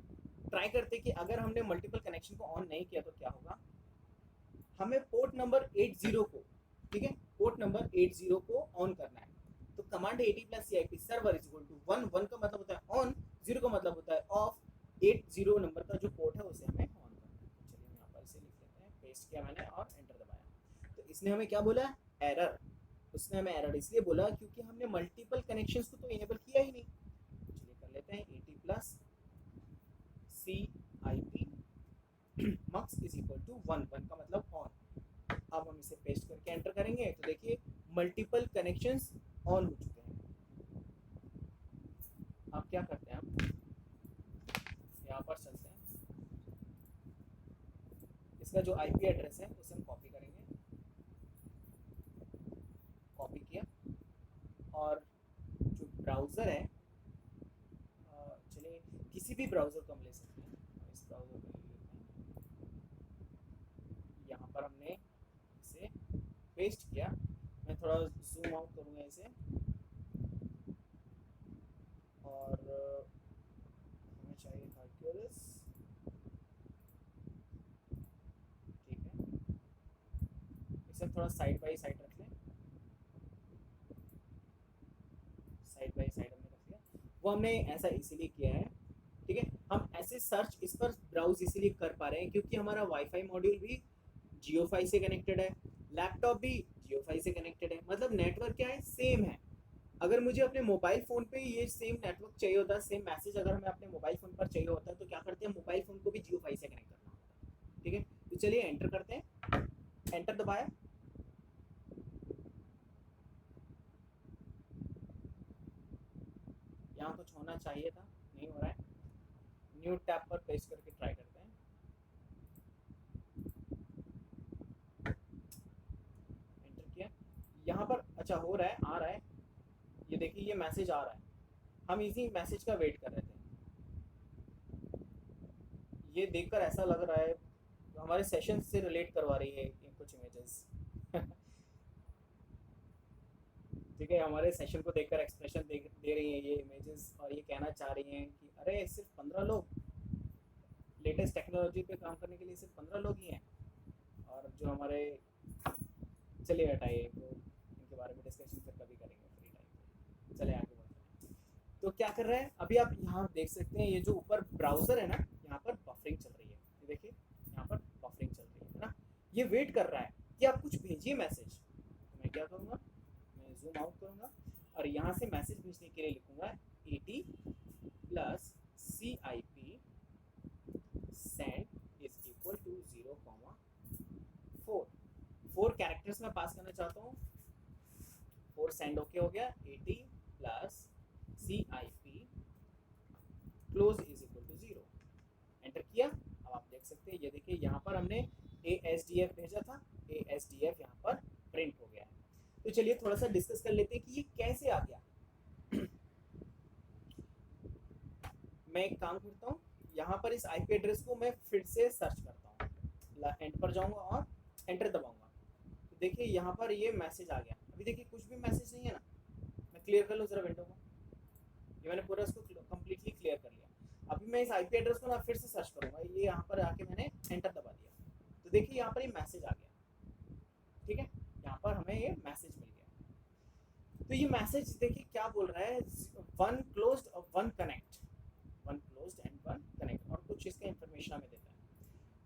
ट्राई करते हैं कि अगर हमने मल्टीपल कनेक्शन को ऑन नहीं किया तो क्या होगा। हमें पोर्ट नंबर 80 को, ठीक है, पोर्ट नंबर 80 को ऑन करना है। तो command 80+CIP server is equal to 1 का मतलब होता है ऑन, 0 का मतलब होता है ऑफ, 80 नंबर का जो पोर्ट है उसे हमें ऑन करना है। तो चलिए हम यहाँ पर इसे लिख लेते हैं, पेस्ट किया मैंने और एंटर दबाया। तो इसने हमें क्या बोला, एरर। उसने हमें एरर इसलिए बोला क्योंकि हमने मल्टीपल कनेक्शंस को तो इनेबल किया ही नहीं। चलिए कर लेते हैं 80+CIP मक्स इज इक्वल टू 1 का मतलब ऑन। अब हम इसे पेस्ट करके एंटर करेंगे तो देखिए मल्टीपल कनेक्शंस ऑन हो चुके हैं। अब क्या करते हैं, हम यहाँ पर चलते हैं, इसका जो आईपी एड्रेस है उसे हम कॉपी करेंगे, कॉपी किया, और जो ब्राउज़र है, चलिए किसी भी ब्राउज़र को हम ले सकते हैं, इस ब्राउज़र को ले लेते हैं, यहाँ पर हमने इसे पेस्ट किया। मैं थोड़ा जूम आउट करूँगा इसे, और हमें चाहिए हरक्यूलिस, ठीक है, इसे थोड़ा साइड बाई साइड रख लें, वो हमने ऐसा इसीलिए किया है, ठीक है। हम ऐसे सर्च इस पर ब्राउज इसीलिए कर पा रहे हैं क्योंकि हमारा वाईफाई मॉड्यूल भी जियो फाई से कनेक्टेड है, लैपटॉप भी जियो फाई से कनेक्टेड है, मतलब नेटवर्क क्या है, सेम है। अगर मुझे अपने मोबाइल फ़ोन पे ये सेम नेटवर्क चाहिए होता है, सेम मैसेज अगर हमें अपने मोबाइल फ़ोन पर चाहिए होता है तो क्या करते हैं, मोबाइल फ़ोन को भी जियो फाई से कनेक्ट करना होता है, ठीक है। तो चलिए एंटर करते हैं, एंटर दबाया, यहाँ कुछ होना चाहिए था, नहीं हो रहा है। न्यू टैब पर पेस्ट करके ट्राई करते हैं, एंटर किया, यहाँ पर अच्छा हो रहा है, आ रहा है, ये देखिए ये मैसेज आ रहा है, हम इसी मैसेज का वेट कर रहे थे। ये देखकर ऐसा लग रहा है हमारे सेशन से रिलेट करवा रही है ये कुछ इमेजेस ठीक है, हमारे सेशन को देखकर एक्सप्रेशन दे रही हैं ये इमेजेस, और ये कहना चाह रही हैं कि अरे सिर्फ 15 लोग, लेटेस्ट टेक्नोलॉजी पे काम करने के लिए सिर्फ 15 लोग ही हैं। और जो हमारे, चलिए हटाइए इनको, इनके बारे में डिस्कशन फिर कभी करेंगे फ्री टाइम पे, चले आगे बढ़ते हैं। तो क्या कर रहे हैं अभी आप यहाँ देख सकते हैं, ये जो ऊपर ब्राउज़र है ना, यहाँ पर बफरिंग चल रही है, ये देखिए यहाँ पर बफरिंग चल रही है ना, ये वेट कर रहा है कि आप कुछ भेजिए मैसेज। तो मैं क्या करूँगा, मैं जूम आउट करूँगा और यहाँ से मैसेज भेजने के लिए लिखूँगा AT plus CIP send is equal to 0,4 4 characters में पास करना चाहता हूँ। 4 सेंड ओके हो गया, AT plus CIP close is equal to 0, enter किया। अब आप देख सकते हैं, ये देखिए यहाँ पर हमने ASDF भेजा था, ASDF यहाँ पर प्रिंट हो गया है। तो चलिए थोड़ा सा डिस्कस कर लेते हैं कि ये कैसे आ गया। मैं एक काम करता हूँ, यहाँ पर इस IP एड्रेस को मैं फिर से सर्च करता हूँ, एंड पर जाऊँगा और एंटर दबाऊँगा। तो देखिए यहाँ पर ये मैसेज आ गया, अभी देखिए कुछ भी मैसेज नहीं है ना। मैं क्लियर कर लूँ ज़रा विंडो को, ये मैंने पूरा इसको कम्प्लीटली क्लियर कर लिया। अभी मैं इस IP एड्रेस को ना फिर से सर्च करूँगा, ये यहाँ पर आके मैंने एंटर दबा दिया, तो देखिए यहाँ पर ये मैसेज आ गया, ठीक है, यहाँ पर हमें ये मैसेज मिल गया। तो ये मैसेज देखिए क्या बोल रहा है, 1 क्लोज्ड और 1 कनेक्ट, 1 क्लोज्ड एंड 1 कनेक्ट, और कुछ इसका इन्फॉर्मेशन हमें देता है।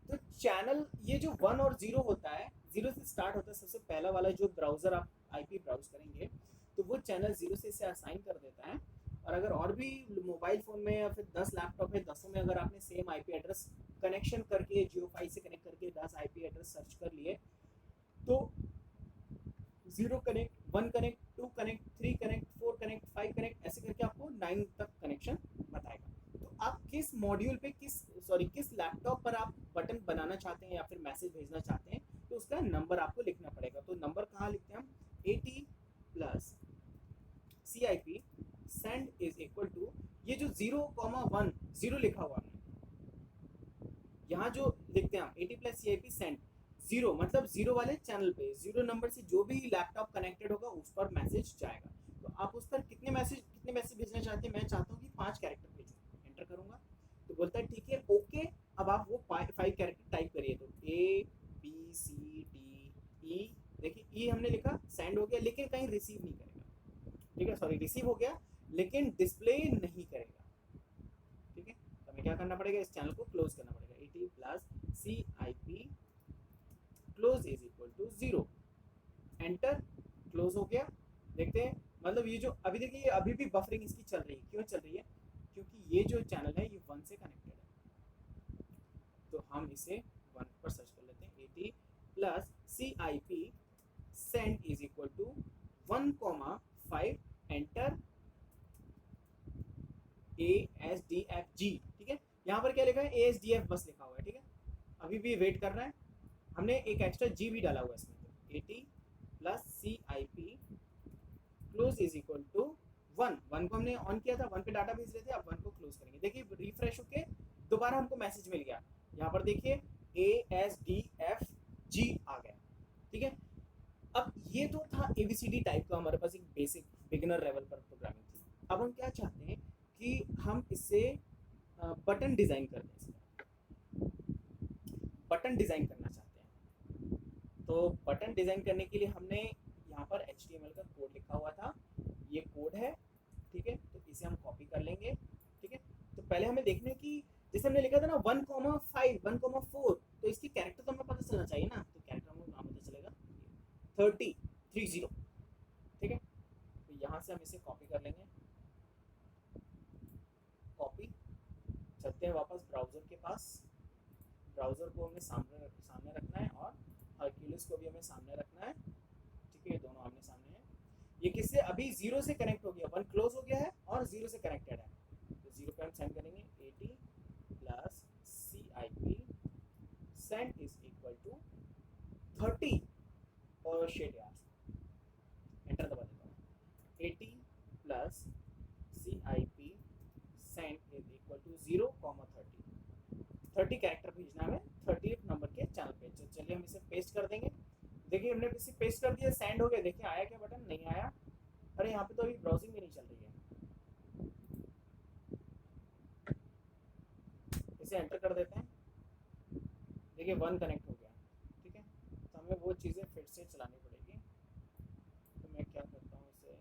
तो चैनल ये जो 1 और 0 होता है, 0 से स्टार्ट होता है, सबसे पहला वाला जो ब्राउज़र आप IP ब्राउज करेंगे तो वो चैनल 0 से इसे असाइन कर देता है। और अगर और भी मोबाइल फ़ोन में या फिर 10 लैपटॉप में 10 में अगर आपने सेम IP एड्रेस कनेक्शन करके जियो फाई से कनेक्ट करके 10 IP एड्रेस सर्च कर लिए, तो 0 connect, 1 connect, 2 connect, 3 connect, 4 connect, 5 connect, ऐसे करके आपको 9 तक कनेक्शन बताएगा। तो आप किस मॉड्यूल पे, किस लैपटॉप पर आप बटन बनाना चाहते हैं या फिर मैसेज भेजना चाहते हैं, तो उसका नंबर आपको लिखना पड़ेगा। तो नंबर कहाँ लिखते हैं हम, AT plus CIP send is equal to, ये जो 0,1 0 लिखा हुआ है यहाँ जो लिखते हैं हम, AT प्लस CIP सेंड 0 मतलब 0 वाले चैनल पे, 0 नंबर से जो भी लैपटॉप कनेक्टेड होगा उस पर मैसेज जाएगा। तो आप उस पर कितने मैसेज भेजना चाहते हैं, मैं चाहता हूँ कि 5 कैरेक्टर भेजूँ, एंटर करूँगा तो बोलता है ठीक है ओके। अब आप वो 5 कैरेक्टर टाइप करिए, तो ABCDE, देखिए E हमने लिखा, सेंड हो गया लेकिन कहीं रिसीव नहीं करेगा, ठीक है, सॉरी रिसीव हो गया लेकिन डिस्प्ले नहीं करेगा, ठीक है। तो हमें क्या करना पड़ेगा, इस चैनल को क्लोज करना पड़ेगा, AT plus CIP close is equal to 0, enter, close हो गया। देखते हैं, मतलब ये जो अभी देखिए ये अभी भी बफरिंग इसकी चल रही है, क्यों चल रही है, क्योंकि ये जो चैनल है ये 1 से कनेक्टेड है। तो हम इसे 1 पर सर्च कर लेते हैं, AT plus CIP send is equal to 1,5, enter, ASDFG, ठीक है। यहाँ पर क्या लिखा है, ASDF बस लिखा हुआ है, ठीक है। अभी भी वेट कर रहा है, हमने एक एक्स्ट्रा G भी डाला हुआ है इसमें, तो AT plus CIP close is equal to 1 को हमने ऑन किया था, 1 पे डाटा भेज रहे थे, अब 1 को क्लोज करेंगे। देखिए रिफ्रेश होके दोबारा हमको मैसेज मिल गया, यहाँ पर देखिए ASDFG आ गया, ठीक है। अब ये तो था ABCD टाइप का, हमारे पास एक बेसिक बिगिनर लेवल पर प्रोग्रामिंग थी। अब हम क्या चाहते हैं कि हम इससे बटन डिज़ाइन कर दें, इसका बटन डिज़ाइन करना चाहते हैं। तो बटन डिज़ाइन करने के लिए हमने यहाँ पर HTML का कोड लिखा हुआ था, ये कोड है, ठीक है। तो इसे हम कॉपी कर लेंगे, ठीक है। तो पहले हमें देखना है कि जैसे हमने लिखा था ना 1,5 1,4, तो इसकी कैरेक्टर तो हमें पता चलना चाहिए ना, तो कैरेक्टर हमको कहाँ पता चलेगा, 30, ठीक है। तो यहाँ से हम इसे कॉपी कर लेंगे, कॉपी, चलते हैं वापस ब्राउज़र के पास। ब्राउज़र को हमें सामने सामने रखना है और हरक्यूलिस को भी हमें सामने रखना है, ठीक है। ये दोनों आमने सामने हैं। ये किससे अभी 0 से कनेक्ट हो गया, 1 क्लोज हो गया है और 0 से कनेक्टेड है, तो 0 पे हम सेंड करेंगे 80 plus CIP send is equal to 30 और शेड यार एंटर दबा देता हूँ, 80 plus CIP send is equal to 0,30 character भेजना है 30 नंबर के चैनल पे। चलिए हम इसे पेस्ट कर देंगे। देखिए हमने इसे पेस्ट कर दिया, सेंड हो गया। देखिए आया क्या बटन, नहीं आया। अरे यहाँ पे तो अभी ब्राउजिंग भी नहीं चल रही है। इसे एंटर कर देते हैं, देखिए 1 कनेक्ट हो गया, ठीक है। तो हमें वो चीज़ें फिर से चलानी पड़ेगी। तो मैं क्या करता हूँ, इसे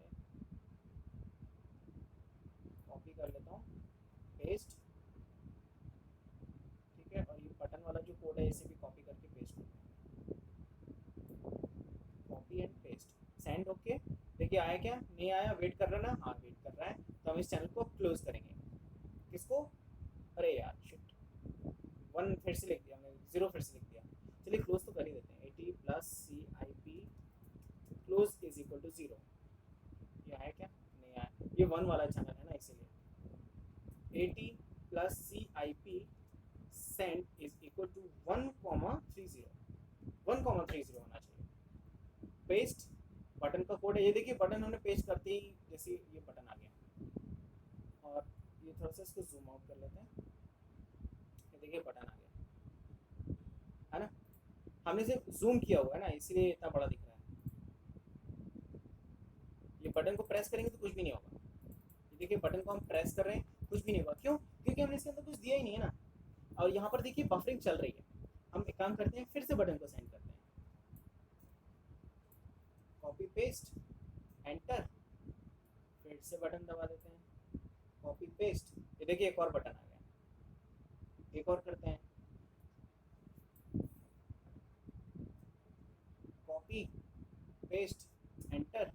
कॉपी कर लेता हूँ, पेस्ट, ठीक है। और ये बटन वाला जो कोड है इसे भी कॉपी करके पेस्ट करता हूँ, copy and paste, send. Okay, देखिए आया क्या, नहीं आया, वेट कर रहा है ना, हाँ वेट कर रहा है। तो हम इस चैनल को क्लोज करेंगे। किसको, अरे यार शिट, 1 फिर से लिख दिया हमने, 0 फिर से लिख दिया। चलिए क्लोज तो कर ही देते हैं। 80 plus CIP close is equal to 0। ये आया क्या, नहीं आया, ये 1 वाला चैनल है ना इसीलिए। 80 plus CIP send is equal to 1,30 होना चाहिए। पेस्ट, बटन का कोड है ये, देखिए बटन हमने पेस्ट करते ही जैसे ये बटन आ गया। और ये थोड़ा सा इसको जूम आउट कर लेते हैं, ये देखिए बटन आ गया, है ना। हमने इसे जूम किया हुआ है ना, इसलिए इतना बड़ा दिख रहा है। ये बटन को प्रेस करेंगे तो कुछ भी नहीं होगा। ये देखिए बटन को हम प्रेस कर रहे हैं, कुछ भी नहीं होगा। क्यों, क्योंकि हमने इसके अंदर कुछ दिया ही नहीं है ना। और यहाँ पर देखिए बफरिंग चल रही है। हम एक काम करते हैं, फिर से बटन को सेंड करते हैं, कॉपी पेस्ट एंटर, फिर से बटन दबा देते हैं, कॉपी पेस्ट। ये देखिए एक और बटन आ गया, एक और करते हैं, कॉपी पेस्ट एंटर।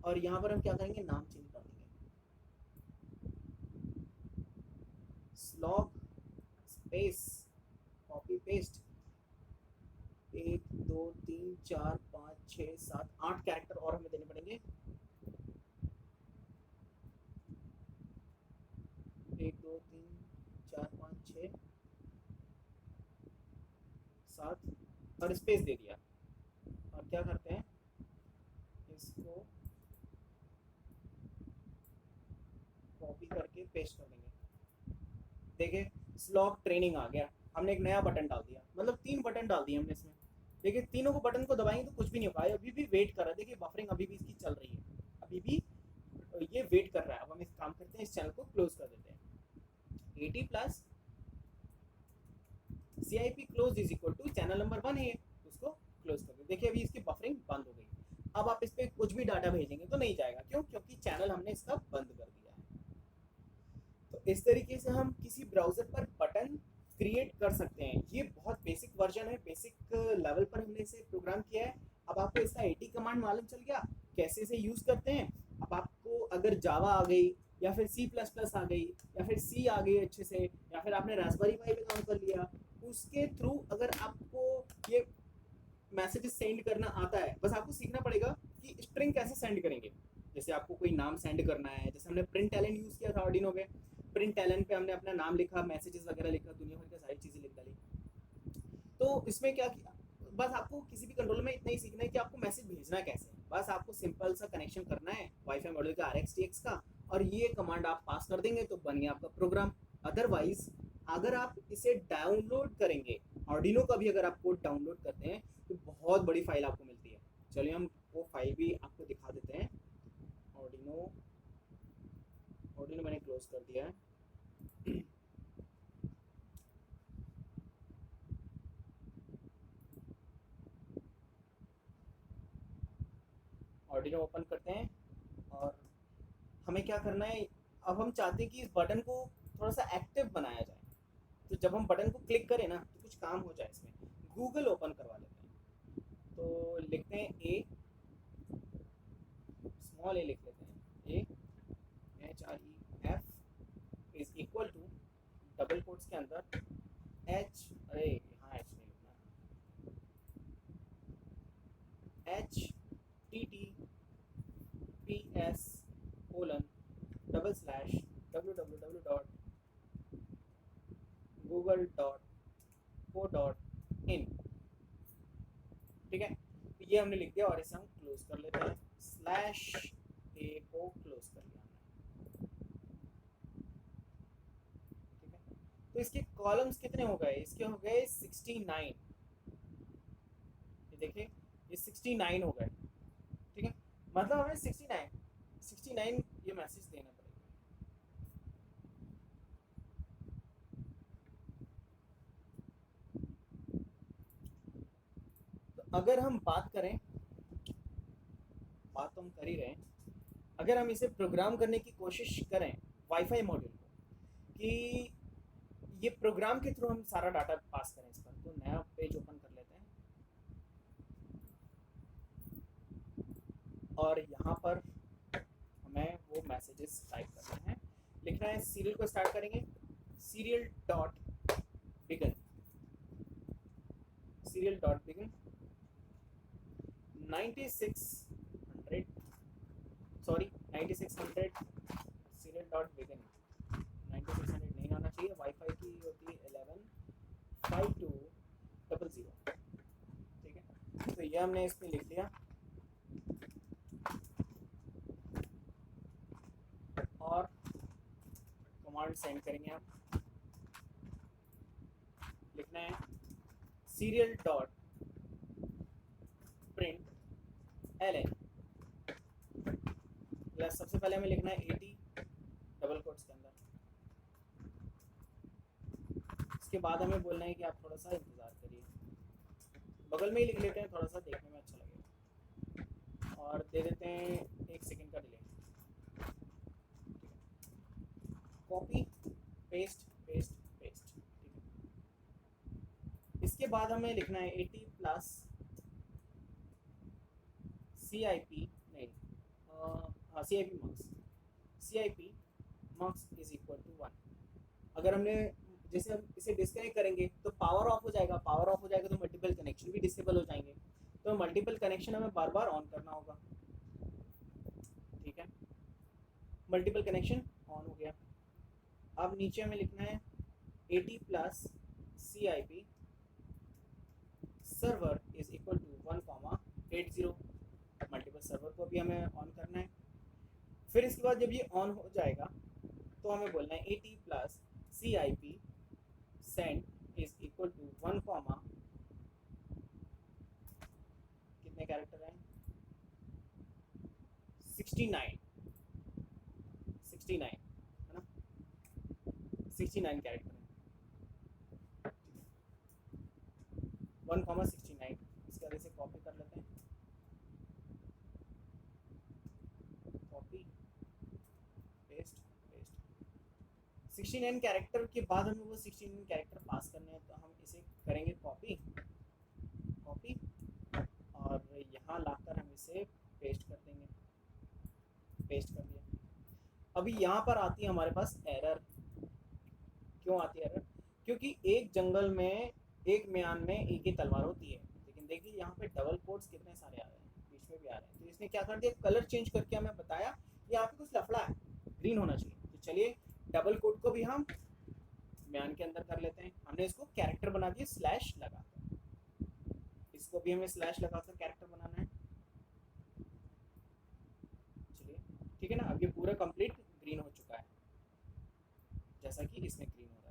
और यहाँ पर हम क्या करेंगे, नाम चेंज कर देंगे, slog space copy paste. 1 2 3 4 5 6 7 8 character और हमें देने पड़ेंगे। 1 2 3 4 5 6 7 और स्पेस दे दिया। और क्या करते हैं, इसको कॉपी करके पेस्ट कर देंगे। देखिए स्लॉग ट्रेनिंग आ गया, हमने एक नया बटन डाल दिया, मतलब 3 बटन डाल दिए हमने इसमें। देखिए तीनों को बटन को दबाएंगे तो कुछ भी नहीं होगा, अभी भी वेट कर रहा है। देखिए बफरिंग अभी भी इसकी चल रही है, अभी भी ये वेट कर रहा है। अब हम इस काम करते हैं, इस चैनल को क्लोज कर देते हैं। 80 plus CIP close is equal to channel number 1 है, उसको क्लोज कर दो। देखिए अभी इसकी बफरिंग बंद हो गई। अब आप इस पर कुछ भी डाटा भेजेंगे तो नहीं जाएगा, क्यों, क्योंकि चैनल हमने इसका बंद कर दिया है। तो इस तरीके से हम किसी ब्राउजर पर बटन क्रिएट कर सकते हैं। ये बहुत बेसिक वर्जन है, बेसिक लेवल पर हमने इसे प्रोग्राम किया है। अब आपको इसका 80 कमांड मालूम चल गया कैसे इसे यूज करते हैं। अब आपको अगर जावा आ गई या फिर C++ आ गई या फिर C आ गई अच्छे से, या फिर आपने रास्पबेरी पाई पे काम कर लिया, उसके थ्रू अगर आपको ये मैसेज सेंड करना आता है, बस आपको सीखना पड़ेगा कि स्ट्रिंग कैसे सेंड करेंगे। जैसे आपको कोई नाम सेंड करना है, जैसे हमने प्रिंट एलन यूज़ किया था आर्डिनो में, प्रिंट एलन पे हमने अपना नाम लिखा, मैसेजेस वगैरह लिखा, दुनिया भर की सारी चीज़ें लिख डाली। तो इसमें क्या किया, बस आपको किसी भी कंट्रोल में इतना ही सीखना है कि आपको मैसेज भेजना कैसे है। बस आपको सिंपल सा कनेक्शन करना है वाईफाई मॉड्यूल का RxTX का, और ये कमांड आप पास कर देंगे तो बन गया आपका प्रोग्राम। अदरवाइज अगर आप इसे डाउनलोड करेंगे, आर्डिनो का भी अगर आप कोड डाउनलोड करते हैं तो बहुत बड़ी फाइल आपको मिलती है। चलिए हम वो फाइल भी आपको दिखा देते हैं। आर्डिनो आर्डिनो मैंने क्लोज कर दिया है। आर्डिनो ओपन करते हैं और हमें क्या करना है, अब हम चाहते हैं कि इस बटन को थोड़ा सा एक्टिव बनाया जाए, तो जब हम बटन को क्लिक करें ना तो कुछ काम हो जाए इसमें। गूगल ओपन करवा लेते हैं, तो लिखते हैं ए, स्मॉल ए लिख लेते हैं, HREF is equal to double quotes के अंदर एच, अरे यहाँ एच नहीं लिखना, HTTPS colon double slash www.google.co.in। ठीक है, तो ये हमने लिख दिया और इसे हम क्लोज कर लेते हैं, स्लैश ए को क्लोज कर लिया हमने। ठीक है, तो इसके कॉलम्स कितने हो गए, इसके हो गए 69, ये देखिए ये 69 हो गए। ठीक है, मतलब हमें 69 ये मैसेज देना पड़ेगा। तो अगर हम बात करें, बात तो हम कर ही रहे हैं, अगर हम इसे प्रोग्राम करने की कोशिश करें वाईफाई मॉड्यूल को, कि ये प्रोग्राम के थ्रू हम सारा डाटा पास करें इस पर, तो नया पेज ओपन कर लेते हैं और यहाँ पर हमें वो मैसेजेस टाइप करने हैं। लिखना है सीरियल को स्टार्ट करेंगे, serial dot begin 9600 serial dot begin. 9600 नहीं आना चाहिए, वाईफाई की होती है 115200। ठीक है, तो ये हमने इसमें लिख लिया और कमांड सेंड करेंगे आप। लिखना है सीरियल डॉट प्रिंट एलएन, सबसे पहले हमें लिखना है 80 डबल कोट्स के अंदर। इसके बाद हमें बोलना है कि आप थोड़ा सा इंतज़ार करिए, बगल में ही लिख लेते हैं, थोड़ा सा देखने में अच्छा लगेगा, और दे देते हैं 1 सेकंड का delay. Copy paste paste paste. ठीक है, इसके बाद हमें लिखना है 80 प्लस CIP, नहीं CIP mux is equal to 1। अगर हमने जैसे हम इसे डिस्कनेक्ट करेंगे तो पावर ऑफ हो जाएगा, पावर ऑफ हो जाएगा तो मल्टीपल कनेक्शन भी डिसेबल हो जाएंगे, तो मल्टीपल कनेक्शन हमें बार बार ऑन करना होगा। ठीक है, मल्टीपल कनेक्शन ऑन हो गया। अब नीचे हमें लिखना है 80 plus CIP server is equal to 1,80। Multiple server को भी हमें ऑन करना है। फिर इसके बाद जब ये ऑन हो जाएगा तो हमें बोलना है 80 plus CIP send is equal to 1, कितने कैरेक्टर हैं, 69 है ना, 69 कैरेक्टर हैं। 1,69। इसके बाद इसे कॉपी कर लेते हैं, कॉपी पेस्ट पेस्ट। 69 कैरेक्टर के बाद हमें वो 69 कैरेक्टर पास करने हैं, तो हम इसे करेंगे कॉपी कॉपी, और यहाँ लाकर हम इसे पेस्ट कर देंगे, पेस्ट कर दिया। अभी यहाँ पर आती है हमारे पास एरर। क्यों आती है एरर, क्योंकि एक जंगल में एक म्यान में एक ही तलवार होती है, लेकिन देखिए यहाँ पे डबल कोट्स कितने सारे आ रहे हैं, बीच में भी आ रहे हैं, तो इसने क्या कर दिया, कलर चेंज करके हमें बताया यहाँ पे कुछ लफड़ा है, ग्रीन होना चाहिए। तो चलिए डबल कोट को भी हम म्यान के अंदर कर लेते हैं। हमने इसको कैरेक्टर बना दिया स्लैश लगाकर, इसको भी हमें स्लैश लगाकर कैरेक्टर बनाना है। चलिए ठीक है ना, अब ये पूरा कंप्लीट ग्रीन हो चुका है, जैसा कि इसमें ग्रीन हो रहा था।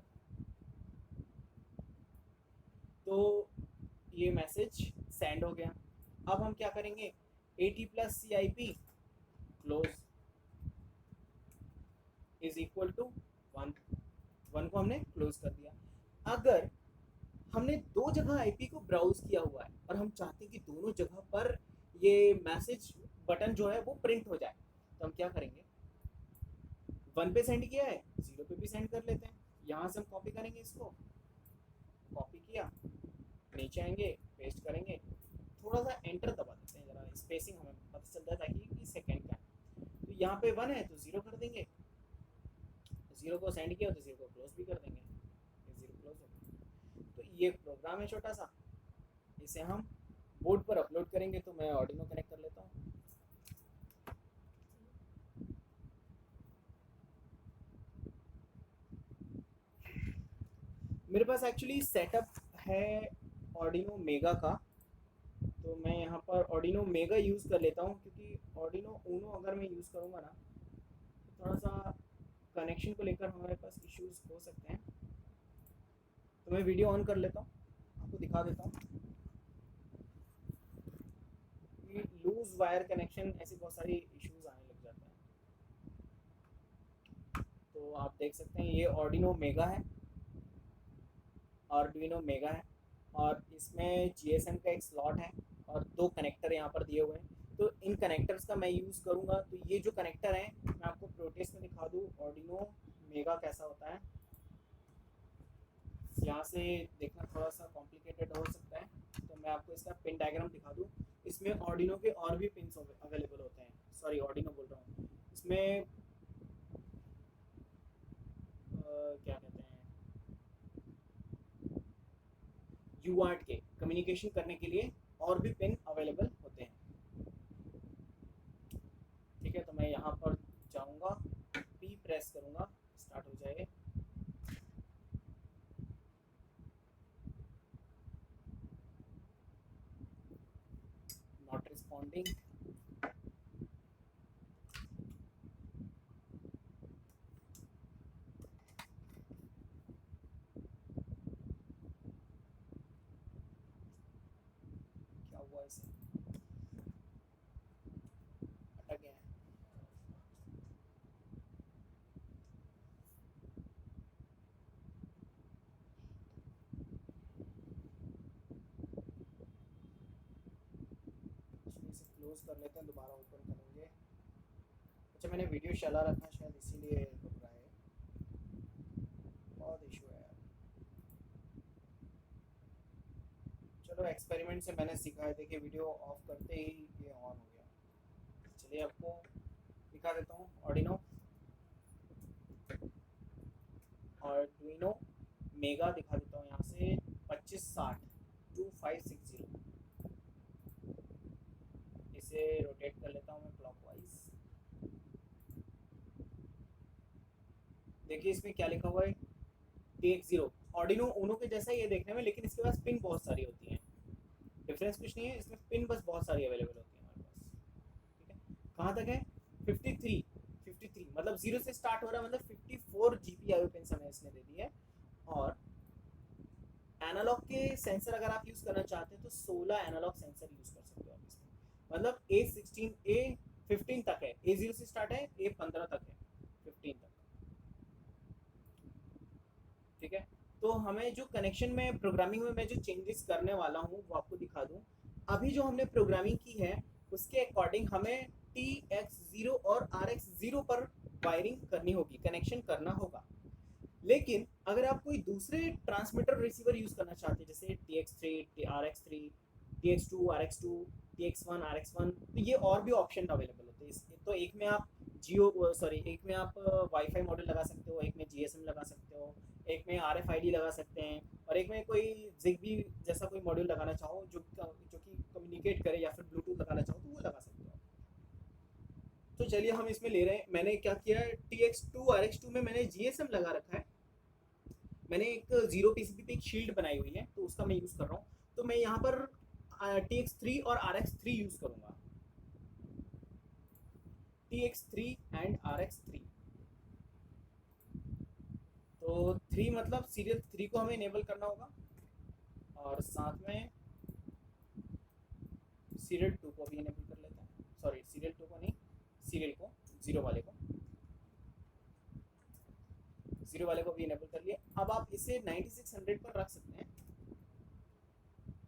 तो ये मैसेज सेंड हो गया। अब हम क्या करेंगे, 80 plus CIP close is equal to 1 को हमने क्लोज कर दिया। अगर हमने दो जगह IP को ब्राउज किया हुआ है और हम चाहते हैं कि दोनों जगह पर ये मैसेज बटन जो है वो प्रिंट हो जाए, तो हम क्या करेंगे, 1 पे सेंड किया है 0 पे भी सेंड कर लेते हैं। यहाँ से हम कॉपी करेंगे, इसको कॉपी किया, नीचे आएंगे, पेस्ट करेंगे, थोड़ा सा एंटर दबा देते हैं, जरा स्पेसिंग हमें पता चल जाए ताकि कि सेकंड का है। तो यहाँ पे 1 है तो 0 कर देंगे, 0 को सेंड किया तो 0 को क्लोज भी कर देंगे, ये 0 क्लोज हो गया। तो ये प्रोग्राम है छोटा सा, इसे हम बोर्ड पर अपलोड करेंगे। तो मैं ऑर्डिनो कनेक्ट कर लेता हूँ। मेरे पास एक्चुअली सेटअप है ऑर्डिनो मेगा का, तो मैं यहाँ पर ऑर्डिनो मेगा यूज़ कर लेता हूँ, क्योंकि ऑर्डिनो ऊनो अगर मैं यूज़ करूँगा ना तो थोड़ा सा कनेक्शन को लेकर हमारे पास इश्यूज हो सकते हैं। तो मैं वीडियो ऑन कर लेता हूँ, आपको दिखा देता हूँ कि लूज वायर कनेक्शन ऐसे बहुत सारी इश्यूज आने लग जाते हैं। तो आप देख सकते हैं ये ऑर्डिनो मेगा है, आर्डुइनो मेगा है, और इसमें जीएसएम का एक स्लॉट है और 2 कनेक्टर यहाँ पर दिए हुए हैं। तो इन कनेक्टर्स का मैं यूज़ करूँगा। तो ये जो कनेक्टर हैं मैं आपको प्रोटेस में दिखा दूँ ऑर्डिनो मेगा कैसा होता है। यहाँ से देखना थोड़ा सा कॉम्प्लिकेटेड हो सकता है, तो मैं आपको इसका पिन डायग्राम दिखा दूँ। इसमें ऑर्डिनो के और भी पिन्स अवेलेबल होते हैं, सॉरी ऑर्डिनो बोल रहा हूँ, इसमें क्या कहते हैं, यूआर्ट के कम्युनिकेशन करने के लिए और भी पिन अवेलेबल होते हैं। ठीक है, तो मैं यहाँ पर जाऊँगा, पी प्रेस करूँगा, स्टार्ट हो जाएगा। नॉट रिस्पॉन्डिंग, क्या हुआ इसे, अटक गया है। इसे क्लोज कर लेते हैं, दोबारा ओपन करेंगे। अच्छा, मैंने वीडियो चला रखा है शायद इसीलिए रुक रहा है, बहुत इशू है यार। चलो, एक्सपेरिमेंट से मैंने सीखा है, देखिए वीडियो ऑफ करते ही ये ऑन हो गया। चलिए आपको दिखा देता हूँ ऑर्डिनो मेगा दिखा देता हूँ। यहाँ से 2560 इसे रोटेट कर लेता हूँ मैं क्लॉकवाइज। देखिए इसमें क्या लिखा हुआ है, TX0 ऑर्डिनो ऊनो के जैसा ही है देखने में, लेकिन इसके पास पिन बहुत सारी होती हैं। डिफरेंस कुछ नहीं है, इसमें पिन बस बहुत सारी अवेलेबल होती है हमारे पास। ठीक है, कहाँ तक है, 53 मतलब 0 से स्टार्ट हो रहा है, मतलब 54 GPIO पिन हमें इसने दे दी है। और एनालॉग के सेंसर अगर आप यूज़ करना चाहते हैं तो 16 एनालॉग सेंसर यूज़ कर सकते हो आप इसमें, मतलब A15 तक है, A0 से स्टार्ट है, A15 तक है, 15 तक। ठीक है, तो हमें जो कनेक्शन में प्रोग्रामिंग में मैं जो चेंजेस करने वाला हूँ वो आपको दिखा दूँ। अभी जो हमने प्रोग्रामिंग की है उसके अकॉर्डिंग हमें TX0 और RX0 पर वायरिंग करनी होगी, कनेक्शन करना होगा। लेकिन अगर आप कोई दूसरे ट्रांसमीटर रिसीवर यूज़ करना चाहते हैं, जैसे TX3, RX3, TX2, RX2, TX1, RX1, तो ये और भी ऑप्शन अवेलेबल होते हैं। तो एक में आप एक में आप वाईफाई मॉड्यूल लगा सकते हो, एक में GSM लगा सकते हो, एक में RFID लगा सकते हैं, और एक में कोई ZigBee जैसा कोई मॉड्यूल लगाना चाहो जो कि कम्युनिकेट करे, या फिर ब्लूटूथ लगाना चाहो तो वो लगा सकते हो। तो चलिए हम इसमें ले रहे हैं। मैंने क्या किया है, TX2 RX2 में मैंने GSM लगा रखा है। मैंने एक 0 PCB पे एक शील्ड बनाई हुई है, तो उसका मैं यूज़ कर रहा हूँ। तो मैं यहाँ पर TX3 और RX3 यूज़ करूँगा, TX3 एंड RX3। तो 3 मतलब सीरियल 3 को हमें इनेबल करना होगा, और साथ में सीरियल 2 को भी इनेबल कर लेते हैं। सॉरी, सीरियल 2 को नहीं, सीरियल को, जीरो वाले को भी इनेबल कर लिए। अब आप इसे 9600 पर रख सकते हैं,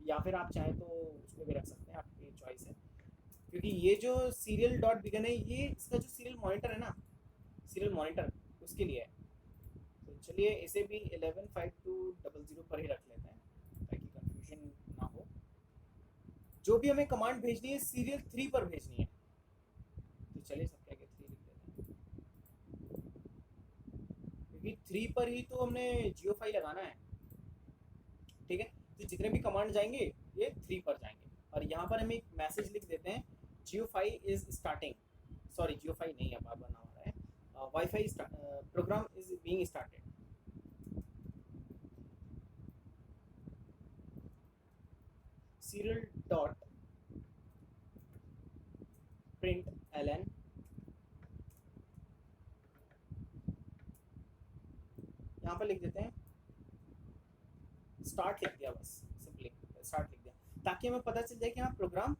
या फिर आप चाहें तो उसको भी रख सकते हैं, आपकी चॉइस है। क्योंकि ये जो सीरियल डॉट बिगन है, ये इसका जो सीरियल मॉनिटर है ना, सीरियल मॉनिटर उसके लिए है। तो चलिए इसे भी 115200 पर ही रख लेते हैं ताकि कंफ्यूजन ना हो। जो भी हमें कमांड भेजनी है सीरियल 3 पर भेजनी है, तो चलिए सबके आगे 3 लिख देते हैं, क्योंकि 3 पर ही तो हमने जियो फाइल लगाना है। ठीक है, तो जितने भी कमांड जाएंगे ये 3 पर जाएंगे। और यहाँ पर हम एक मैसेज लिख देते हैं, Jio file is starting, sorry Jio file नहीं है, बार बार नाम आ रहा है, wifi program is being started. serial dot print ln, यहाँ पर लिख देते हैं स्टार्ट, लिख दिया बस, सिंपली स्टार्ट लिख दिया, ताकि हमें पता चल जाए कि हाँ प्रोग्राम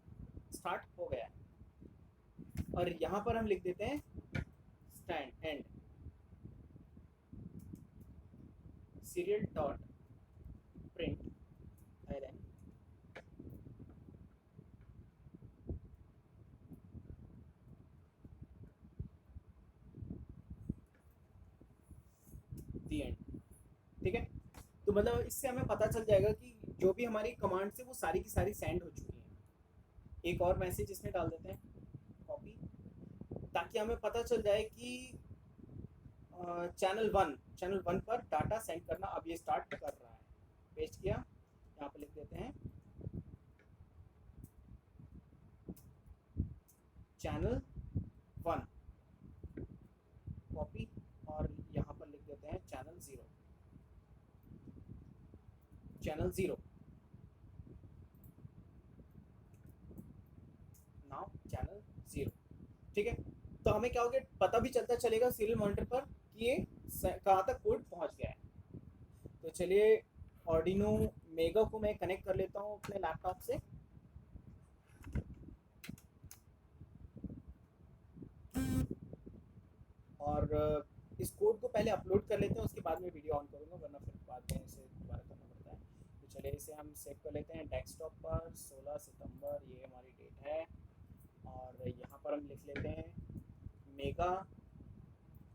स्टार्ट हो गया है। और यहाँ पर हम लिख देते हैं stand and serial dot print ln the and. ठीक है, तो मतलब इससे हमें पता चल जाएगा कि जो भी हमारी कमांड्स है वो सारी की सारी सेंड हो चुकी हैं। एक और मैसेज इसमें डाल देते हैं कॉपी, ताकि हमें पता चल जाए कि चैनल वन पर डाटा सेंड करना अब ये स्टार्ट कर रहा है। पेस्ट किया, यहाँ पर लिख देते हैं चैनल 1 कॉपी, और यहाँ पर लिख देते हैं चैनल 0, नाउ चैनल 0। ठीक है, तो हमें क्या हो गया, पता भी चलता चलेगा सीरियल मॉनिटर पर कि ये कहाँ तक कोड पहुँच गया है। तो चलिए ऑर्डिनो मेगा को मैं कनेक्ट कर लेता हूँ अपने लैपटॉप से। और इस कोड को पहले अपलोड कर लेते हैं, उसके बाद में वीडियो ऑन करूँगा, वरना फिर बाद में इसे दोबारा करना पड़ता है। तो चलिए इसे हम सेव कर लेते हैं डेस्कटॉप पर, 16 सितंबर ये हमारी डेट है। और यहाँ पर हम लिख लेते हैं मेगा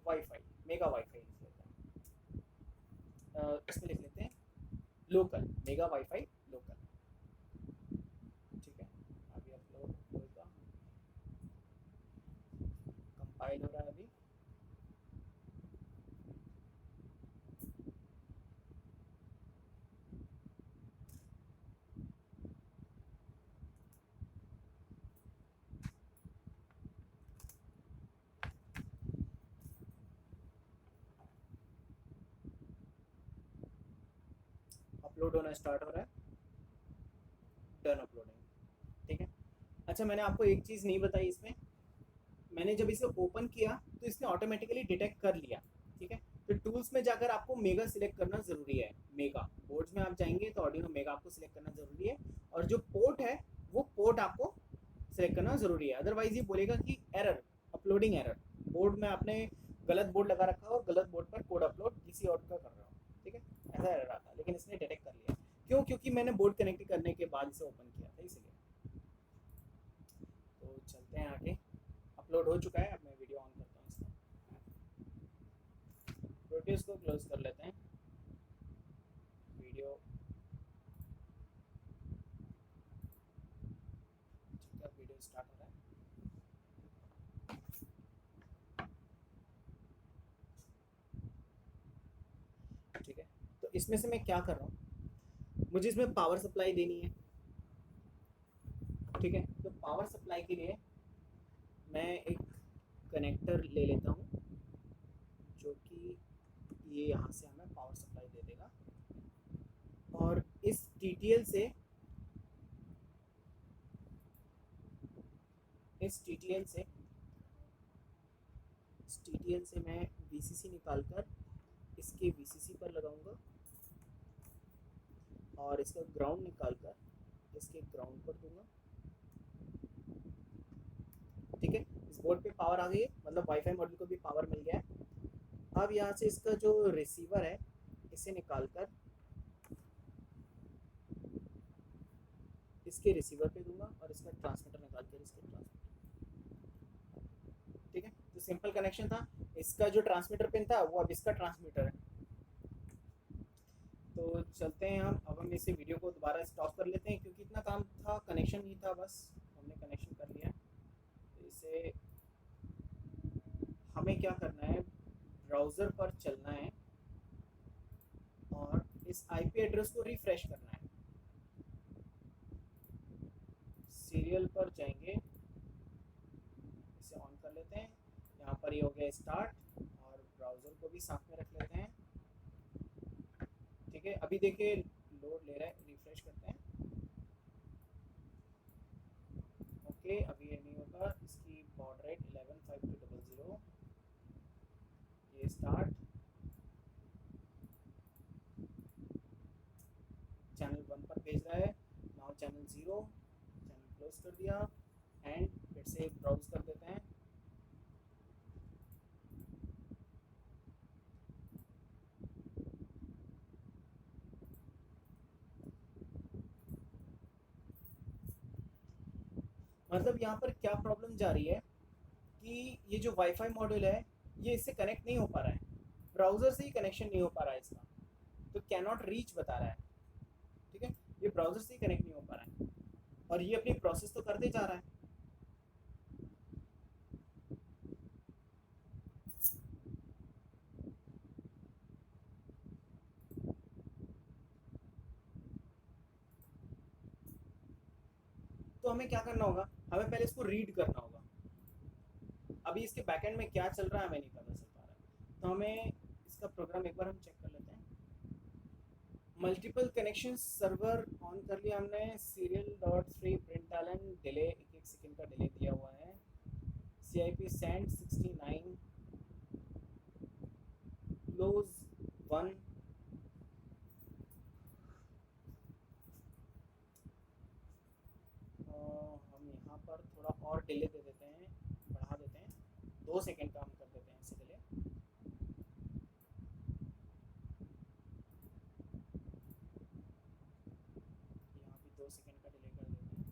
वाईफाई लिख लेते हैं, इसमें लिख लेते हैं लोकल, मेगा वाईफाई लोकल। ठीक है, अभी अपलोड होगा, कंपाइल हो रहा है अभी। अपलोड होना स्टार्ट हो रहा है, डन अपलोडिंग। ठीक है, अच्छा मैंने आपको एक चीज़ नहीं बताई इसमें, मैंने जब इसे ओपन किया तो इसने ऑटोमेटिकली डिटेक्ट कर लिया। ठीक है, तो टूल्स में जाकर आपको मेगा सिलेक्ट करना ज़रूरी है। मेगा बोर्ड्स में आप जाएंगे तो ऑर्डिनो मेगा आपको सिलेक्ट करना ज़रूरी है, और जो पोर्ट है वो पोर्ट आपको सिलेक्ट करना ज़रूरी है। अदरवाइज ये बोलेगा कि एरर, अपलोडिंग एरर, बोर्ड में आपने गलत बोर्ड लगा रखा हो, गलत बोर्ड पर कोड अपलोड किसी और का कर रहे हो। ठीक है, ऐसा एरर आता है, लेकिन इसने डिटेक्ट कर लिया। क्यों? क्योंकि मैंने बोर्ड कनेक्ट करने के बाद इसे ओपन किया था, इसलिए। तो चलते हैं आगे, अपलोड हो चुका है, अब मैं वीडियो ऑन करता हूँ इसका। प्रोड्यूस को क्लोज कर लेते हैं, वीडियो। ठीक है, वीडियो स्टार्ट हो रहा है। ठीक है, तो इसमें से मैं क्या कर रहा हूँ, मुझे इसमें पावर सप्लाई देनी है। ठीक है, तो पावर सप्लाई के लिए मैं एक कनेक्टर ले लेता हूँ, जो कि ये यहाँ से हमें पावर सप्लाई दे देगा। और इस TTL से मैं VCC निकाल कर इसके VCC पर लगाऊंगा, और इसका ग्राउंड निकाल कर इसके ग्राउंड पर दूंगा। ठीक है, इस बोर्ड पे पावर आ गई है, मतलब वाईफाई मॉड्यूल को भी पावर मिल गया है। अब यहाँ से इसका जो रिसीवर है इसे निकाल कर इसके रिसीवर पे दूंगा, और इसका ट्रांसमीटर निकाल कर इसके ट्रांसमीटर। ठीक है, तो तो सिंपल कनेक्शन था, इसका जो ट्रांसमीटर पिन था वो अब इसका ट्रांसमीटर है। तो चलते हैं अब हम इसे वीडियो को दोबारा स्टॉप कर लेते हैं क्योंकि इतना काम था, कनेक्शन ही था बस, हमने कनेक्शन कर लिया। तो इसे हमें क्या करना है, ब्राउज़र पर चलना है और इस आईपी एड्रेस को रिफ्रेश करना है। सीरियल पर जाएंगे, इसे ऑन कर लेते हैं। यहाँ पर ये हो गया स्टार्ट और ब्राउज़र को भी साथ में रख लेते हैं। ठीक है, अभी देखिए लोड ले रहा है, रिफ्रेश करते हैं। ओके, अभी ये नहीं होगा, इसकी बॉड रेट 115200। ये स्टार्ट, चैनल 1 पर भेज रहा है, नाउ चैनल 0, चैनल क्लोज कर दिया एंड फिर से ब्राउज कर देते हैं। मतलब यहाँ पर क्या प्रॉब्लम जा रही है कि ये जो वाईफाई मॉड्यूल है ये इससे कनेक्ट नहीं हो पा रहा है, ब्राउज़र से ही कनेक्शन नहीं हो पा रहा है इसका, तो कैन नॉट रीच बता रहा है। ठीक है, ये ब्राउज़र से ही कनेक्ट नहीं हो पा रहा है और ये अपनी प्रोसेस तो करते जा रहा है। तो हमें क्या करना होगा, हमें पहले इसको रीड करना होगा। अभी इसके बैकएंड में क्या चल रहा है हमें नहीं पता चल पा रहा है, तो हमें इसका प्रोग्राम एक बार हम चेक कर लेते हैं। मल्टीपल कनेक्शन सर्वर ऑन कर लिया हमने, serial dot three print delay 1 second का डिले दिया हुआ है, CIP सेंड 69 क्लोज 1। हम यहाँ पर थोड़ा और डिले दे देते हैं, बढ़ा देते हैं, 2 सेकेंड का हम कर देते हैं इसे डिले। यहाँ भी 2 सेकेंड का डिले कर देते हैं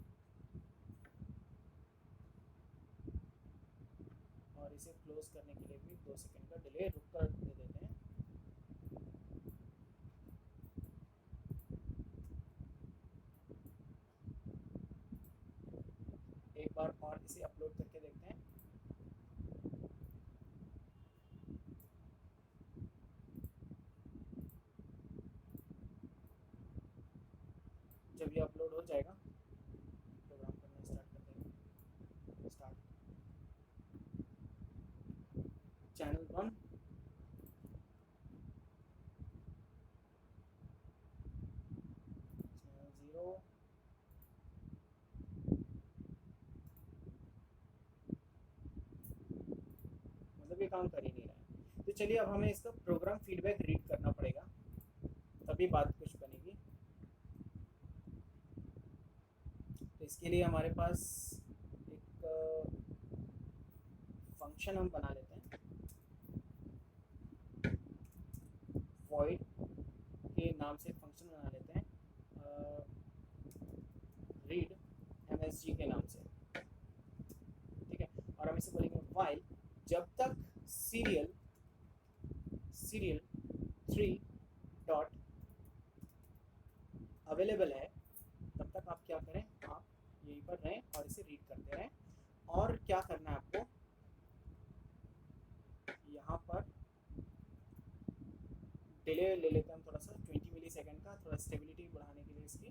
और इसे क्लोज करने के लिए भी 2 सेकेंड का डिले रुक कर दे देते हैं। एक बार और इसे अपलोड करके देखते हैं। जब ये अपलोड हो जाएगा प्रोग्राम करना स्टार्ट कर देंगे। स्टार्ट चैनल 1, चैनल 0, मतलब ये काम कर ही नहीं रहा है। तो चलिए अब हमें इसका प्रोग्राम फीडबैक रीड करना पड़ेगा, तभी बात कुछ बनेगी। तो इसके लिए हमारे पास एक फंक्शन हम बना लेते हैं, void के नाम से फंक्शन बना लेते हैं, रीड MSG के नाम से। ठीक है, और हम इसे बोलेंगे while जब तक सीरियल 3 डॉट अवेलेबल है तब तक आप क्या करें, आप यहीं पर रहें और इसे रीड करते रहें। और क्या करना है आपको, यहाँ पर डिले ले लेते हैं हम थोड़ा सा 20 मिली सेकेंड का, थोड़ा स्टेबिलिटी बढ़ाने के लिए इसकी।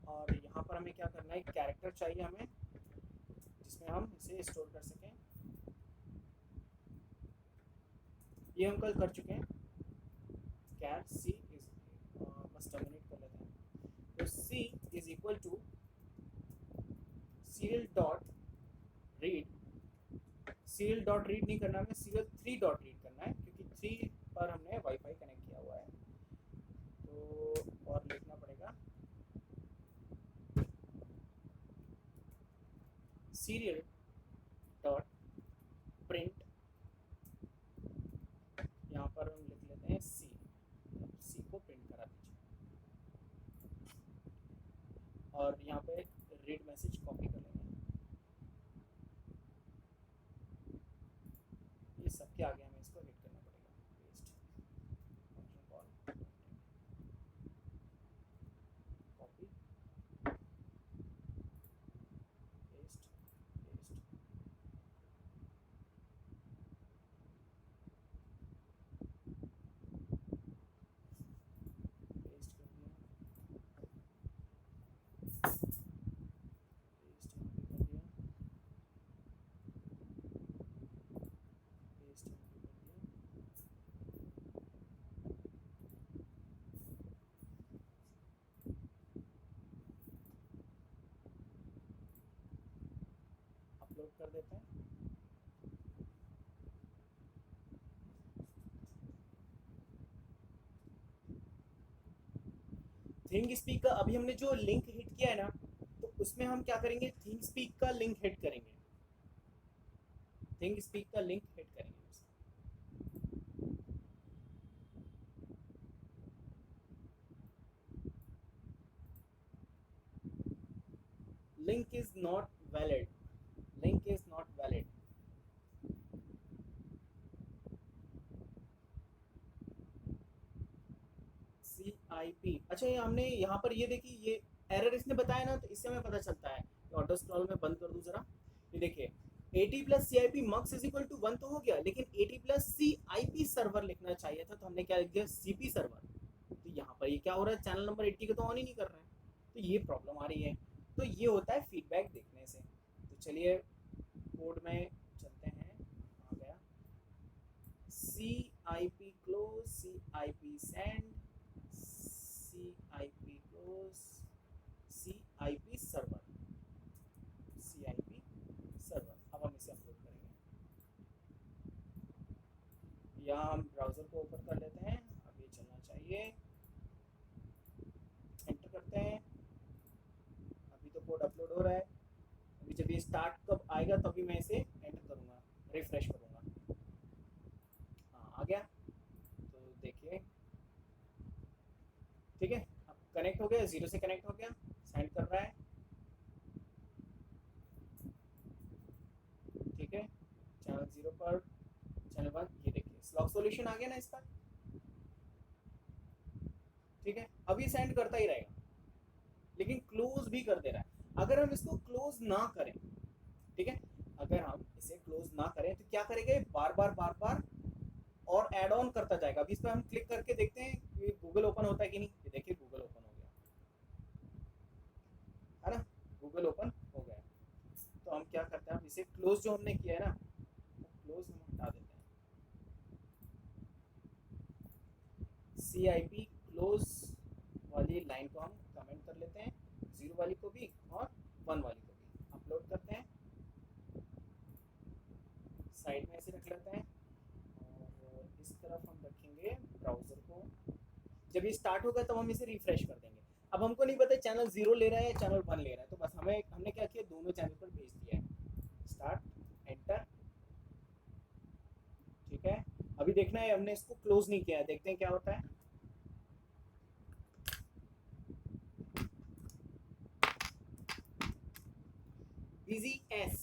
और यहाँ पर हमें क्या करना है, कैरेक्टर चाहिए हमें जिसमें हम इसे स्टोर कर सकें। ये हम कल कर चुके हैं, कैर सी इज, बस टर्मिनेट कर लेते हैं। तो C is equal to serial dot read, serial dot read नहीं करना हमें, सीरियल 3 डॉट रीड करना है क्योंकि 3 पर हमने वाईफाई कनेक्ट किया हुआ है। तो और लिखना पड़ेगा सीरियल डॉट प्रिंट, यहाँ पर हम लिख लेते हैं सी को प्रिंट करा दीजिए और यहाँ पे रीड मैसेज कॉपी कर लेंगे। कर देते हैं। थिंक स्पीक का अभी हमने जो लिंक हिट किया है ना, तो उसमें हम क्या करेंगे, थिंक स्पीक का लिंक हिट करेंगे, थिंक स्पीक का लिंक हिट करेंगे। Link is not valid, link is not valid. CIP, अच्छा ये हमने यहाँ पर ये देखिए, ये एरर इसने बताया ना, तो इससे हमें पता चलता है। ऑटो स्क्रॉल में बंद कर दूं जरा, ये देखिए 80 plus CIP mux is equal to 1 तो हो गया, लेकिन 80 प्लस CIP सर्वर लिखना चाहिए था, तो हमने क्या लिख दिया, CP सर्वर। तो यहाँ पर ये क्या हो रहा है, चैनल नंबर 80 को तो ऑन ही नहीं कर रहा है, तो ये प्रॉब्लम आ रही है। तो ये होता है फीडबैक देखने से। तो चलिए कोड में चलते हैं, आ गया CIP close, CIP send, CIP close, CIP server, CIP server. अब हम इसे अपलोड करेंगे, या हम ब्राउज़र को ओपन कर लेते हैं, अब ये चलना चाहिए, एंटर करते हैं। अभी तो कोड अपलोड हो रहा है, अभी जब ये स्टार्ट कब आएगा तभी मैं इसे एंटर करूँगा, रिफ्रेश करूँगा। हाँ आ गया, तो देखिए ठीक है, अब कनेक्ट हो गया, 0 से कनेक्ट हो गया, सेंड कर रहा है, ठीक है। चैनल 0 पर, चैनल 1, ये देखिए स्लॉक सॉल्यूशन आ गया ना इस पर, ठीक है। अब ये सेंड करता ही रहेगा, लेकिन क्लोज भी कर दे रहा है। अगर हम इसको क्लोज ना करें, ठीक है, अगर हम इसे क्लोज ना करें तो क्या करेगा, बार बार और ऐड ऑन करता जाएगा। अभी इस पर हम क्लिक करके देखते हैं कि गूगल ओपन होता है कि नहीं। ये देखिए गूगल ओपन हो गया है ना, गूगल ओपन हो गया। तो हम क्या करते हैं, हम इसे क्लोज जो हमने किया है ना, क्लोज हम हटा देते हैं, CIP क्लोज वाली लाइन को हम कमेंट कर लेते हैं, 0 वाली को भी और 1 वाली को भी अपलोड करते हैं, साइड में ऐसे रख लेते हैं, और इस तरफ हम रखेंगे ब्राउज़र को। जब ये स्टार्ट होगा तब हम इसे रिफ्रेश कर देंगे। अब हमको नहीं पता चैनल 0 ले रहा है या चैनल 1 ले रहा है, तो बस हमने क्या किया, दोनों चैनल पर भेज दिया है। स्टार्ट, एंटर, ठीक है। अभी देखना है, हमने इसको क्लोज नहीं किया है, देखते हैं क्या होता है। बिजी एस,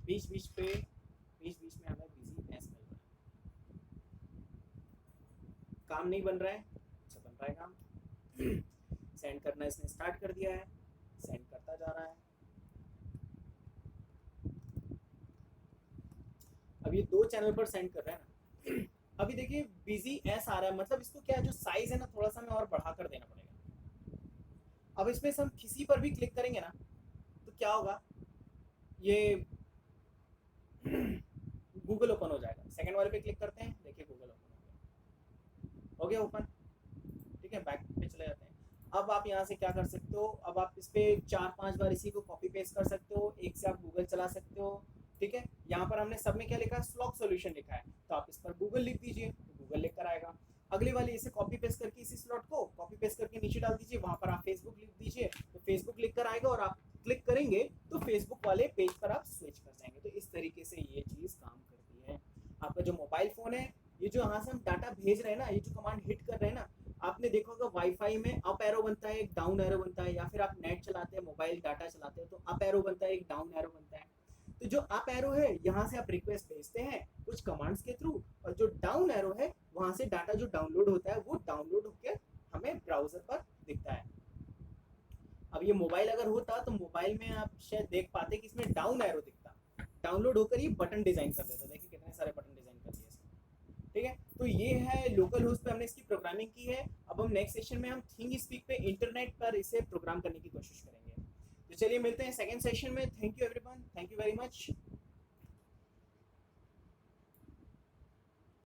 बीच बीच में हमें बिजी एस मिल रहा है, काम नहीं बन रहा है, अच्छा बन रहा है काम। सेंड करना इसने स्टार्ट कर दिया है, सेंड करता जा रहा है। अब ये 2 चैनल पर सेंड कर रहा है ना। अभी देखिए बिजी एस आ रहा है, मतलब इसको क्या है, जो साइज है ना थोड़ा सा हमें और बढ़ा कर देना पड़ेगा। अब इसमें से हम किसी पर भी क्लिक करेंगे ना, तो क्या होगा, ये गूगल ओपन हो जाएगा। सेकंड वाले पे क्लिक करते हैं, देखिए गूगल ओपन हो गया ओपन, ठीक है। बैक पे चले जाते हैं। अब आप यहाँ से क्या कर सकते हो, अब आप इस पे 4-5 बार इसी को कॉपी पेस्ट कर सकते हो, एक से आप गूगल चला सकते हो, ठीक है। यहाँ पर हमने सब में क्या लिखा है, स्लॉक सॉल्यूशन लिखा है, तो आप इस पर गूगल लिख दीजिए, तो गूगल लिख कर आएगा। अगली वाली इसे कॉपी पेस्ट करके, इसी स्लॉट को कॉपी पेस्ट करके नीचे डाल दीजिए, वहाँ पर आप फेसबुक लिख दीजिए, तो फेसबुक लिख कर आएगा, और आप क्लिक करेंगे तो फेसबुक वाले पेज पर आप स्विच कर जाएंगे। तो इस तरीके से ये चीज़ काम करती है। आपका जो मोबाइल फ़ोन है, ये जो यहाँ से हम डाटा भेज रहे हैं ना, ये जो कमांड हिट कर रहे हैं ना, आपने देखा होगा वाईफाई में अप एरो बनता है, एक डाउन एरो बनता है, या फिर आप नेट चलाते हैं, मोबाइल डाटा चलाते हैं, तो अप एरो बनता है, एक डाउन एरो बनता है। तो जो अप एरो है, यहाँ से आप रिक्वेस्ट भेजते हैं कुछ कमांड्स के थ्रू, और जो डाउन एरो है, वहाँ से डाटा जो डाउनलोड होता है, वो डाउनलोड होकर हमें ब्राउजर पर दिखता है। अब ये मोबाइल अगर होता तो मोबाइल में आप शायद देख पाते कि इसमें डाउन एरो दिखता, डाउनलोड होकर ये बटन डिजाइन कर देता। देखिए कितने सारे बटन डिजाइन कर दिए इसने, ठीक है। तो ये है लोकल होस्ट पे हमने इसकी प्रोग्रामिंग की है। अब हम नेक्स्ट सेशन में हम थिंग स्पीक पे इंटरनेट पर इसे प्रोग्राम करने की कोशिश करेंगे। तो चलिए मिलते हैं सेकंड सेशन में। Thank you everyone, thank you very much.